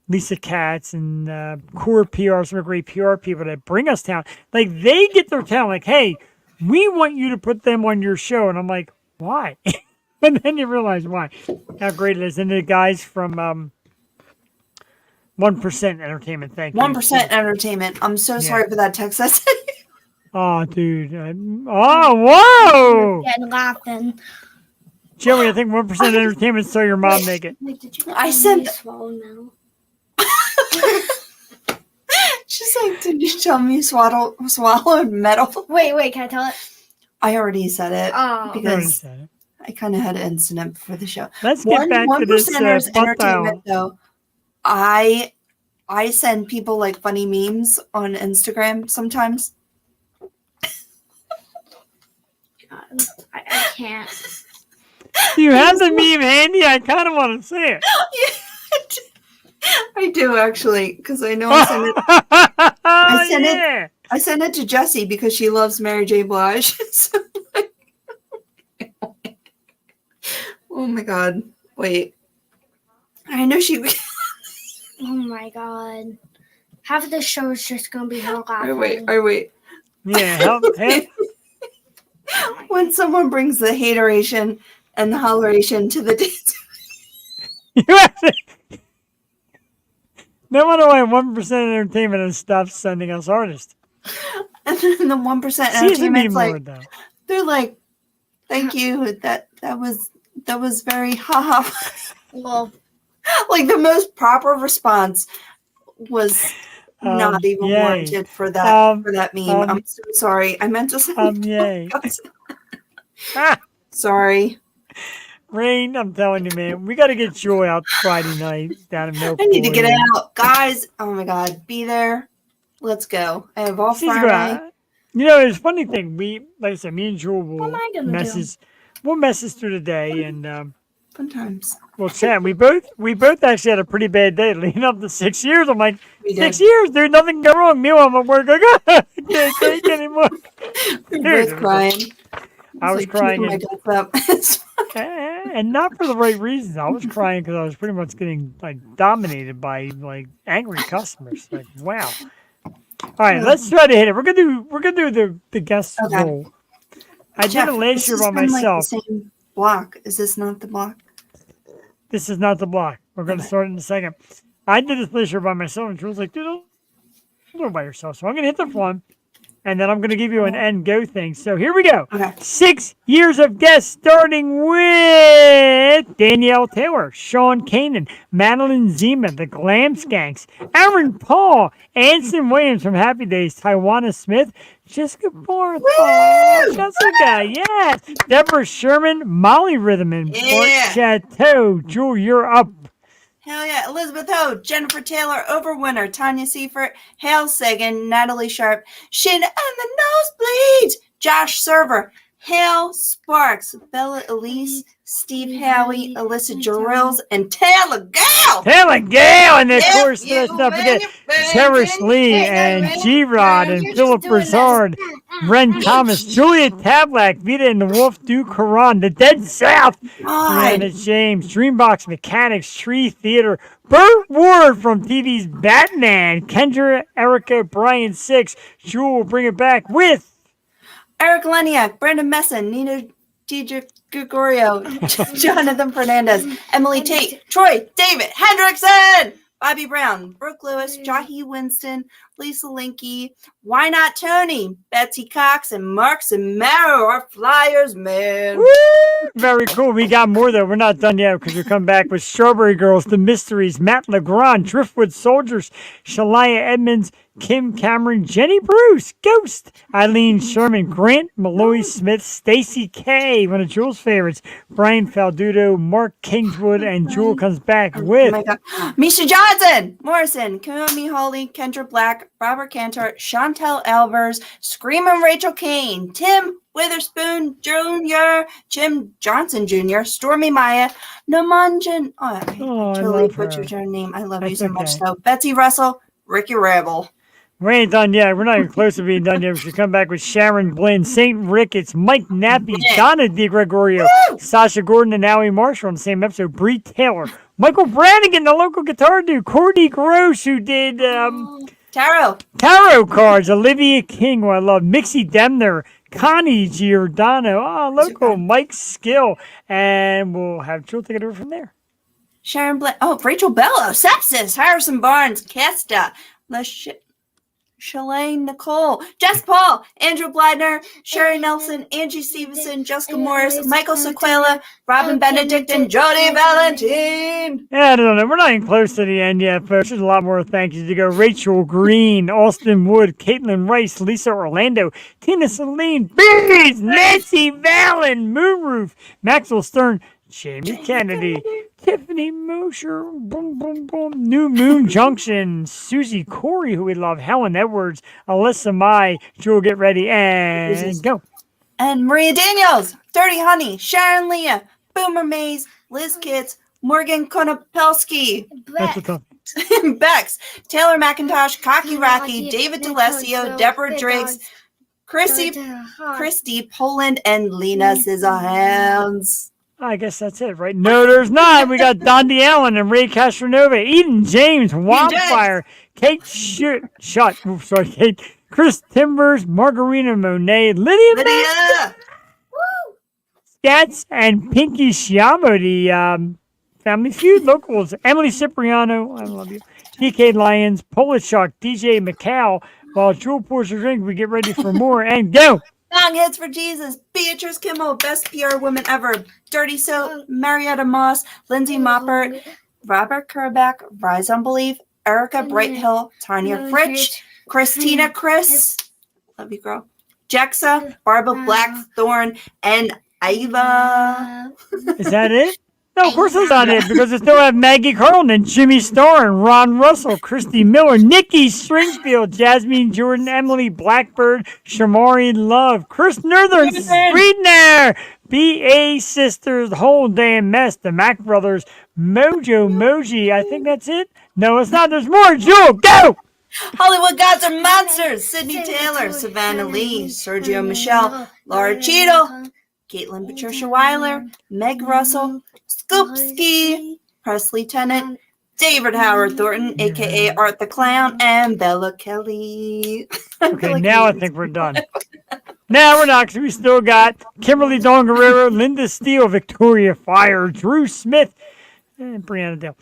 Lisa Katz and Core PR, some great PR people that bring us talent. Like, they get their talent. Like, hey, we want you to put them on your show. And I'm like, why? And then you realize why. How great it is. And the guys from 1% Entertainment, thank you. 1% Entertainment. I'm so sorry for that text I sent you. Oh, dude. Whoa! Getting laughing. Joey, I think 1% Entertainment saw your mom naked. Wait, did you? I sent- swallow now. She's like, did you tell me swallowed metal? Wait, can I tell it? I already said it Oh. I already because said it. I kind of had an incident before the show. Let's get back to this 1%ers butt Entertainment, dial. though. I send people like funny memes on Instagram sometimes. God, I can't. Do you have the meme handy? I kind of want to see it. I do actually, because I know I send it. I send it to Jessie because she loves Mary J. Blige. So, Oh my God. Wait. I know she. Oh my God. Half of the show is just going to be her laughing. Wait. Yeah, help. When someone brings the hateration and the holleration to the dance. No wonder why 1% Entertainment and stuff sending us artists. And then the 1% Season me Entertainment's more, like, though. they're like, thank you. That was very haha. Well, Like the most proper response was not even warranted for that meme. I'm so sorry. I meant to say yay. Sorry. Rain, I'm telling you, man, we got to get Joy out Friday night down in Milk. I need to get out. Guys, oh my God, be there. Let's go. I have all Friday. You know, it's a funny thing. Like I said, me and Jewel will message through the day and fun times. We'll chat. We both actually had a pretty bad day leading up to 6 years. I'm like, 6 years, dude, nothing go wrong. Meanwhile, I'm at work. I can't take anymore. We're both crying. I was crying. My guts up. And not for the right reasons. I was crying because I was pretty much getting like dominated by like angry customers. Like, wow. All right, let's try to hit it. We're gonna do the guest role. I did it last year by myself. Like the same block. Is this not the block? This is not the block. We're gonna start in a second. I did this last year by myself, and she was like, "Dude, don't do it by yourself." So I'm gonna hit the one. And then I'm going to give you an end go thing. So here we go. Okay. 6 years of guests, starting with Danielle Taylor, Sean Kanan, Madeline Zima, the Glam Skanks, Aaron Paul, Anson Williams from Happy Days, Taiwana Smith, Jessica Barth, Jessica, yes, Deborah Sherman, Molly Rhythman, Bart Chateau, Jewel, you're up. Hell yeah. Elizabeth Ho, Jennifer Taylor, Overwinter, Tanya Seifert, Hale Sagan, Natalie Sharp, Shin and the Nosebleeds, Josh Server, Hale Sparks, Bella Elise, Steve Howie, Alyssa Jarrills, and Taylor Gale. And of course, let's not forget Cherish Lee and G-Rod and Philip Broussard, Ren Thomas, Julia Tablak, Vita and the Wolf, Du Karan, The Dead South, Brianna James, Dreambox Mechanics, Tree Theater, Burt Ward from TV's Batman, Kendra, Erica, Brian Six. Jewel will bring it back with Eric Leniak, Brandon Messon, Nina Deidre Gregorio, Jonathan Fernandez, Emily Tate, Troy David Hendrickson, Bobby Brown, Brooke Lewis, Jahi Winston, Lisa Linky, Why Not Tony, Betsy Cox, and Mark Samaro, our Flyers, man. Woo! Very cool. We got more, though. We're not done yet because we come back with Strawberry Girls, The Mysteries, Matt Legrand, Driftwood Soldiers, Shalaya Edmonds, Kim Cameron, Jenny Bruce, Ghost, Eileen Sherman, Grant Malloy Smith, Stacy K, one of Jewel's favorites, Brian Faldudo, Mark Kingswood, and Jewel comes back with Misha Johnson, Morrison, Kaomi Hawley, Kendra Black, Robert Cantor, Chantel Albers, Screamer Rachel Kane, Tim Witherspoon Jr., Jim Johnson Jr., Stormy Maya, Namanjan. I totally butchered your name. I love you so much. So Betsy Russell, Ricky Rabel. We ain't done yet. We're not even close to being done yet. We should come back with Sharon Blinn, St. Ricketts, Mike Nappy, Donna DiGregorio, Sasha Gordon, and Howie Marshall on the same episode. Bree Taylor, Michael Brannigan, the local guitar dude, Courtney Gross, who did tarot cards, Olivia King, who I love, Mixie Demner, Connie Giordano, local Mike Skill, and we'll have Jewel take it over from there. Sharon Blinn, Rachel Bello, Sepsis, Harrison Barnes, Kesta, Shalane Nicole, Jess Paul, Andrew Bladner, Sherry Nelson, Angie Stevenson, Jessica Morris, Michael Sequela, Robin Benedict, and Jody Valentine. Yeah, I don't know. We're not even close to the end yet, folks. There's a lot more thank yous to go. Rachel Green, Austin Wood, Caitlin Rice, Lisa Orlando, Tina Celine, Bees, Nancy Valen, Moonroof, Maxwell Stern, Jamie Kennedy, Tiffany Mosher, boom, boom, boom, New Moon Junction, Susie Corey, who we love, Helen Edwards, Alyssa Mai, Jewel, get ready, and go. And Maria Daniels, Dirty Honey, Sharon Leah, Boomer Mays, Liz Kitts, Morgan Konopelski, Bex, Taylor McIntosh, Cocky Rocky, David DeLessio, Deborah Driggs, Christy Poland, and Lena Scissorhands. I guess that's it, right? No, there's not. We got Dondi Allen and Ray Castronova, Eden James, Wildfire, Kate Kate, Chris Timbers, Margarita Monet, Lydia Scats, and Pinky Sciamo, the Family Feud locals, Emily Cipriano, I love you, DK Lyons, Polish Shark, DJ McCall. While Jewel pours her drink, we get ready for more and go. Song Hits for Jesus, Beatrice Kimmel, Best PR Woman Ever, Dirty Soap, Marietta Moss, Lindsay Moppert, Robert Kerbeck, Rise on Belief, Erica Brighthill, Tanya Fritch, Christina Chris, love you girl, Jexa, Barbara Blackthorn, and Iva. Is that it? No, of course it's not it, because they still have Maggie Carlton, Jimmy Starr, and Ron Russell, Christy Miller, Nikki Stringfield, Jasmine Jordan, Emily Blackbird, Shamari Love, Chris Northern, Friedner, B.A. Sisters, the whole damn mess, the Mac Brothers, Mojo Moji. I think that's it. No, it's not. There's more. Jewel, go! Hollywood Gods Are Monsters, Sydney Taylor, Savannah Lee, Sergio Michelle, Laura Cheadle, Caitlin Patricia Weiler, Meg Russell, Scoopski, Presley Tennant, David Howard Thornton, a.k.a. Art the Clown, and Bella Kelly. Okay, now I think we're done. Now we're not, because we still got Kimberly Dawn Guerrero, Linda Steele, Victoria Fire, Drew Smith, and Brianna Dale.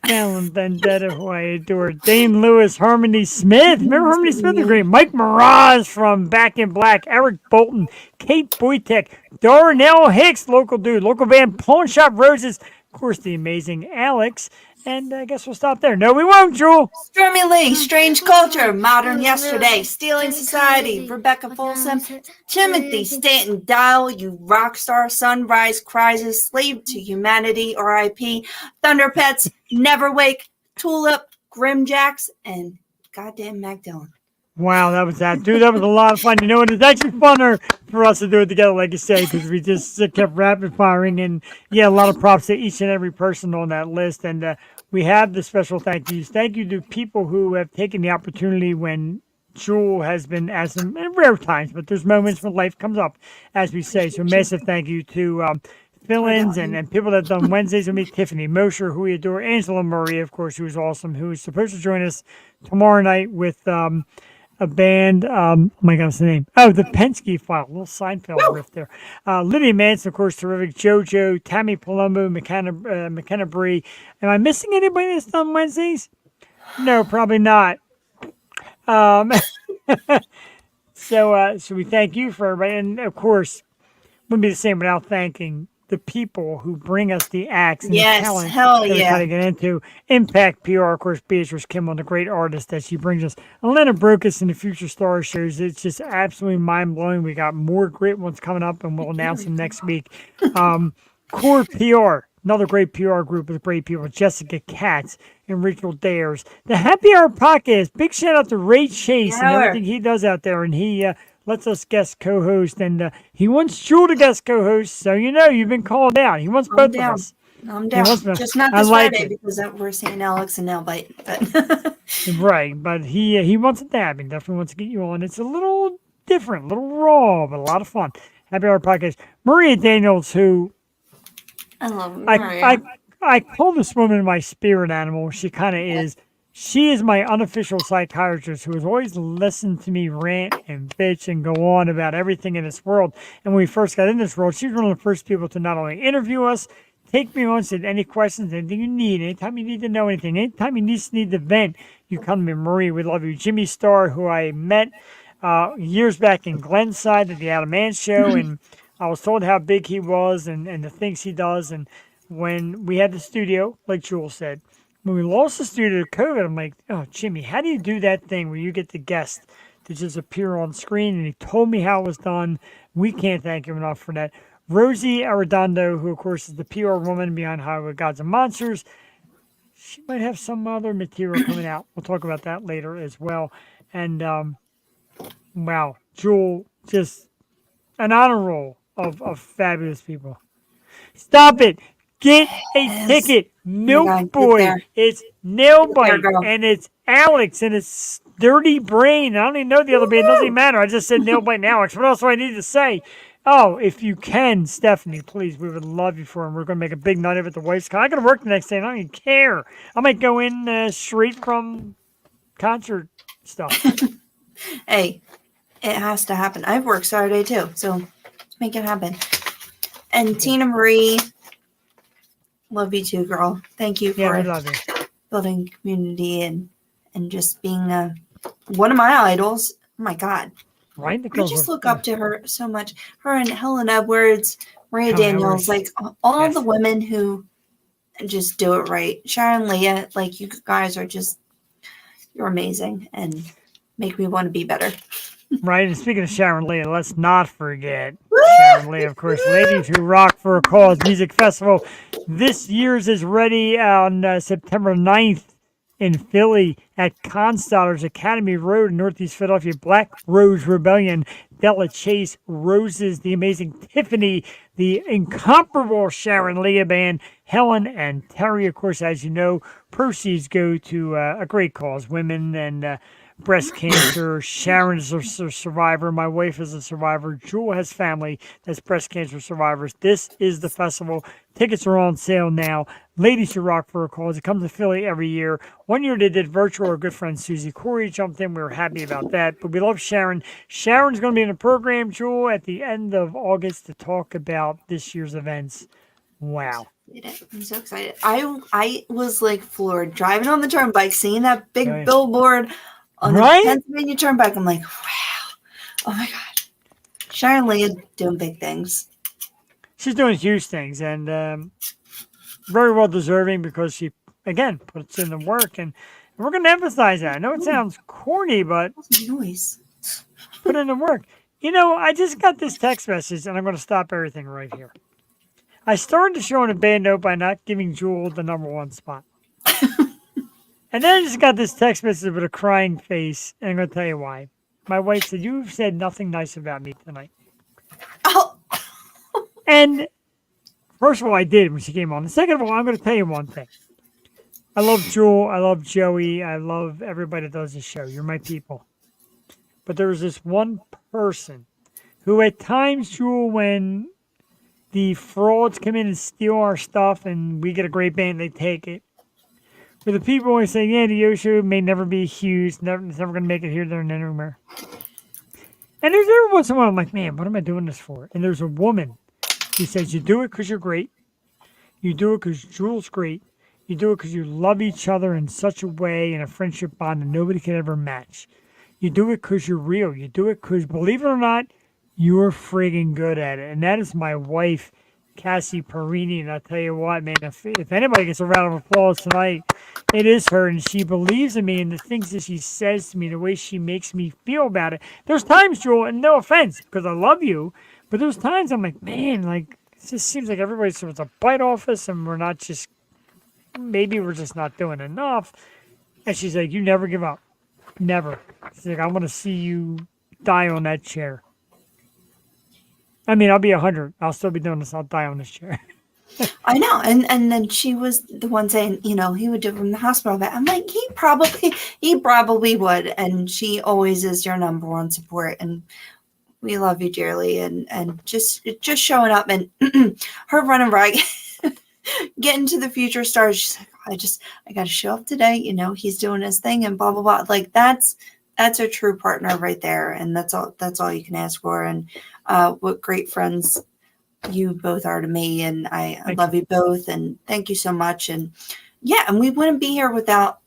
Fallon Vendetta, who I adore. Dane Lewis, Harmony Smith. Remember Harmony Smith? The great. Mike Miraz from Back in Black. Eric Bolton. Kate Boytek. Darnell Hicks, local dude. Local band Pawn Shop Roses. Of course, the amazing Alex. And I guess we'll stop there. No, we won't, Jewel. Stormy Lee, Strange Culture, Modern Yesterday, Stealing Society, Rebecca Folsom, Timothy Stanton Dial, You Rockstar, Sunrise Crisis, Slave to Humanity, R.I.P., Thunder Pets, Never Wake, Tulip, Grim Jacks, and goddamn Magdalene. Wow, that was that. Dude, that was a lot of fun. You know what? It's actually funner for us to do it together, like you say, because we just kept rapid firing. And, yeah, a lot of props to each and every person on that list. And we have the special thank yous. Thank you to people who have taken the opportunity when Jewel has been, as in rare times, but there's moments when life comes up, as we say. So massive thank you to fill-ins and people that have done Wednesdays with me, Tiffany Mosher, who we adore, Angela Murray, of course, who is awesome, who is supposed to join us tomorrow night with a band, oh my God, what's the name? Oh, the Penske File, little Seinfeld riff there. Lydia Manson, of course, terrific. JoJo, Tammy Palumbo, McKenna Bree. Am I missing anybody that's done Wednesdays? No, probably not. So we thank you for everybody. And of course, wouldn't be the same without thanking the people who bring us the acts and the talent that we try to get into. Impact PR, of course, Beatrice Kimmel, the great artist that she brings us. Elena Brokus and the Future Star shows. It's just absolutely mind-blowing. We got more great ones coming up, and we'll announce them next week. Core PR, another great PR group with great people. Jessica Katz and Rachel Dares. The Happy Hour Podcast. Big shout out to Ray Chase and everything he does out there. And he lets us guest co-host, and he wants Jewel to guest co-host, so you know you've been called out. He wants both of us. I'm down. Just not this Friday because we're seeing Alex and Nailbite. But right, but he wants it to happen. Definitely wants to get you on. It's a little different, a little raw, but a lot of fun. Happy Hour Podcast. Maria Daniels, who I love Maria. I call this woman my spirit animal. She kind of is. She is my unofficial psychiatrist who has always listened to me rant and bitch and go on about everything in this world. And when we first got in this world, she was one of the first people to not only interview us, take me on, said any questions, anything you need, anytime you need to know anything, anytime you just need to vent, you come to me, Marie. We love you. Jimmy Starr, who I met years back in Glenside at the Adam Man show, and I was told how big he was and the things he does. And when we had the studio, like Jewel said, when we lost the studio to COVID, I'm like, oh, Jimmy, how do you do that thing where you get the guest to just appear on screen? And he told me how it was done. We can't thank him enough for that. Rosie Arredondo, who, of course, is the PR woman behind Hollywood Gods and Monsters. She might have some other material coming out. We'll talk about that later as well. And, wow, Jewel, just an honor roll of fabulous people. Stop it. Get a ticket. Milk Boy. It's Nailbite. And it's Alex. And it's Dirty Brain. I don't even know the other band. It doesn't even matter. I just said Nailbite and Alex. What else do I need to say? Oh, if you can, Stephanie, please, we would love you for him. We're going to make a big night of it at the wife's car. I got to work the next day, and I don't even care. I might go in straight from concert stuff. Hey, it has to happen. I work Saturday too, so let's make it happen. And Tina Marie, love you too, girl. Thank you Yeah, we for love you. building community and just being one of my idols. Oh my God. Right? I just look up to her so much. Her and Helen Edwards, Maria Daniels, like all the women who just do it right. Sharon Leah, like you guys are just, you're amazing and make me want to be better. Right, and speaking of Sharon Leah, let's not forget Sharon Leah, of course, Ladies Who Rock for a Cause Music Festival. This year's is ready on September 9th in Philly at Constadler's Academy Road in Northeast Philadelphia. Black Rose Rebellion, Della Chase, Roses, the amazing Tiffany, the incomparable Sharon Leah Band, Helen and Terry. Of course, as you know, proceeds go to a great cause, women and breast cancer. Sharon is a survivor. My wife is a survivor. Jewel has family that's breast cancer survivors. This is the festival. Tickets are on sale now. Ladies Who Rock for a Cause. It comes to Philly every year. One year they did virtual. Our good friend Susie Corey jumped in. We were happy about that. But we love Sharon. Sharon's going to be in the program, Jewel, at the end of August to talk about this year's events. Wow. I'm so excited. I was like floored driving on the turnpike, seeing that big billboard on the Pennsylvania Turnpike. I'm like, wow. Oh my God. Sharon Leah doing big things. She's doing huge things and very well deserving because she, again, puts in the work. And we're going to emphasize that. I know it sounds corny, but put in the work. You know, I just got this text message and I'm going to stop everything right here. I started the show on a bad note by not giving Jewel the #1 spot. And then I just got this text message with a crying face, and I'm going to tell you why. My wife said, "You've said nothing nice about me tonight." Oh. And first of all, I did when she came on. And second of all, I'm going to tell you one thing. I love Jewel. I love Joey. I love everybody that does this show. You're my people. But there was this one person who at times, Jewel, when the frauds come in and steal our stuff and we get a great band, they take it. But the people always say, yeah, the Yo Show may never be huge. It's never going to make it here, there, and anywhere. And there's every once in a while, I'm like, man, what am I doing this for? And there's a woman who says, you do it because you're great. You do it because Jewel's great. You do it because you love each other in such a way, in a friendship bond that nobody can ever match. You do it because you're real. You do it because, believe it or not, you're friggin' good at it. And that is my wife, Cassie Perini, and I'll tell you what, man, if anybody gets a round of applause tonight, it is her, and she believes in me, and the things that she says to me, the way she makes me feel about it. There's times, Jewel, and no offense, because I love you, but there's times I'm like, man, like, it just seems like everybody's supposed to bite off us, and we're not just, maybe we're just not doing enough. And she's like, you never give up. Never. She's like, I want to see you die on that chair. I mean, I'll be 100. I'll still be doing this. I'll die on this chair. I know. And then she was the one saying, you know, he would do it from the hospital bed. I'm like, he probably would. And she always is your #1 support. And we love you dearly. And just showing up and her running right, getting to the future stars. She's like, I got to show up today. You know, he's doing his thing and blah, blah, blah. Like that's a true partner right there. And that's all you can ask for. And what great friends you both are to me, and I love you both, and thank you so much. And yeah, and we wouldn't be here without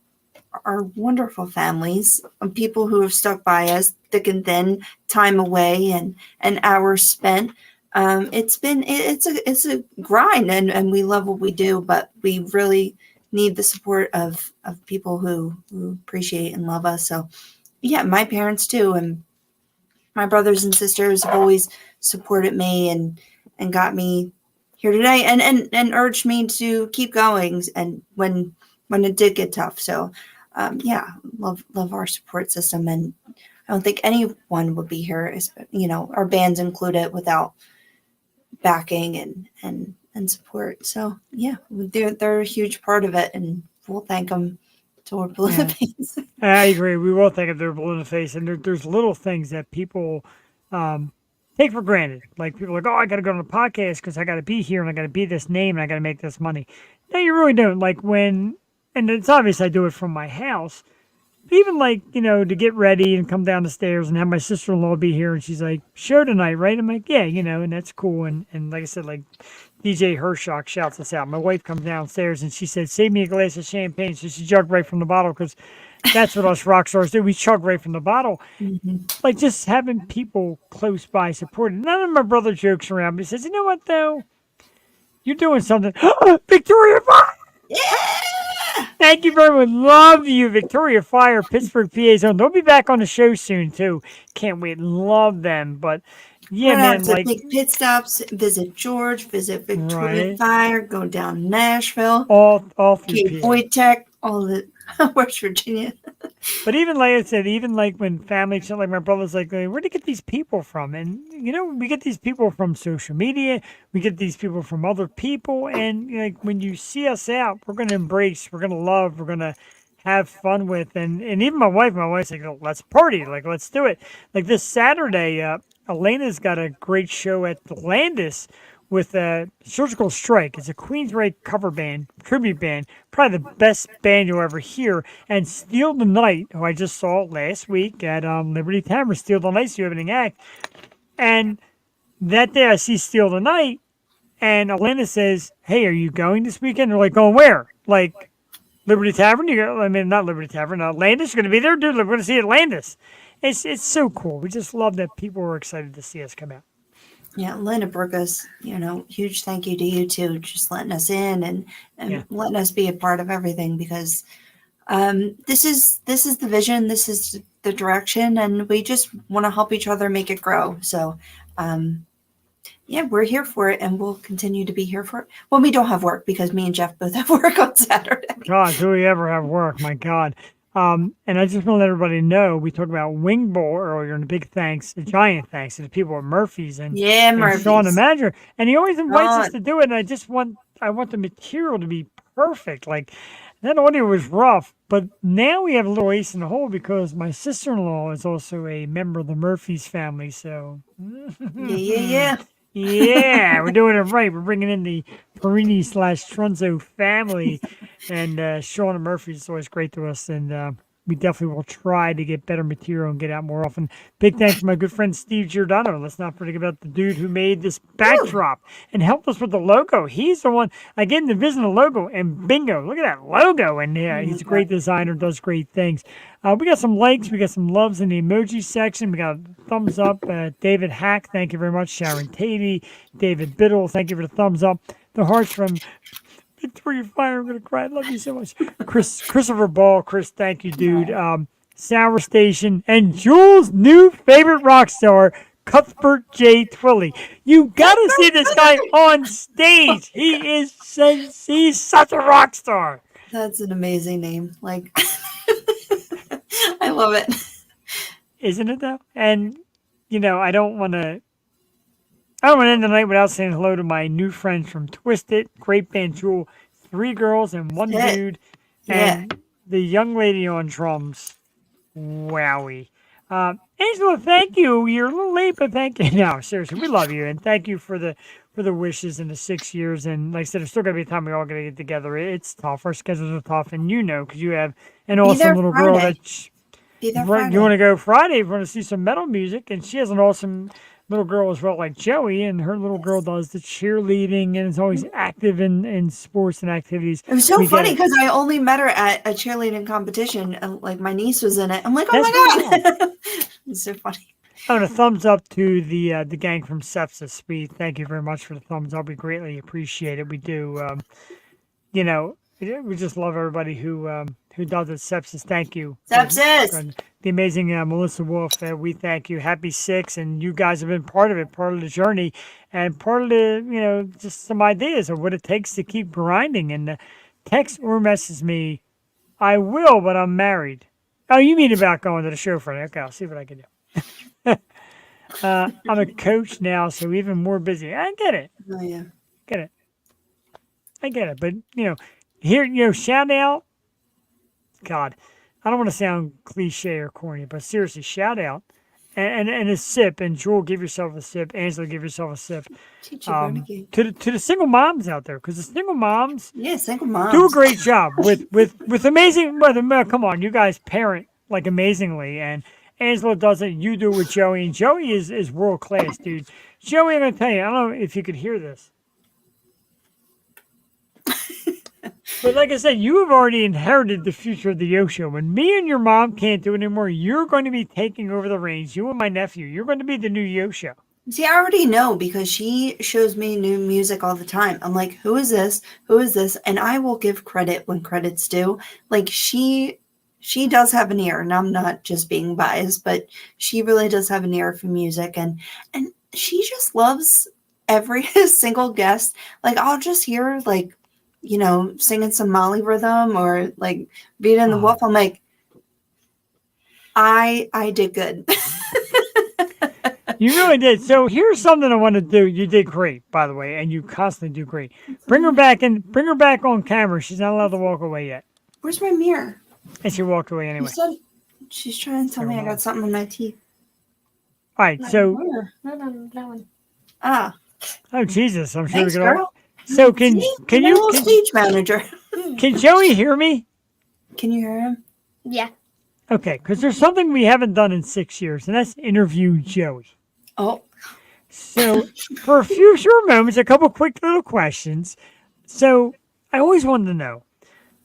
our wonderful families and people who have stuck by us thick and thin, time away and hours spent. It's a grind, and we love what we do, but we really need the support of people who appreciate and love us. So yeah, my parents too, and my brothers and sisters have always supported me and got me here today and urged me to keep going and when it did get tough. So yeah, love our support system, and I don't think anyone would be here, you know, our bands included, without backing and support. So yeah, they're a huge part of it, and we'll thank them till we're blue in the face. I agree. We will thank them. They're blue in the face, and there's little things that people take for granted. Like people are like, oh, I got to go on a podcast because I got to be here and I got to be this name and I got to make this money. No, you really don't. Like when, and it's obvious I do it from my house. But even like, to get ready and come down the stairs and have my sister-in-law be here and she's like, show tonight, right? I'm like, yeah, and that's cool. And like I said, like DJ Hershock shouts us out. My wife comes downstairs and she said, save me a glass of champagne. So she jugged right from the bottle because that's what us rock stars do. We chug right from the bottle. Mm-hmm. Like just having people close by supporting. None of my brother jokes around, but he says, you know what, though? You're doing something. Victoria Fire! Yeah! Thank you very much. Love you, Victoria Fire, Pittsburgh, PA Zone. They'll be back on the show soon, too. Can't wait. Love them. But, yeah, man. Like make pit stops, visit George, visit Victoria Right. Fire, go down Nashville, all through Cape PA. Boyd Tech, all the West Virginia. But even like I said, even like when family, like my brother's like, where do you get these people from? And, we get these people from social media. We get these people from other people. And like when you see us out, we're going to embrace, we're going to love, we're going to have fun with. And even my wife's like, oh, let's party. Like, let's do it. Like this Saturday, Elena's got a great show at the Landis with Surgical Strike. It's a Queensrÿche cover band, tribute band, probably the best band you'll ever hear. And Steal the Night, who I just saw last week at Liberty Tavern, Steal the Night's the opening act. And that day I see Steal the Night, and Elena says, hey, are you going this weekend? They're like, going where? Like, Liberty Tavern? Not Liberty Tavern, Landis, you're going to be there? Dude, we're going to see Landis. It's so cool. We just love that people were excited to see us come out. Yeah, Linda Burgess, huge thank you to you too, just letting us in and letting us be a part of everything because this is the vision, this is the direction, and we just want to help each other make it grow. So, we're here for it, and we'll continue to be here for it. Well, we don't have work because me and Jeff both have work on Saturday. God, do we ever have work? My God. And I just want to let everybody know, we talked about Wing Bowl earlier, and a giant thanks to the people at Murphy's and Sean, the manager. And he always invites us to do it, and I want the material to be perfect. Like, that audio was rough, but now we have a little ace in the hole because my sister-in-law is also a member of the Murphy's family, so. Yeah. Yeah, we're doing it right. We're bringing in the Perini/Trunzo family, and Sean and Murphy is always great to us, and we definitely will try to get better material and get out more often. Big thanks to my good friend Steve Giordano. Let's not forget about the dude who made this backdrop and helped us with the logo. He's the one, I get him to visit the logo, and bingo, look at that logo. And he's a great designer, does great things. We got some likes, we got some loves in the emoji section. We got a thumbs up. David Hack, thank you very much. Sharon Tatey, David Biddle, thank you for the thumbs up. The hearts from Victoria Fire, I'm going to cry. I love you so much. Christopher Ball, Chris, thank you, dude. Sour Station, and Jules' new favorite rock star, Cuthbert J. Twilley. You got to see this guy on stage. He's such a rock star. That's an amazing name. Like, I love it. Isn't it, though? And, I don't want to end the night without saying hello to my new friends from Twisted, great band Jewel, 3 girls and 1 dude, and the young lady on drums. Wowie. Angela, thank you. You're a little late, but thank you. No, seriously, we love you, and thank you for the wishes in the 6 years. And like I said, there's still going to be a time we all got to get together. It's tough. Our schedules are tough, and because you have an awesome little girl that you want to go Friday. We want to see some metal music, and she has an awesome little girl as well, like Joey, and her little girl does the cheerleading and is always active in sports and activities. It was so funny because I only met her at a cheerleading competition, and like my niece was in it. I'm like, oh my God. It's so funny. And a thumbs up to the gang from Sepsis. We thank you very much for the thumbs up. We greatly appreciate it. We do. We just love everybody who does it. Sepsis, thank you. Sepsis. The amazing Melissa Wolf, we thank you. Happy 6, and you guys have been part of it, part of the journey, and part of the, just some ideas of what it takes to keep grinding. And text or message me, I will, but I'm married. Oh, you mean about going to the show Friday? Okay, I'll see what I can do. I'm a coach now, so even more busy. I get it. Oh, yeah. I get it. But, here, shout out. God, I don't want to sound cliche or corny, but seriously, shout out and a sip, and Jewel, give yourself a sip. Angela, give yourself a sip. Teach you renegade. To the single moms out there, because the single moms single moms do a great job with amazing. Come on, you guys parent like amazingly, and Angela does it. You do it with Joey, and Joey is world class, dude. Joey, I'm gonna tell you, I don't know if you could hear this. But like I said, you have already inherited the future of the Yo Show. When me and your mom can't do it anymore, you're going to be taking over the reins. You and my nephew, you're going to be the new Yo Show. See, I already know because she shows me new music all the time. I'm like, who is this? Who is this? And I will give credit when credit's due. Like she does have an ear, and I'm not just being biased, but she really does have an ear for music, and she just loves every single guest. Like I'll just hear like, you know, singing some Molly rhythm or like beating the wolf. I'm like, I did good. You really did. So here's something I want to do. You did great, by the way, and you constantly do great. Bring her back on camera. She's not allowed to walk away yet. Where's my mirror? And she walked away anyway. She's trying to tell me I got something in my teeth. All right, so No, that one. Ah. Oh Jesus, I'm sure Thanks, we can. girl. So can you stage manager? Can Joey hear me? Can you hear him? Yeah. Okay, because there's something we haven't done in 6 years, and that's interview Joey. Oh. So for a few short moments, a couple quick little questions. So I always wanted to know,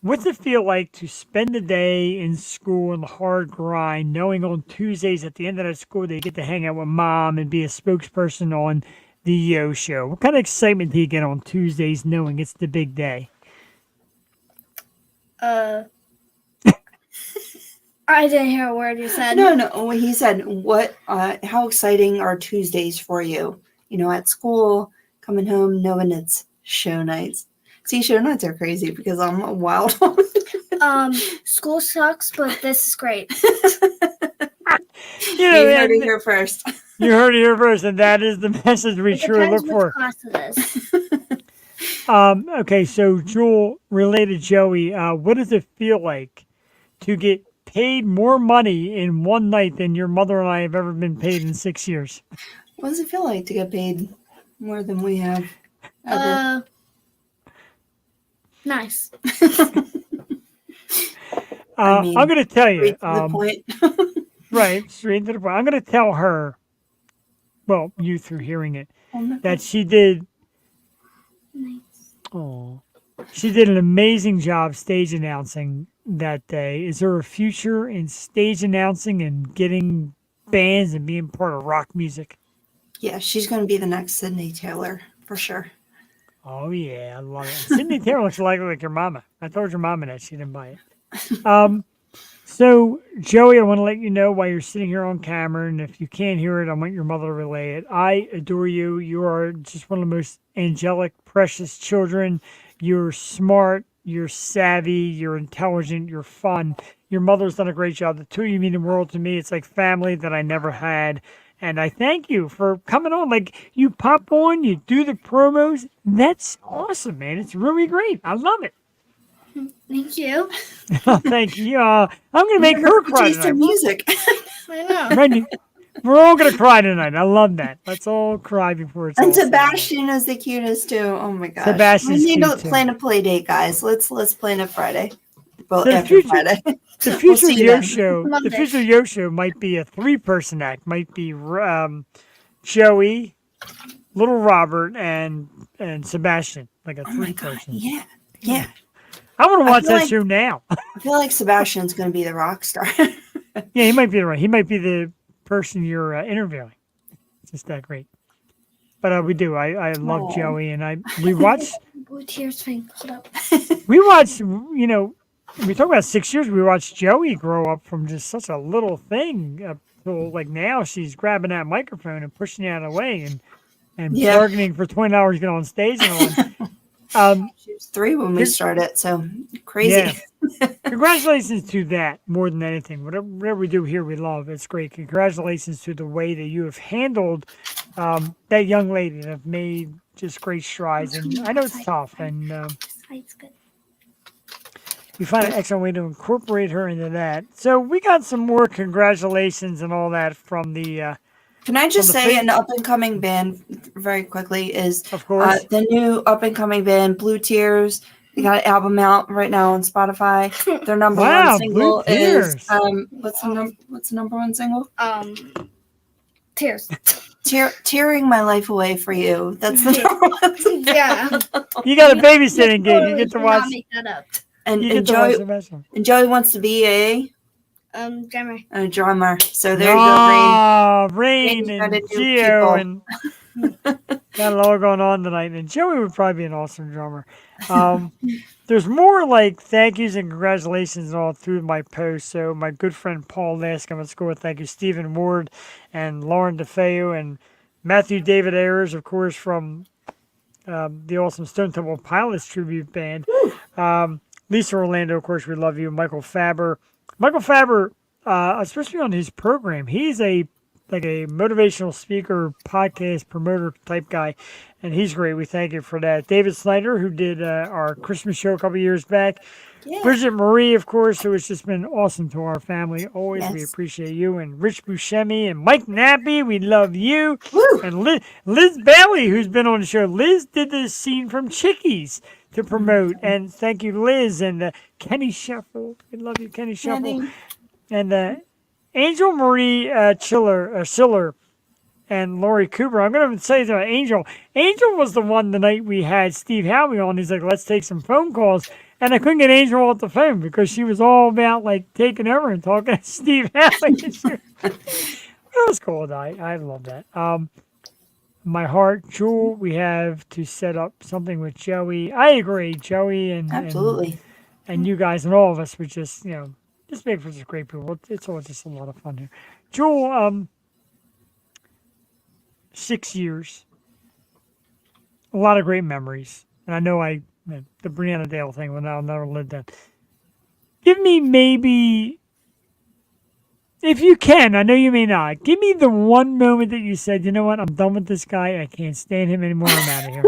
what's it feel like to spend the day in school and the hard grind, knowing on Tuesdays at the end of that school they get to hang out with mom and be a spokesperson on the Yo Show? What kind of excitement do you get on Tuesdays knowing it's the big day? I didn't hear a word you said. No. He said, "What? How exciting are Tuesdays for you? You know, at school, coming home, knowing it's show nights. See, show nights are crazy because I'm a wild one. School sucks, but this is great. You heard it here first. You heard it here first, and that is the message we truly look for. Class it is. Okay, so Jewel, related Joey, what does it feel like to get paid more money in one night than your mother and I have ever been paid in 6 years? What does it feel like to get paid more than we have ever? Nice. I mean, I'm going to tell you. Straight to the point. Right, straight to the point. I'm going to tell her, well, you through hearing it, that she did. Nice. Oh, she did an amazing job stage announcing that day. Is there a future in stage announcing and getting bands and being part of rock music? Yeah, she's going to be the next Sydney Taylor for sure. Oh yeah, I love it. Sydney Taylor looks like your mama. I told your mama that she didn't buy it. So Joey, I want to let you know while you're sitting here on camera, and if you can't hear it, I want your mother to relay it. I adore you. You are just one of the most angelic, precious children. You're smart. You're savvy. You're intelligent. You're fun. Your mother's done a great job. The two of you mean the world to me. It's like family that I never had. And I thank you for coming on. Like, you pop on, you do the promos. That's awesome, man. It's really great. I love it. Thank you. Thank you. I'm going to make her cry tonight. Music. I know. Randy, we're all going to cry tonight. I love that. Let's all cry before it's And all said. Sebastian is the cutest too. Oh my gosh. Sebastian's we need to cute, too. plan a play date, guys. Let's plan it Friday. Well, The after future- Friday. The We'll future see you Yo then. Show, the Monday. future Yo Show might be a 3-person act. Might be Joey, Little Robert, and Sebastian, like a Oh my god. 3-person. Yeah. I want to watch feel that like- show now. I feel like Sebastian's going to be the rock star. Yeah, he might be right. He might be the person you're interviewing. It's just that great. But we do. I love Aw. Joey, and we watch. Blue tears thing. Hold up. We watched. You know, we talk about 6 years. We watched Joey grow up from just such a little thing up till like now. She's grabbing that microphone and pushing it out of the way and Yeah. bargaining for $20 to get on stage and on. She was 3 when we started, so crazy. Yeah. Congratulations to that more than anything. Whatever we do here, we love. It's great. Congratulations to the way that you have handled that young lady and have made just great strides. And I know it's tough. And This side's good. we find an excellent way to incorporate her into that. So we got some more congratulations and all that from the. Can I just say an up and coming band very quickly is of course the new up and coming band Blue Tears. They got an album out right now on Spotify. Their number one single is what's the number one single? Tears. Tearing My Life Away for You. That's the number one single. Yeah. You got a babysitting gig. You get to watch. Make that up. And Joey wants to be a drummer. A drummer. So there you go, Rain and Gio and got it all going on tonight. And Joey would probably be an awesome drummer. There's more like thank yous and congratulations all through my post. So my good friend Paul Lask, I'm at school with thank you, Stephen Ward and Lauren DeFeo and Matthew David Ayers, of course, from the awesome Stone Temple Pilots tribute band. Lisa Orlando, of course, we love you. Michael Faber, especially on his program, he's a motivational speaker, podcast promoter type guy, and he's great. We thank you for that. David Snyder, who did our Christmas show a couple years back. Yeah. Bridget Marie, of course, who has just been awesome to our family. Always, we appreciate you. And Rich Buscemi and Mike Nappy, we love you. Woo. And Liz Bailey, who's been on the show. Liz did this scene from Chickies to promote. And thank you, Liz. And Kenny Shuffle. We love you, Kenny Shuffle. And Angel Marie Schiller and Lori Cooper. I'm going to say to Angel. Angel was the one the night we had Steve Howie on. He's like, let's take some phone calls. And I couldn't get Angel off the phone because she was all about like taking over and talking to Steve Howie. That was cool. I love that. My heart, Jewel, we have to set up something with Joey. I agree, Joey and absolutely, and you guys and all of us. We just just make for just great people. It's all just a lot of fun here. Jewel, 6 years, a lot of great memories, and I know the Brianna Dale thing, well, I'll never live that. Give me maybe, if you can, I know you may not, give me the one moment that you said, you know what, I'm done with this guy. I can't stand him anymore. I'm out of here.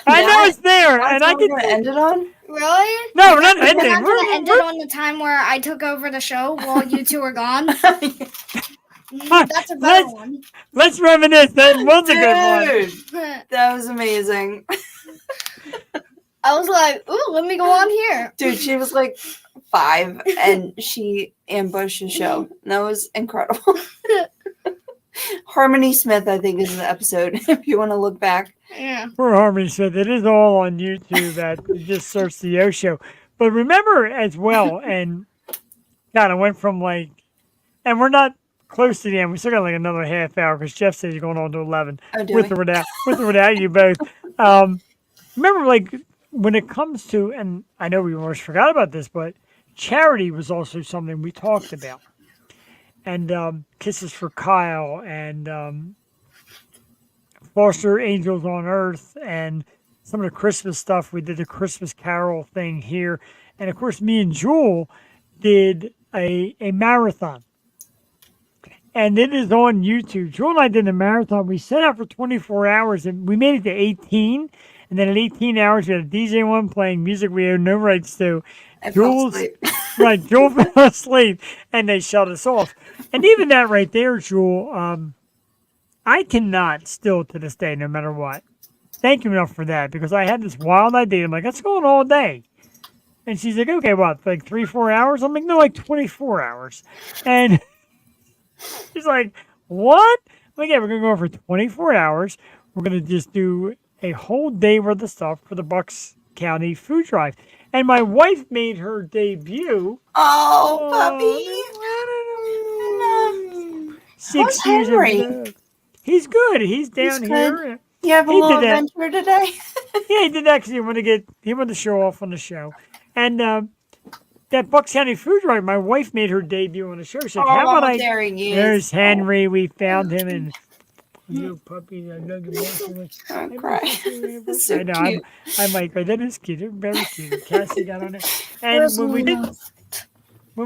I know it's there. And I can end it on? Really? No, we're not ending. We're not going to end it on the time where I took over the show while you two were gone. That's a better one. Let's reminisce. That was a good one. That was amazing. I was like, ooh, let me go on here. Dude, she was like 5 and she ambushed the show. That was incredible. Harmony Smith, I think, is the episode, if you want to look back. Yeah. Poor Harmony Smith. It is all on YouTube that you just search the Yo Show. But remember as well, and God, I went from like, and we're not close to the end. We still got like another half hour because Jeff says he's going on to 11 with or without you both. Remember, like, when it comes to, and I know we almost forgot about this, but charity was also something we talked about. And Kisses for Kyle and Foster Angels on Earth and some of the Christmas stuff. We did the Christmas Carol thing here. And, of course, me and Jewel did a marathon. And it is on YouTube. Jewel and I did a marathon. We set out for 24 hours, and we made it to 18. And then at 18 hours, we had a DJ one playing music we had no rights to. Jewel fell asleep, and they shut us off. And even that right there, Jewel, I cannot still to this day, no matter what, thank you enough for that, because I had this wild idea. I'm like, let's go on all day. And she's like, okay, what, like 3-4 hours? I'm like, no, like 24 hours. And she's like, what? I'm like, yeah, we're going to go for 24 hours. We're going to just do a whole day worth of stuff for the Bucks County food drive. And my wife made her debut. Oh, puppy. 6 years ago. He's good. He's down here. You have a little adventure today? Yeah, he did that because he wanted to show off on the show. And that Bucks County food drive, my wife made her debut on the show. She said, how about there's Henry. We found him and you puppy, I love you so much. I'm crying. So I know, I'm like, that is cute. They're very cute. Cassie got on it. And when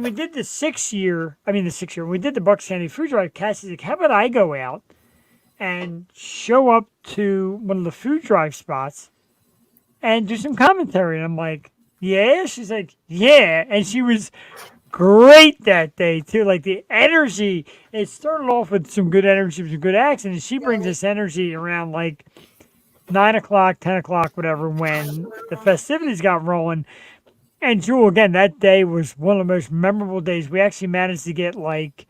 we did the 6 year, when we did the Bucks County food drive, Cassie's like, how about I go out and show up to one of the food drive spots and do some commentary? And I'm like, yeah. She's like, yeah. And she was great that day, too. Like, the energy, it started off with some good energy, with some good acts, and she brings this energy around, like, 9 o'clock, 10 o'clock, whatever, when the festivities got rolling. And Jewel, again, that day was one of the most memorable days. We actually managed to get, like,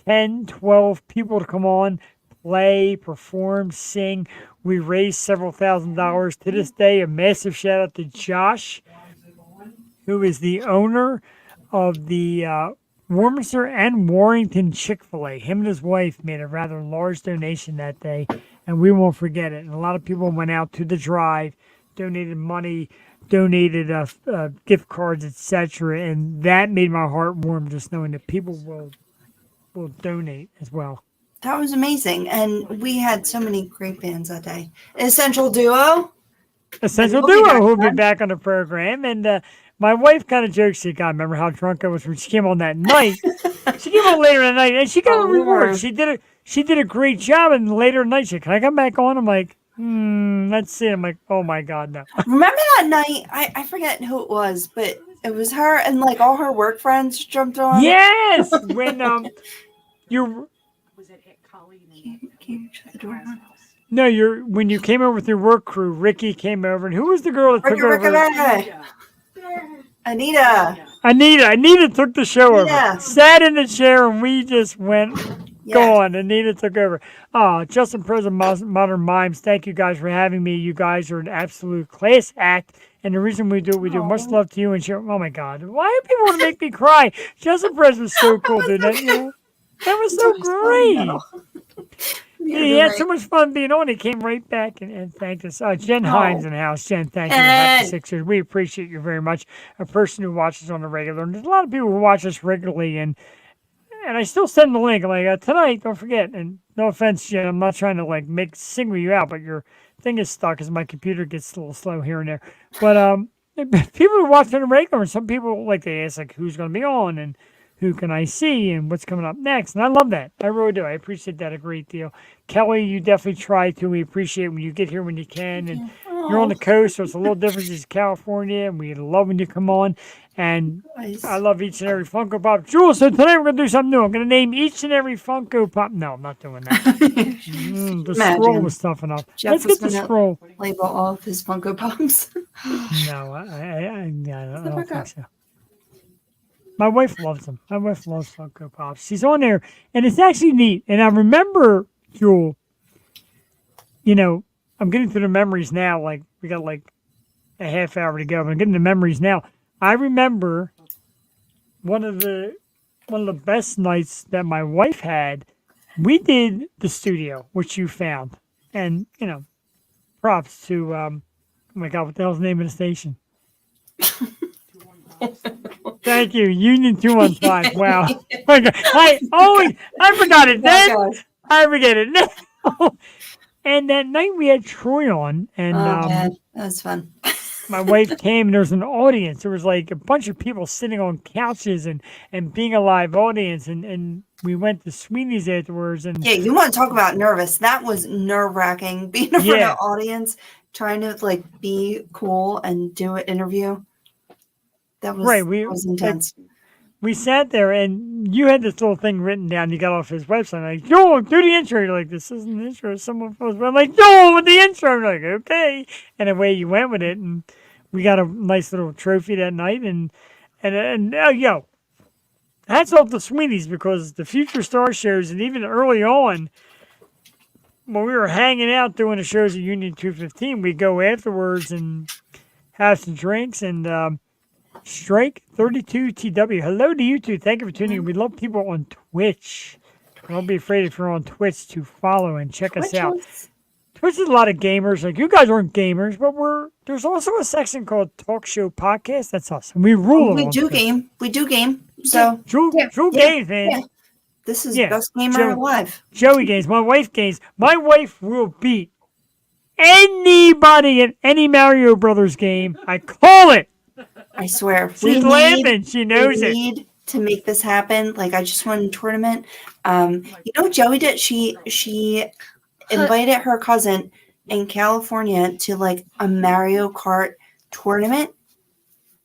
10, 12 people to come on, play, perform, sing. We raised several $1,000s. To this day, a massive shout out to Josh, who is the owner of the Warminster and Warrington Chick-fil-A. Him and his wife made a rather large donation that day, and we won't forget it. And a lot of people went out to the drive, donated money, donated gift cards, etc. And that made my heart warm, just knowing that people will donate as well. That was amazing. And we had so many great bands that day. Essential Duo. Essential Duo, who'll be back on the program. And my wife kind of jokes, she God, remember how drunk I was when she came on that night? She came on later in the night, and she got a reward. She did a great job, and later in the night, she said, can I come back on? I'm like, let's see. I'm like, oh my God, no. Remember that night? I forget who it was, but it was her and like all her work friends jumped on. Yes! When you're... Was it Colleen? Can you shut the door? No, when you came over with your work crew, Ricky came over, and who was the girl that took over? Anita took the show over. Sat in the chair, and we just went gone. Anita took over. Justin President, Modern Mimes, thank you guys for having me. You guys are an absolute class act. And the reason we do what we do, much love to you and share. Oh my God, why do people want to make me cry? Justin President was so cool, dude. That was so great. He had so much fun being on. He came right back and thanked us. Jen Hines in the house. Jen, thank you for happy 6 years. We appreciate you very much. A person who watches on the regular. And there's a lot of people who watch us regularly, and I still send the link. I'm like, tonight, don't forget. And no offense, Jen, I'm not trying to like single you out, but your thing is stuck as my computer gets a little slow here and there. But people who watch on the regular, and some people like they ask like who's going to be on and who can I see and what's coming up next. And I love that. I really do. I appreciate that a great deal. Kelly, you definitely try to. We appreciate when you get here when you can. And you're on the coast, so it's a little different. It's California, and we love when you come on. And I love each and every Funko Pop. Jules, so tonight we're going to do something new. I'm going to name each and every Funko Pop. No, I'm not doing that. The scroll was tough enough. Jeff Let's get the scroll. Label all of his Funko Pops. No, I don't think so. My wife loves them. My wife loves Funko Pops. She's on there, and it's actually neat. And I remember, Jewel, I'm getting through the memories now. Like, we got like a half hour to go, but I'm getting the memories now. I remember one of the best nights that my wife had. We did the studio, which you found. And, props to, oh my God, what the hell's the name of the station? Thank you, Union 215. Wow. I forgot it then. I forget it now. And that night we had Troy on, and man, that was fun. My wife came, and there was an audience. There was like a bunch of people sitting on couches and being a live audience, and we went to Sweeney's afterwards. And yeah, you want to talk about nervous? That was nerve-wracking, being in front of an audience, trying to like be cool and do an interview. That was right. That was intense. We sat there, and you had this little thing written down. You got off his website. I'm like, Joel, do the intro. You're like, this isn't the intro. Someone else. I'm like, Joel, with the intro. I'm like, okay. And away you went with it, and we got a nice little trophy that night. And hats off to Sweeney's, because the Future Star shows, and even early on, when we were hanging out doing the shows at Union 215, we go afterwards and have some drinks, and Strike 32 TW. Hello to you two. Thank you for tuning in. We love people on Twitch. Don't be afraid if you're on Twitch to follow and check us out. Twitch is a lot of gamers. Like, you guys aren't gamers, but there's also a section called Talk Show Podcast. That's us. And we rule. We do game. So Drew games, man. Yeah. This is best gamer alive. Joey games. My wife games. My wife will beat anybody in any Mario Brothers game. I call it. I swear. She's laughing. She knows it. We need to make this happen. Like, I just won a tournament. You know what Joey did? She invited her cousin in California to like a Mario Kart tournament,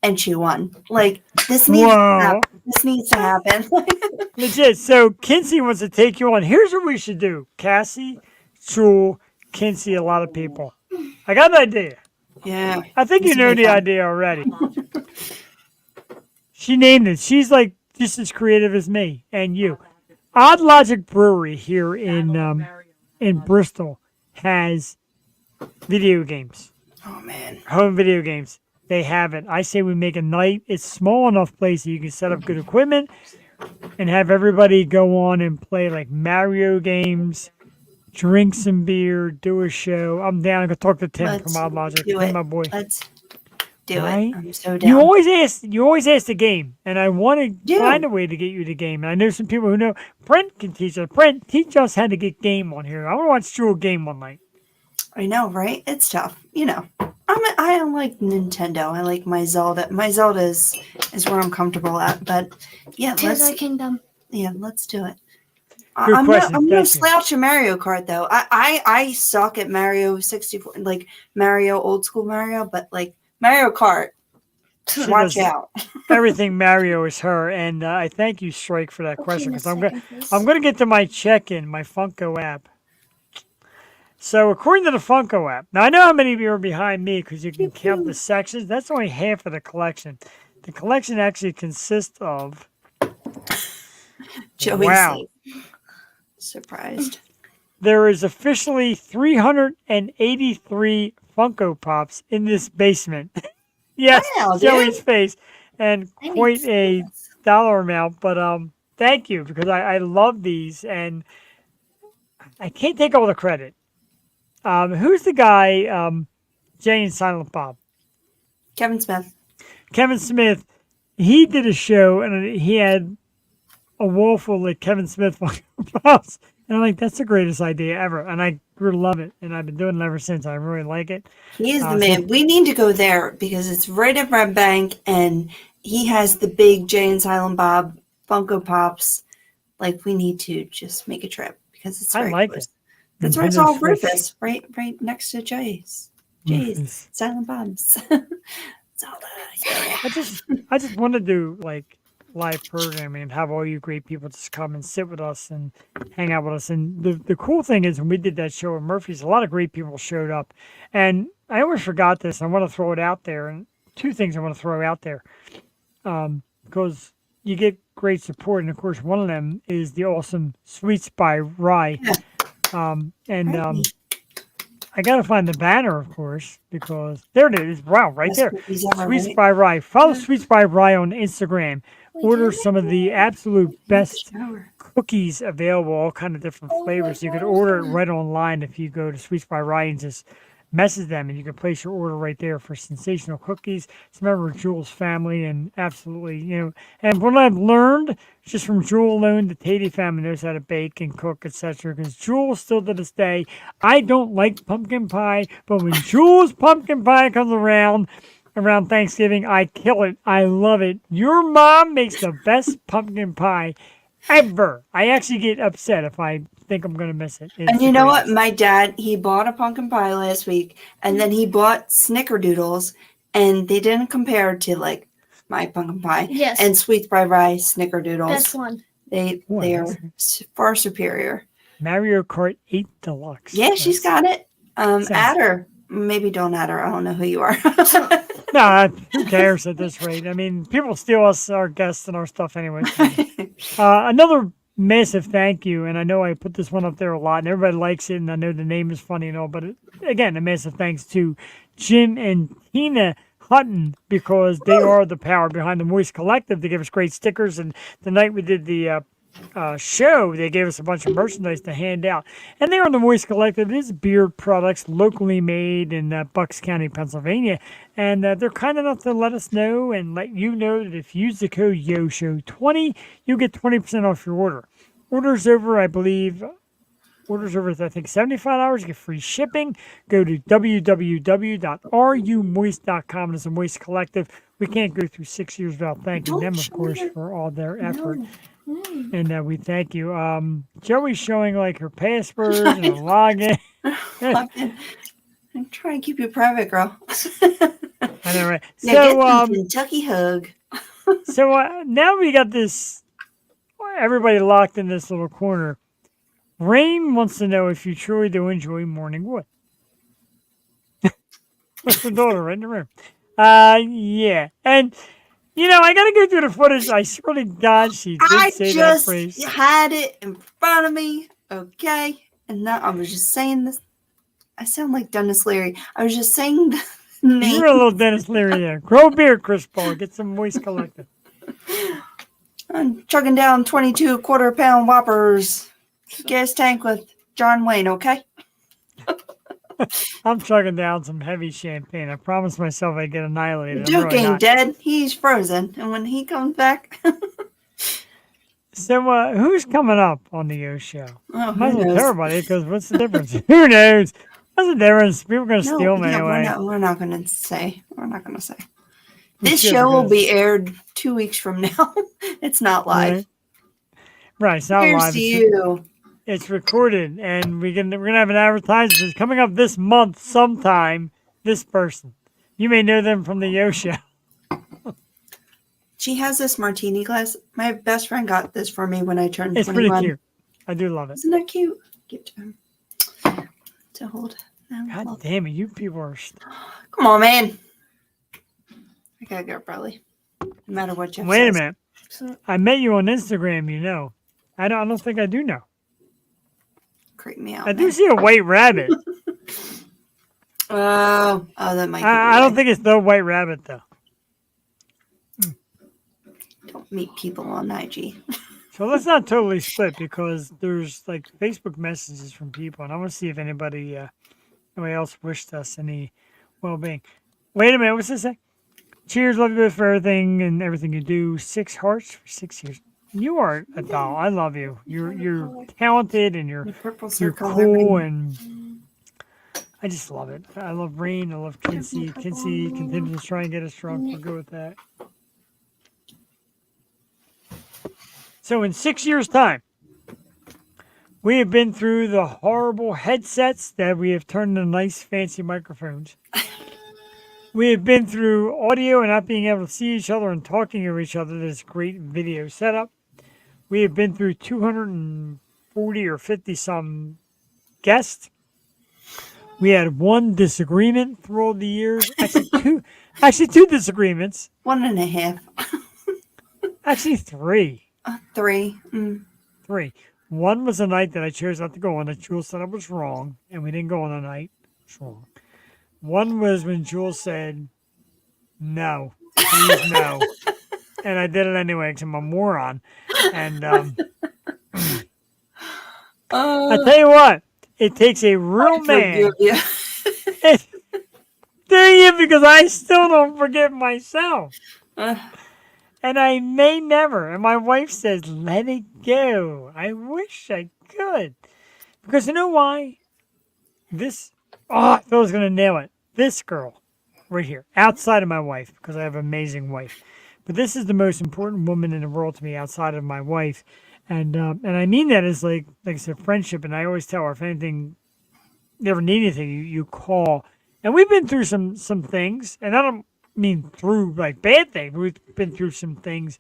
and she won. Like, this needs to happen. This needs to happen. Legit. So Kinsey wants to take you on. Here's what we should do. Cassie, Jewel, Kinsey, a lot of people. I got an idea. Yeah. I think you know the idea already. She named it. She's like just as creative as me and you. Odd Logic Brewery here in Bristol has video games. Oh, man. Home video games. They have it. I say we make a night. It's small enough place that you can set up good equipment and have everybody go on and play like Mario games, drink some beer, do a show. I'm down. I'm going to talk to Tim from Odd Logic. Do it. My boy. Let's do it. I'm so down. You always ask the game, and I want to find a way to get you the game. And I know some people who know. Brent can teach us. Brent, teach us how to get game on here. I want to watch Jewel game one night. I know, right? It's tough. You know, I like Nintendo. I like my Zelda. My Zelda is where I'm comfortable at. But yeah, Tears of Kingdom. Yeah, let's do it. Good question. I'm gonna slouch a Mario Kart though. I suck at Mario 64, like Mario old school Mario, but like Mario Kart. Watch out. Everything Mario is her, and I thank you, Strike, for that question because I'm gonna get to my check-in, my Funko app. So according to the Funko app, now I know how many of you are behind me because you can count the sections. That's only half of the collection. The collection actually consists of. Joey's surprised. There is officially 383 Funko Pops in this basement. Yes, wow, Joey's face, and quite a dollar amount. But thank you because I love these, and I can't take all the credit. Who's the guy? Jay and Silent Bob. Kevin Smith. Kevin Smith. He did a show, and he had a wall full of Kevin Smith Funko Pops. And I'm like, that's the greatest idea ever. And I grew to love it. And I've been doing it ever since. I really like it. He is the man. We need to go there because it's right at Red Bank. And he has the big Jay and Silent Bob Funko Pops. Like, we need to just make a trip because it's very close. That's where it's all Rufus. Right next to Jay's. Silent Bob's. It's all I just want to do, like, live programming and have all you great people just come and sit with us and hang out with us. And the cool thing is when we did that show at Murphy's, a lot of great people showed up. And I always forgot this. I want to throw it out there. And two things I want to throw out there because you get great support. And, of course, one of them is the awesome Sweets by Rye. I got to find the banner, of course, because there it is. Wow, right there. Sweets by Rye. Follow Sweets by Rye on Instagram. Order some of the absolute best cookies available, all kind of different flavors. You can order it right online if you go to Sweets by Rye and just message them, and you can place your order right there for sensational cookies. It's a member of Jewel's family, and absolutely, and what I've learned just from Jewel alone, the Tatey family knows how to bake and cook, etc. Because Jewel still to this day, I don't like pumpkin pie, but when Jewel's pumpkin pie comes around Thanksgiving, I kill it. I love it. Your mom makes the best pumpkin pie ever. I actually get upset if I think I'm going to miss it. And you know what? My dad, he bought a pumpkin pie last week, and then he bought snickerdoodles, and they didn't compare to, like, my pumpkin pie. Yes. And Sweets by Rye snickerdoodles. Best one. They are far superior. Mario Kart 8 Deluxe. Yeah, she's got it. Add her. Maybe don't add her. I don't know who you are. No, who cares at this rate? I mean, people steal us, our guests, and our stuff anyway. Another massive thank you, and I know I put this one up there a lot, and everybody likes it, and I know the name is funny and all, but again, a massive thanks to Jim and Tina Hutton because they are the power behind the Moist Collective. They give us great stickers, and the night we did the show, they gave us a bunch of merchandise to hand out. And they are the Moist Collective. It is beard products locally made in Bucks County, Pennsylvania. And they're kind enough to let us know and let you know that if you use the code YOSHOW20, you'll get 20% off your order. Orders over, I think, $75, you get free shipping. Go to www.rumoist.com. There's a Moist Collective. We can't go through 6 years without thanking them, of course, for all their effort. And we thank you. Joey's showing like her password and her login. I'm trying to keep you private, girl. I know, right? Yeah, get some Kentucky hug. So now we got this, everybody locked in this little corner. Rain wants to know if you truly do enjoy morning wood. What's the daughter right in the room? Yeah. And, I got to go through the footage. I swear to God, she did say that phrase. I just had it in front of me, okay? And now I was just saying this. I sound like Dennis Leary. I was just saying the name. You're a little Dennis Leary there. Grow a beard, Chris Paul. Get some moist collective. I'm chugging down 22 quarter-pound Whoppers. Gas tank with John Wayne, okay? I'm chugging down some heavy champagne. I promised myself I'd get annihilated. Duke ain't dead. He's frozen. And when he comes back... So, who's coming up on the Yo Show? Oh, Might as well knows? tell everybody, because what's the difference? Who knows? What's the difference? People are going to steal me anyway. We're not going to say. We're not going to say. This show will be aired 2 weeks from now. It's not live. Right, it's not Here's live. To you. It's recorded, and we're gonna have an advertisement. It's coming up this month sometime. This person, you may know them from the Yo Show. She has this martini glass. My best friend got this for me when I turned 21. It's pretty cute. I do love it. Isn't that cute? Give it to him to hold. God damn it, you people are. Come on, man. I gotta go, probably. No matter what Jeff Wait says. a minute. I met you on Instagram. I don't think I do know. Creep me out. I do see a white rabbit. Oh, that might be I don't think it's the white rabbit, though. Don't meet people on IG. So let's not totally split, because there's like Facebook messages from people, and I want to see if anybody else wished us any well-being. Wait a minute, what's this say? Cheers, love you both for everything and everything you do. 6 hearts for 6 years. You are a doll. I love you. You're talented, and you're cool, and I just love it. I love Rain. I love Kinsey. Kinsey continues to try and get us drunk. We're good with that. So in 6 years' time, we have been through the horrible headsets that we have turned into nice, fancy microphones. We have been through audio and not being able to see each other and talking over each other. This great video setup. We have been through 240 or 50 some guests. We had one disagreement through all the years. Actually, two disagreements. 1.5. Actually, 3. 3. 3. One was a night that I chose not to go on that Jules said I was wrong, and we didn't go on the night. It's wrong. One was when Jules said, no, please no. And I did it anyway because I'm a moron. And I tell you what, it takes a real man. Yeah. Dang it, because I still don't forgive myself. And I may never. And my wife says, let it go. I wish I could. Because you know why? I thought I was going to nail it. This girl right here, outside of my wife, because I have an amazing wife. But this is the most important woman in the world to me outside of my wife. And I mean that as like I said, friendship. And I always tell her, if anything, you ever need anything, you call. And we've been through some things. And I don't mean through like bad things. We've been through some things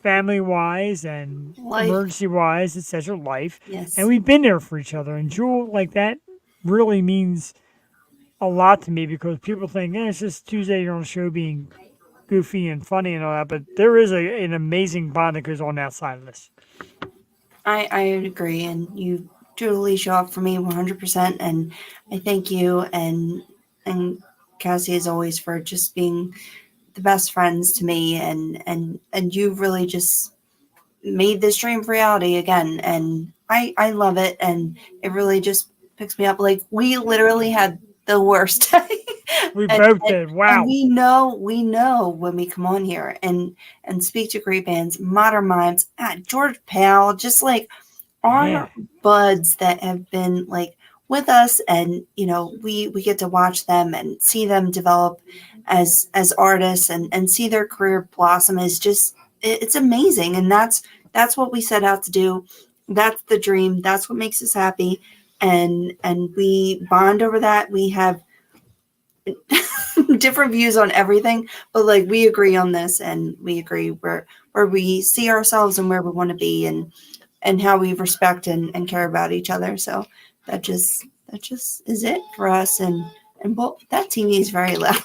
family-wise and emergency-wise, etc. Life. Yes. And we've been there for each other. And Jewel, like that really means a lot to me, because people think, it's just Tuesday, you're on the show being goofy and funny and all that, but there is an amazing bond that goes on outside of this. I agree, and you truly show up for me 100%, and I thank you and Cassie, as always, for just being the best friends to me, and you really just made this dream reality again, and I love it, and it really just picks me up. Like, we literally had the worst day. We both did. Wow. And we know when we come on here and speak to great bands, Modern Mimes, George Powell, just like our buds that have been like with us, and we get to watch them and see them develop as artists and see their career blossom is just, it's amazing. And that's what we set out to do. That's the dream. That's what makes us happy. And we bond over that. We have different views on everything, but like we agree on this, and we agree where we see ourselves and where we want to be, and how we respect and care about each other. So that just is it for us. And that TV is very loud.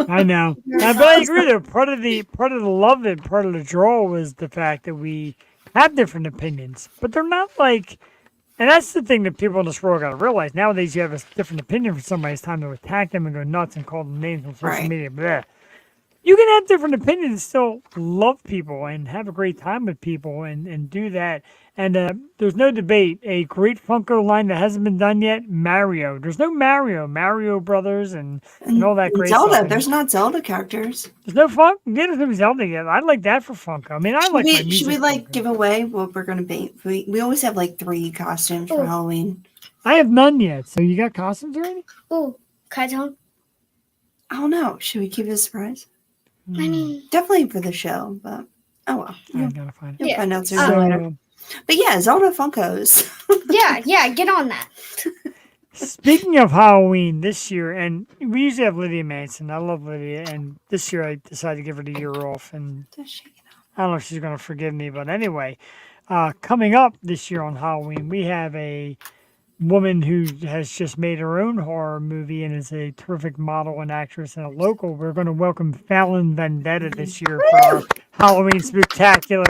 I know. But I agree though. Part of the love and part of the draw was the fact that we have different opinions, but they're not like. And that's the thing that people in this world got to realize. Nowadays, you have a different opinion from somebody. It's time to attack them and go nuts and call them names on social media. Bleh. You can have different opinions and still love people and have a great time with people and do that. And there's no debate. A great Funko line that hasn't been done yet, Mario. There's no Mario Brothers and all that great Zelda. stuff. There's not Zelda characters. There's no Funko. Yeah, there's no Zelda yet. I'd like that for Funko. I mean, my music. Should we like give away what we're going to be? We always have like 3 costumes for Halloween. I have none yet. So you got costumes already? Oh, Kajon. I don't know. Should we keep it a surprise? I mean, definitely for the show, but oh well. I gotta find it. You'll find out sooner or later. But yeah, Zelda Funkos. yeah, get on that. Speaking of Halloween this year, and we usually have Lydia Manson. I love Lydia, and this year I decided to give her the year off, and I don't know if she's going to forgive me, but anyway, coming up this year on Halloween, we have a woman who has just made her own horror movie and is a terrific model and actress and a local. We're going to welcome Fallon Vendetta this year for our Halloween Spectacular.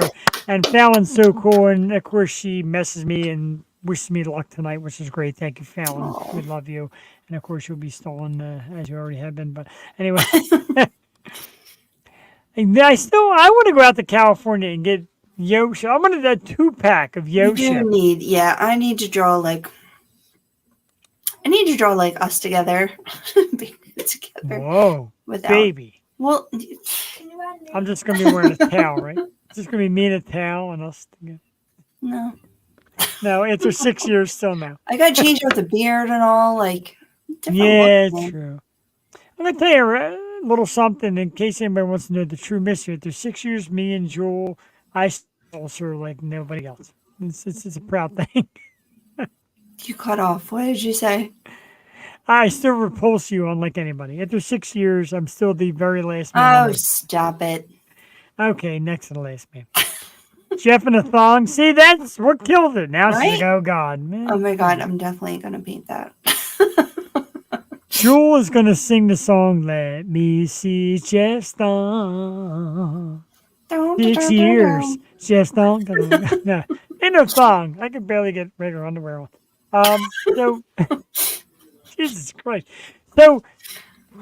And Fallon's so cool, and of course she messes me and wishes me luck tonight, which is great. Thank you, Fallon. Aww. We love you. And of course you'll be stolen as you already have been. But anyway, I want to go out to California and get Yosha. I wanted a 2-pack of Yosha. I need to draw like us together. Together. Whoa, baby. Well, I'm just going to be wearing a towel, right? It's just going to be me in a towel and us together. No. No, after 6 years, still no. I got to change with the beard and all, like. Yeah, it's true. I'm going to tell you a little something in case anybody wants to know the true mystery. After 6 years, me and Jewel, I still her like nobody else. It's a proud thing. You cut off. What did you say? I still repulse you unlike anybody. After 6 years, I'm still the very last man. Oh, stop it. Okay, next to the last man. Jeff in a thong. See, that's what killed it. Now she's like, oh, God. Man. Oh, my God. I'm definitely going to paint that. Jewel is going to sing the song, Let Me See Jeff's thong. 6 years. Jeff's thong. No, ain't no thong. I can barely get regular underwear on. So, Jesus Christ. So,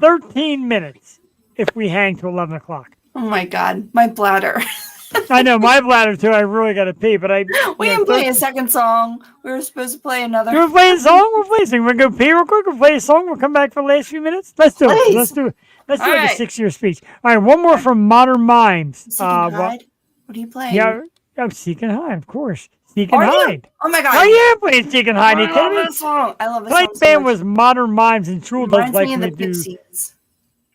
13 minutes if we hang to 11 o'clock. Oh, my God. My bladder. I know, my bladder, too. I really got to pee, but we didn't play a second song. We were supposed to play another. We're playing a song? We're playing a song. We're going to pee real quick. We'll play a song. We'll come back for the last few minutes. Let's do it. Let's do it. Let's do like a 6-year speech. All right, one more from Modern Mimes. What are you playing? Yeah, I'm Seek and Hide, of course. Seek and Hide. Oh, my God. Oh, yeah, playing Seek and Hide. I love that song. I love it. My band was Modern Mimes, and Jewel does like me to the do. Pixies.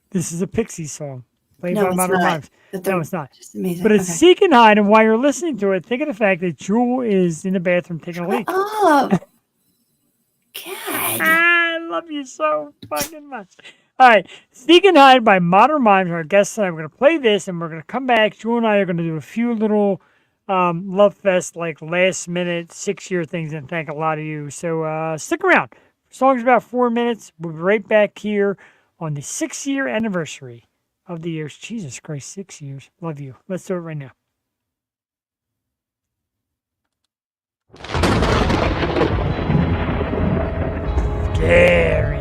This is a Pixie song. Played No, by Modern Mimes. No, it's not. Just amazing. But it's Seek and Hide, and while you're listening to it, think of the fact that Jewel is in the bathroom taking a leak. Oh, God. I love you so fucking much. All right, Seek and Hide by Modern Mimes. Our guest tonight. We're going to play this, and we're going to come back. Jewel and I are going to do a few little Love Fest, like last-minute, 6-year things, and thank a lot of you. So stick around. The song's about 4 minutes. We'll be right back here on the 6-year anniversary of the years. Jesus Christ, 6 years. Love you. Let's do it right now. Scary.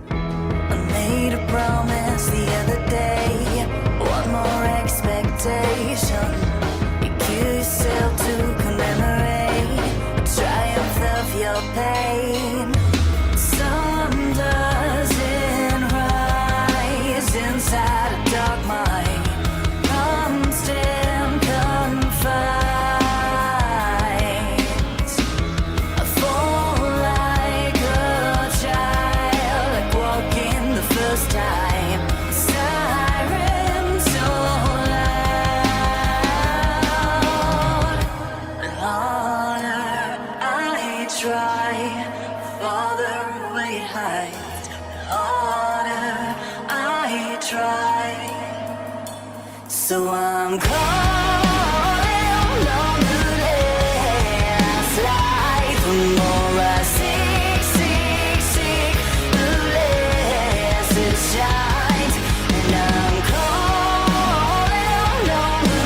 I made a promise the other day. One more expectation. You kill yourself to commemorate the triumph of your pain. Sun doesn't rise inside a dark mind. So I'm calling on the last light. The more I seek, the less it shines. And I'm calling on the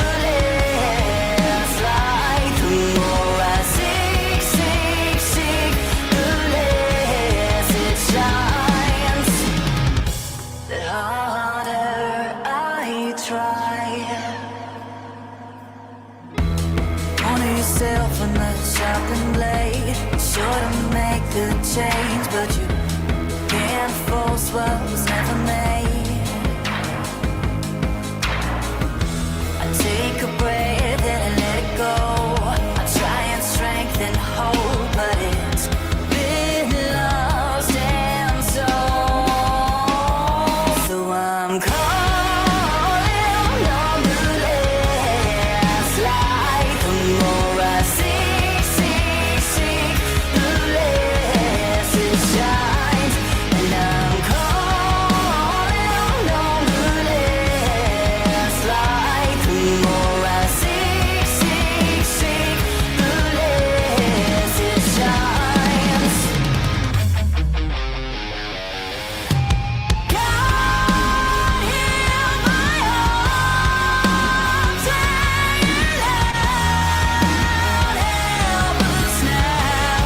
last light. The more I seek, the less it shines. The harder I try. Honor yourself on the sharpened blade. Sure to make the change, but you can't force what was never made. I take a breath and I let it go. I try and strengthen hope, but it's been lost and sold. So I'm calling on the last light. The more I seek, the less it shines. And I'm calling on the last light. The more I seek, the less it shines. God, hear my heart saying loud, help us now.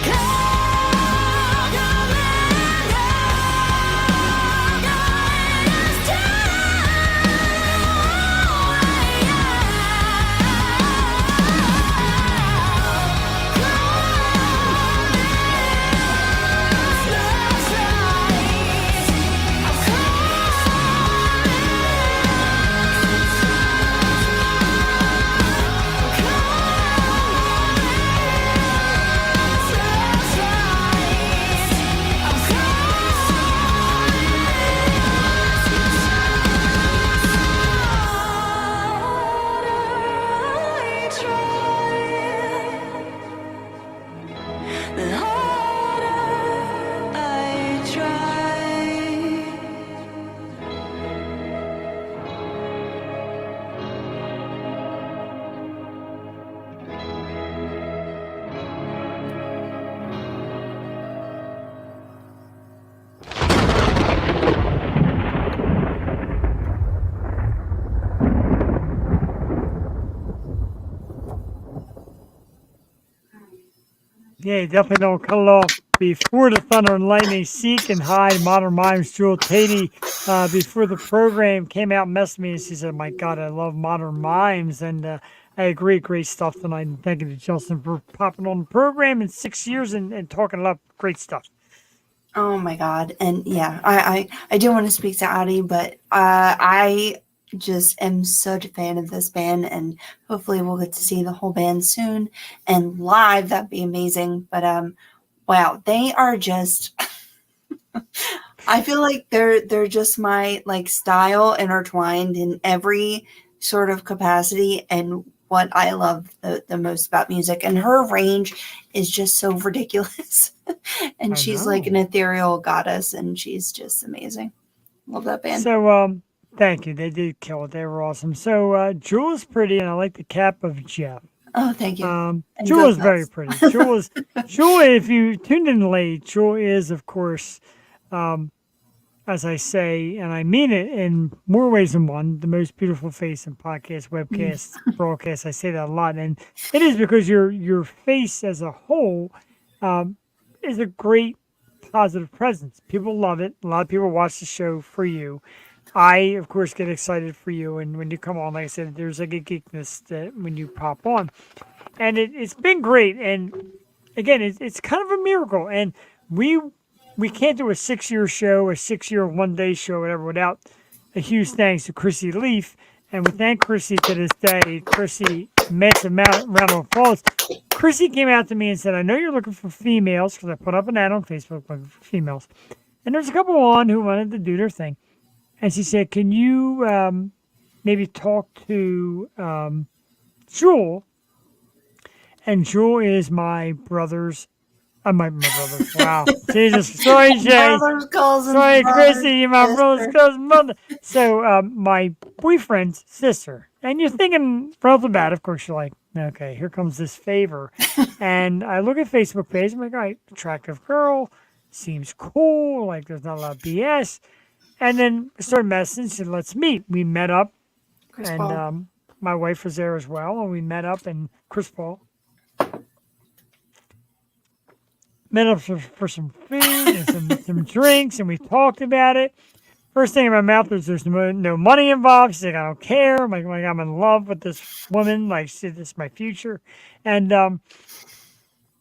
God, come and guide us the harder I try. Yeah, you definitely don't cut it off before the thunder and lightning. Seek and hide. Modern Mimes. Jewel Tatey, before the program came out, messaged me and she said, "My God, I love Modern Mimes," and I agree. Great stuff tonight. And thank you to Justin for popping on the program in 6 years and talking a lot of great stuff. Oh my God. And yeah, I do want to speak to Addie, but I just am such a fan of this band, and hopefully we'll get to see the whole band soon and live. That'd be amazing. But wow, they are just I feel like they're just my like style intertwined in every sort of capacity, and what I love the most about music. And her range is just so ridiculous. And she's like an ethereal goddess, and she's just amazing. Love that band. So, thank you. They did kill it. They were awesome. So, Jewel's pretty, and I like the cap of Jeff. Oh, thank you. Jewel is very pretty. Jewel, if you tuned in late, Jewel is, of course, as I say, and I mean it in more ways than one, the most beautiful face in podcasts, webcasts, broadcasts. I say that a lot, and it is because your face as a whole is a great positive presence. People love it. A lot of people watch the show for you. I, of course, get excited for you, and when you come on, like I said, there's like a geekness that when you pop on, and it's been great. And again, it's kind of a miracle, and we can't do a 6-year show, a 6-year one-day show, whatever, without a huge thanks to Chrissy Leaf. And we thank Chrissy to this day. Chrissy, massive round of applause. Chrissy came out to me and said, "I know you're looking for females," because I put up an ad on Facebook looking for females. And there's a couple on who wanted to do their thing. And she said, "Can you maybe talk to Jewel?" And Jewel is my brother's My brother. Wow. Jesus. Sorry, Jay. Brother's cousin. Sorry, Chrissy. My sister. brother's cousin mother. So, my boyfriend's sister. And you're thinking right off bat, of course, you're like, okay, here comes this favor. And I look at Facebook page. I'm like, all right, attractive girl. Seems cool. Like, there's not a lot of BS. And then we started messaging. She said, let's meet. We met up. Chris And Paul. my wife was there as well. And we met up. And Chris Paul. Met up for some food and some drinks, and we talked about it. First thing in my mouth was there's no money involved. She's like, I don't care. I'm like, I'm in love with this woman. Like, she said, this is my future. And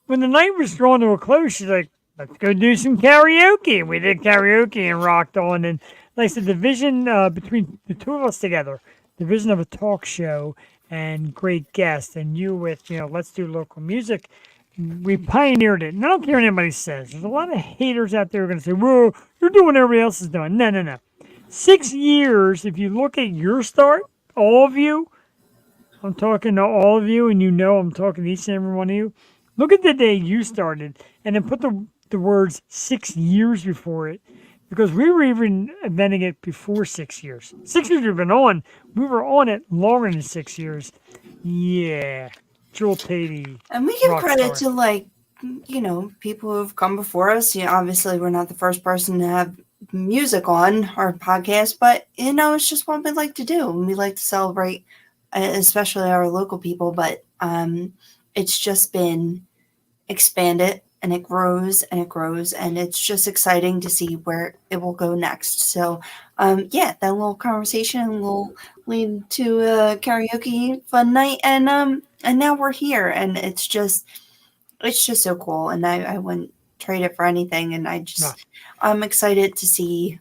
when the night was drawing to a close, she's like, let's go do some karaoke. We did karaoke and rocked on. And like I said, the vision between the two of us together, the vision of a talk show and great guests, and you with, let's do local music. We pioneered it. And I don't care what anybody says. There's a lot of haters out there who are going to say, whoa, you're doing what everybody else is doing. No. 6 years, if you look at your start, all of you, I'm talking to all of you, and I'm talking to each and every one of you. Look at the day you started, and then put the words 6 years before it, because we were even inventing it before 6 years. 6 years we've been on. We were on it longer than 6 years. Yeah. Jewel Tatey. And we give credit to people who've come before us. Obviously we're not the first person to have music on our podcast, but it's just what we like to do. And we like to celebrate, especially our local people, but it's just been expanded and it grows and it grows, and it's just exciting to see where it will go next. So that little conversation will lead to a karaoke fun night, and now we're here, and it's just so cool, and I wouldn't trade it for anything, and I'm excited to see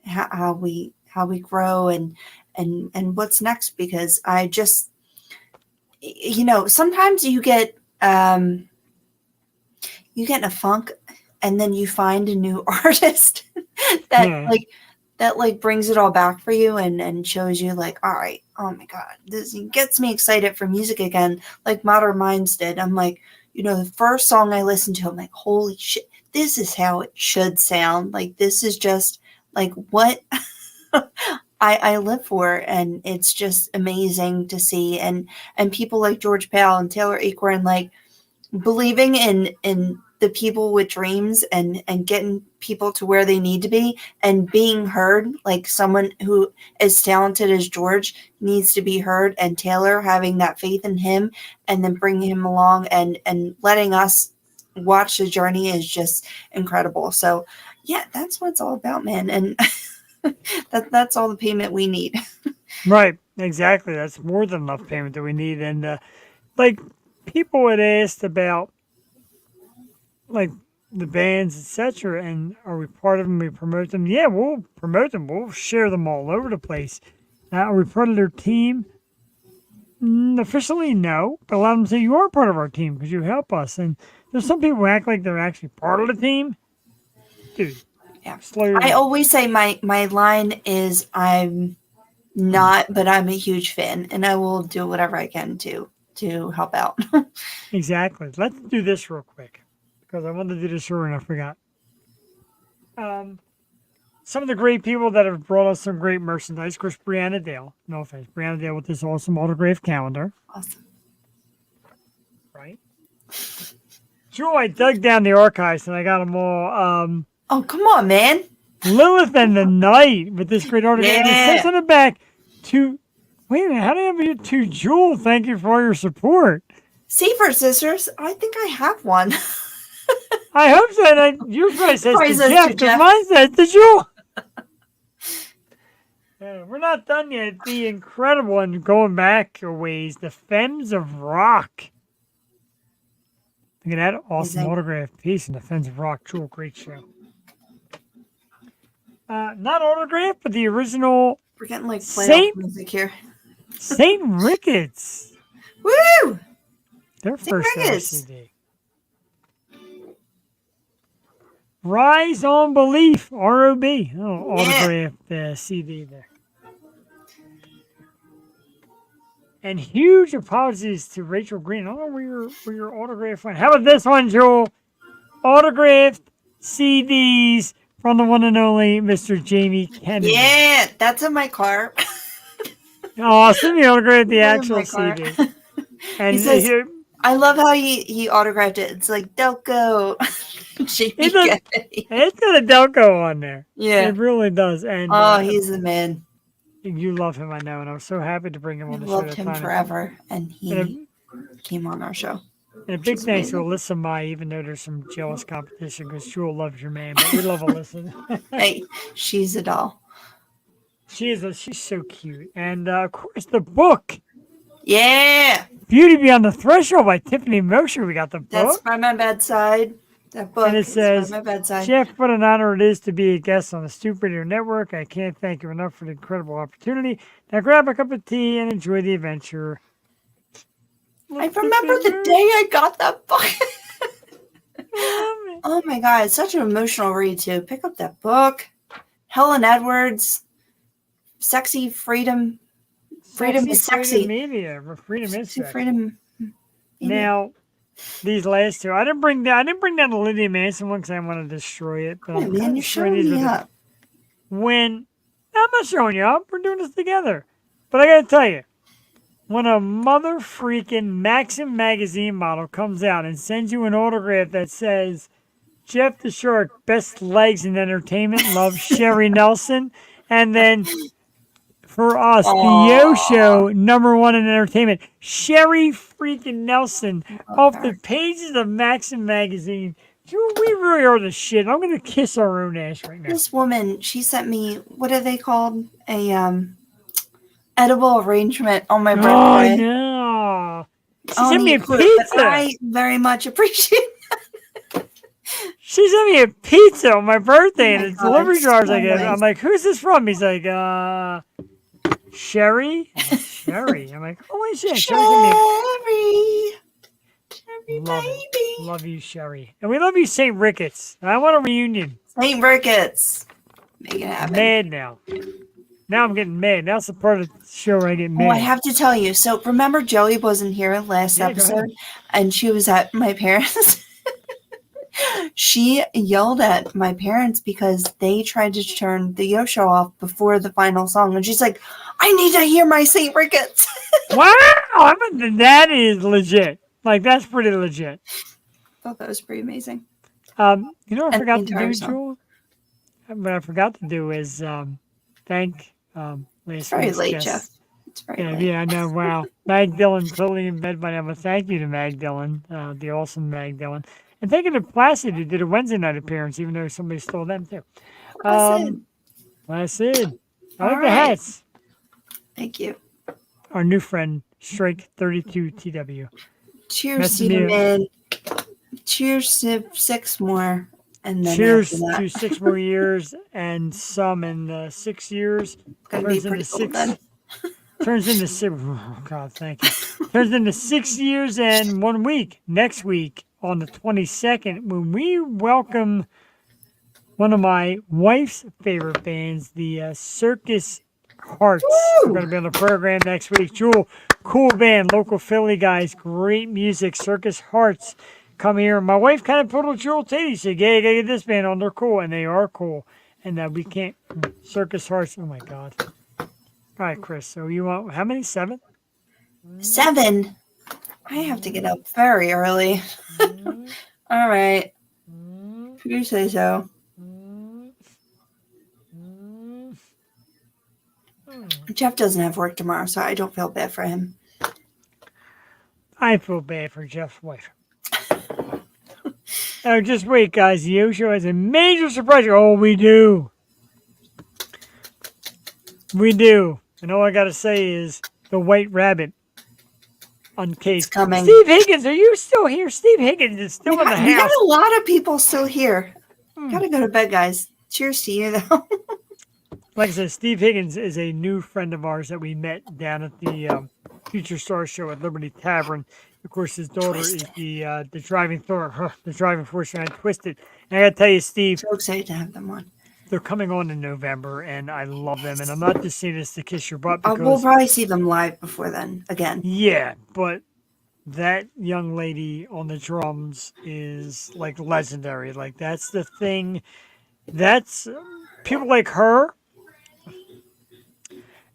how we grow and what's next, because I just sometimes you get in a funk, and then you find a new artist that brings it all back for you and shows you like, all right, oh my God, this gets me excited for music again, like Modern Mimes did. I'm like, the first song I listened to, I'm like, holy shit, this is how it should sound. Like, this is just like what I live for, and it's just amazing to see. And people like George Pal and Taylor Acorn, like, believing in the people with dreams and getting people to where they need to be and being heard, like someone who as talented as George needs to be heard, and Taylor having that faith in him and then bringing him along and letting us watch the journey is just incredible. So yeah, that's what it's all about, man. And that's all the payment we need. Right. Exactly. That's more than enough payment that we need. And people had asked about like the bands, etc., and are we part of them? We promote them? Yeah, we'll promote them. We'll share them all over the place. Are we part of their team? Officially, no. But a lot of them say you are part of our team because you help us. And there's some people who act like they're actually part of the team. Dude, yeah. I always say my line is I'm not, but I'm a huge fan, and I will do whatever I can to help out. Exactly. Let's do this real quick, because I wanted to do this earlier and I forgot. Some of the great people that have brought us some great merchandise. Of course, Brianna Dale. No offense. Brianna Dale with this awesome autographed calendar. Awesome. Right? Jewel, I dug down the archives and I got them all. Oh, come on, man. Lilith and the Night with this great autograph. And it says on the back, wait a minute, how do you have you to Jewel? Thank you for your support. Seaford Sisters, I think I have one. I hope so. Yours probably says to says Jeff, to because Jeff. mine says to Jewel. We're not done yet. The incredible and going back a ways, the Femmes of Rock. Look at that awesome autograph piece in the Femmes of Rock. Jewel, great show. Not autograph, but the original. We're getting like playoff music here. St. Ricketts. Woo! Their first ever CD. Rise on Belief, ROB. Oh, autographed CD there. And huge apologies to Rachel Green. I don't know where your autograph went. How about this one, Joel? autographed CDs from the one and only Mr. Jamie Kennedy. Yeah, that's in my car. Awesome. He autographed the That's in actual my car. CD. And He says, here, I love how he autographed it. It's like Delco. Jamie Kennedy. it's got a Delco on there. Yeah. It really does. And Oh, he's the man. you love him, I know, and I'm so happy to bring him on I the show. loved him forever, and he came on our show. And a big thanks to Alyssa Mai, even though there's some jealous competition, because Jewel loves your man, but we love Alyssa. Hey, she's a doll. She's so cute. And, of course, the book. Yeah. Beauty Beyond the Threshold by Tiffany Mosher. We got the book. That's by my bedside. That book and it is says, by my bedside. Jeff, what an honor it is to be a guest on the Stoop Radio Network. I can't thank you enough for the incredible opportunity. Now grab a cup of tea and enjoy the adventure. I remember the day I got that book. Oh my God, it's such an emotional read too. Pick up that book. Helen Edwards, Sexy Freedom. Freedom is sexy. Media. Freedom is sexy. Freedom. Now, these last two, I didn't bring down the Lydia Manson one because I want to destroy it. But Man, you're showing me up. I'm not showing you up. We're doing this together. But I got to tell you, when a mother freaking Maxim magazine model comes out and sends you an autograph that says, Jeff the Shark, best legs in entertainment, love Sherry Nelson, and then for us, the Yo Show, #1 in entertainment, Sherry freaking Nelson, off the pages of Maxim magazine. Dude, we really are the shit. I'm gonna kiss our own ass right now. This woman, she sent me, what are they called? A edible arrangement on my birthday. Oh no! She sent me a pizza. I very much appreciate it. She sent me a pizza on my birthday, and the delivery driver's like, I'm like, who's this from? He's like, Sherry? I'm like, Sherry. I'm like, holy shit. Sherry. Love it. Love you, Sherry. And we love you, St. Ricketts. I want a reunion. St. Ricketts. Make it happen. Mad now. Now I'm getting mad. That's the part of the show where I get mad. Oh, I have to tell you. So remember Joey wasn't here last episode, and she was at my parents'? She yelled at my parents because they tried to turn the Yo Show off before the final song. And she's like, I need to hear my St. Ricketts. Wow. That is legit. Like, that's pretty legit. I thought that was pretty amazing. You know what I And forgot the to entire do, song. Jewel? What I forgot to do is thank last It's very week's late, guest. Jeff. It's very late. Yeah, I know. Wow. Mag Dillon, totally in bed by now. But thank you to Mag Dillon, the awesome Mag Dillon. And thank you to Placid, who did a Wednesday night appearance, even though somebody stole them too. Placid. I like the hats. Thank you. Our new friend, Strike 32 TW. Cheers to you, man. Cheers to 6 more. And then cheers after that. to 6 more years and some in 6 years. Gonna be pretty cool then. Turns into 6. Oh, God, thank you. Turns into 6 years and 1 week. Next week on the 22nd, when we welcome one of my wife's favorite bands, the Circus Hearts. We're going to be on the program next week. Jewel, cool band, local Philly guys, great music. Circus Hearts come here. My wife kind of pulled a Jewel Tatey. She said, yeah, you got to get this band on. They're cool, and they are cool. And we can't. Circus Hearts. Oh, my God. All right, Chris. So you want how many? 7? 7? I have to get up very early. All right. If you say so. Jeff doesn't have work tomorrow, so I don't feel bad for him. I feel bad for Jeff's wife. Oh, just wait, guys. The Yo Show has a major surprise. Oh, we do. We do. And all I got to say is the White Rabbit uncased. Coming. Steve Higgins, are you still here? Steve Higgins is still in the We house. got a lot of people still here. Gotta go to bed, guys. Cheers to you, though. Like I said, Steve Higgins is a new friend of ours that we met down at the Future Star Show at Liberty Tavern. Of course, his daughter is the driving force behind Twisted. And I got to tell you, Steve, So excited to have them on. they're coming on in November, and I love them. And I'm not just saying this to kiss your butt because We'll probably see them live before then again. yeah, but that young lady on the drums is like legendary. Like that's the thing. That's people like her.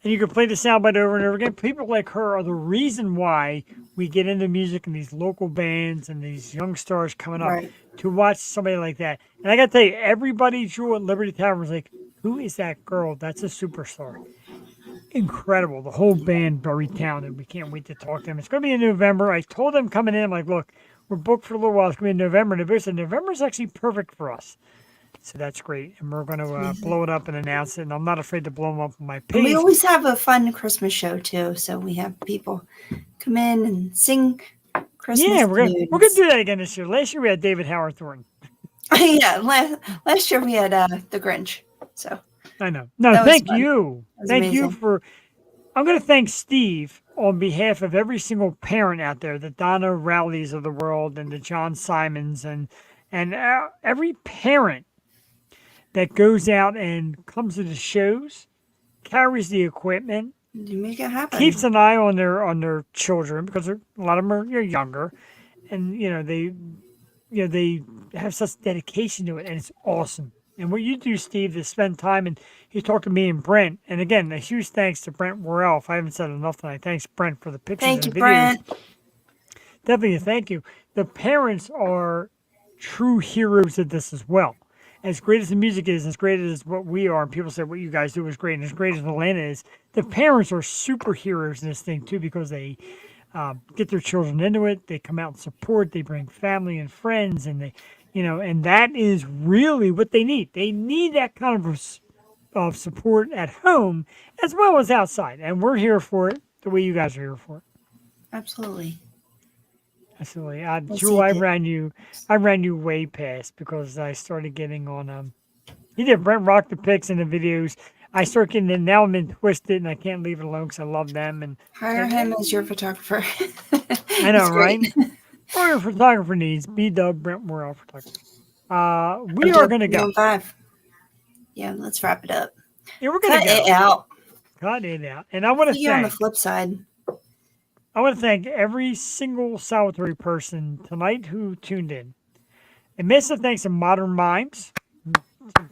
And you can play the soundbite over and over again. People like her are the reason why we get into music and these local bands and these young stars coming up to watch somebody like that. And I got to tell you, everybody drew at Liberty Tavern was like, who is that girl? That's a superstar. Incredible. The whole band, very talented. We can't wait to talk to them. It's going to be in November. I told them coming in, I'm like, look, we're booked for a little while. It's going to be in November. And they said November is actually perfect for us. So that's great. And we're going to blow it up and announce it. And I'm not afraid to blow them up on my page. We always have a fun Christmas show, too. So we have people come in and sing Christmas. Yeah, we're going to do that again this year. Last year we had David Howard Thornton. Yeah, last year we had the Grinch. So I know. No, thank you. Thank you for. I'm going to thank Steve on behalf of every single parent out there, the Donna Rowleys of the world and the John Simons and every parent that goes out and comes to the shows, carries the equipment, you make it happen, keeps an eye on their children because a lot of them are younger, and they have such dedication to it, and it's awesome. And what you do, Steve, is spend time, and you talk to me and Brent. And again, a huge thanks to Brent Worrell. If I haven't said enough tonight, thanks Brent for the pictures and videos. Brent. Definitely a thank you. The parents are true heroes of this as well. As great as the music is, as great as what we are, and people say what you guys do is great, and as great as Atlanta is, the parents are superheroes in this thing too, because they get their children into it. They come out and support. They bring family and friends, and they, and that is really what they need. They need that kind of support at home as well as outside, and we're here for it the way you guys are here for it. Absolutely. Absolutely. Jewel, I ran you way past because I started getting on you did Brent Rock the pics and the videos. I start getting in, now I'm in Twisted and I can't leave it alone because I love them and hire him as your photographer. I know, right? Or your photographer needs B-Dub Brent Worrell photography. We are gonna go. 5. Yeah, let's wrap it up. Yeah, we're gonna Cut it out. Cut it out. And I want to See you on the flip side. I want to thank every single solitary person tonight who tuned in. And massive thanks to Modern Mimes.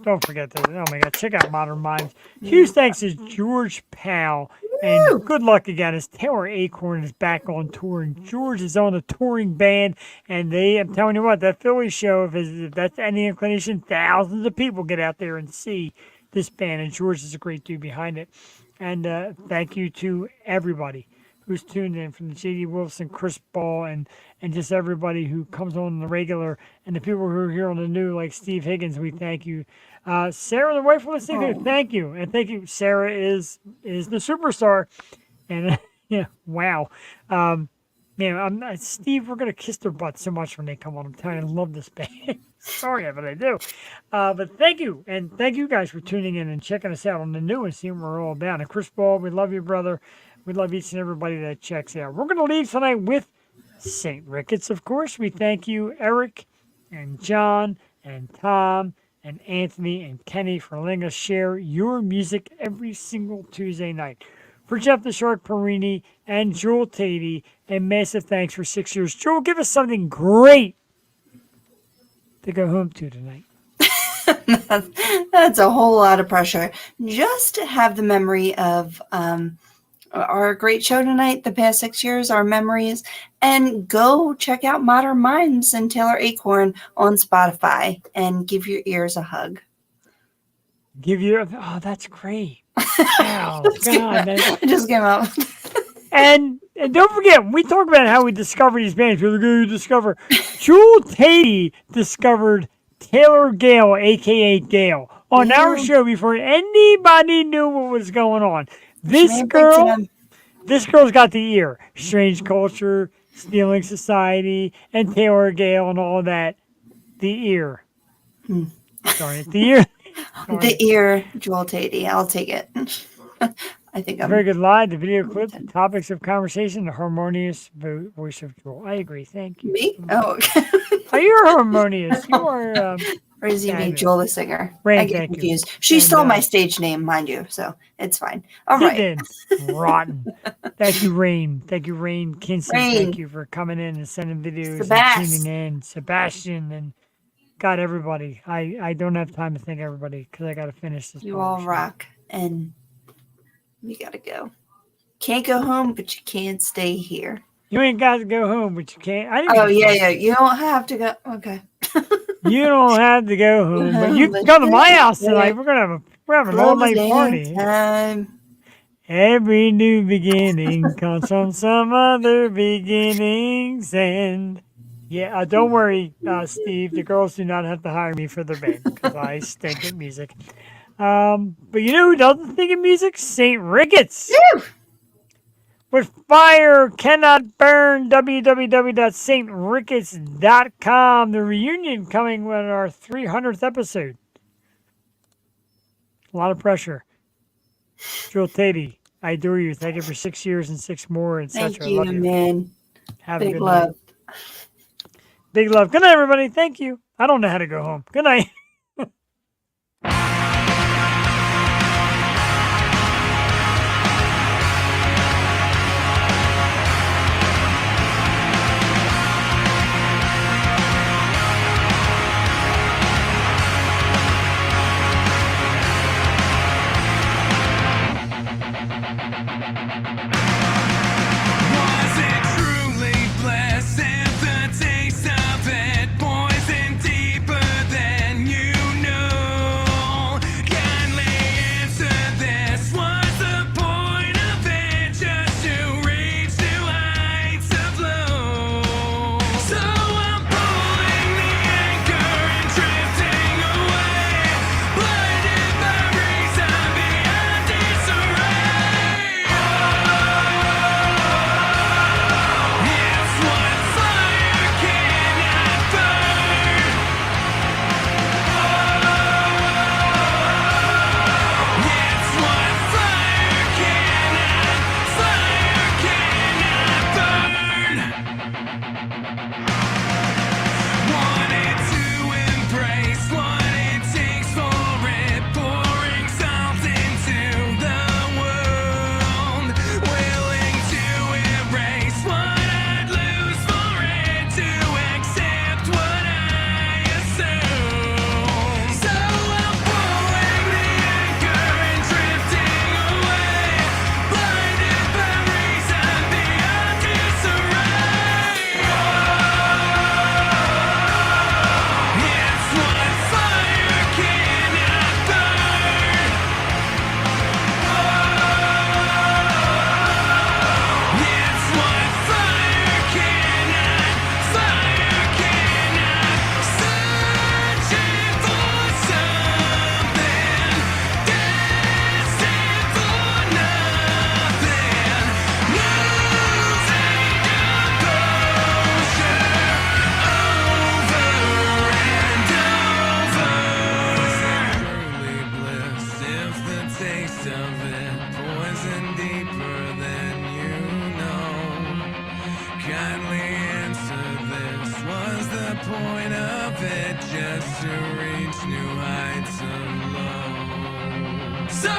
Don't forget that. Oh my God, check out Modern Mimes. Huge thanks to George Powell. And good luck again as Taylor Acorn is back on tour. And George is on a touring band. And I'm telling you what, that Philly show, if that's any inclination, thousands of people get out there and see this band. And George is a great dude behind it. And thank you to everybody who's tuned in, from the J.D. Wilson, Chris Ball, and just everybody who comes on the regular, and the people who are here on the new, like Steve Higgins, we thank you. Sarah, the wife of the singer, thank you. And thank you. Sarah is the superstar. And, wow. Steve, we're going to kiss their butt so much when they come on. I'm telling you, I love this band. Sorry, but I do. But thank you. And thank you guys for tuning in and checking us out on the new and seeing what we're all about. And Chris Ball, we love you, brother. We love each and everybody that checks out. We're going to leave tonight with St. Ricketts, of course. We thank you, Eric and John and Tom and Anthony and Kenny, for letting us share your music every single Tuesday night. For Jeff the Shark Perini and Jewel Tatey, and massive thanks for 6 years. Jewel, give us something great to go home to tonight. That's a whole lot of pressure. Just to have the memory of our great show tonight, the past 6 years, our memories, and go check out Modern Mimes and Taylor Acorn on Spotify and give your ears a hug. That's great. Wow, God, it just came out. And don't forget, we talk about how we discovered these bands. We're going to discover. Jewel Tatey discovered Taylor Gale, a.k.a. Gale, on our show before anybody knew what was going on. This girl's got the ear. Strange Culture, Stealing Society, and Taylor Gale and all that. The ear. Darn it, the ear. The ear, Jewel Tatey. I'll take it. I think I'm very good lie. The video clip, the topics of conversation, the harmonious voice of Jewel. I agree. Thank you. Me? Oh, okay. You're harmonious. You are. Or is he Yeah, I being know. Joel the singer? Rain, I get thank you. confused. She And, stole my stage name, mind you, so it's fine. All He right. did. Rotten. Thank you, Rain. Thank you, Rain Kinsey. Rain. Thank you for coming in and sending videos and Sebas. tuning in. Sebastian and God, everybody. I don't have time to thank everybody because I got to finish this. You all rock, and we gotta go. Can't go home, but you can't stay here. You ain't got to go home, but you can't. Oh yeah. You don't have to go. Okay. You don't have to go home, but you can come to my house tonight. We're having an all night party. Every new beginning comes from some other beginning's end. Yeah, don't worry, Steve. The girls do not have to hire me for their band because I stink at music. But you know who doesn't stink at music? St. Ricketts. With Fire Cannot Burn, www.stricketts.com. The reunion coming with our 300th episode. A lot of pressure. Jewel Tatey, I adore you. Thank you for 6 years and 6 more, etc. Thank you, man. Have Big a good love. night. Big love. Good night, everybody. Thank you. I don't know how to go home. Good night. Was it truly blessed if the taste of it poisoned deeper than you know? Kindly answer this. Was the point of it just to reach new heights of low? So I'm pulling the anchor and drifting away, blinded by reason beyond disarray. It's what fire cannot burn. It's what fire cannot burn. Wanted to embrace what it takes for it, pouring salt into the world, willing to erase what I'd lose for it, to accept what I assume. So I'm pulling the anchor and drifting away, blinded by reason beyond disarray. It's what fire cannot burn. It's what fire cannot, searching for something, destined for nothing, losing composure over and over. Truly bliss if the taste of it poison deeper than you know. Kindly answer this. Was the point of it just to reach new heights of low? So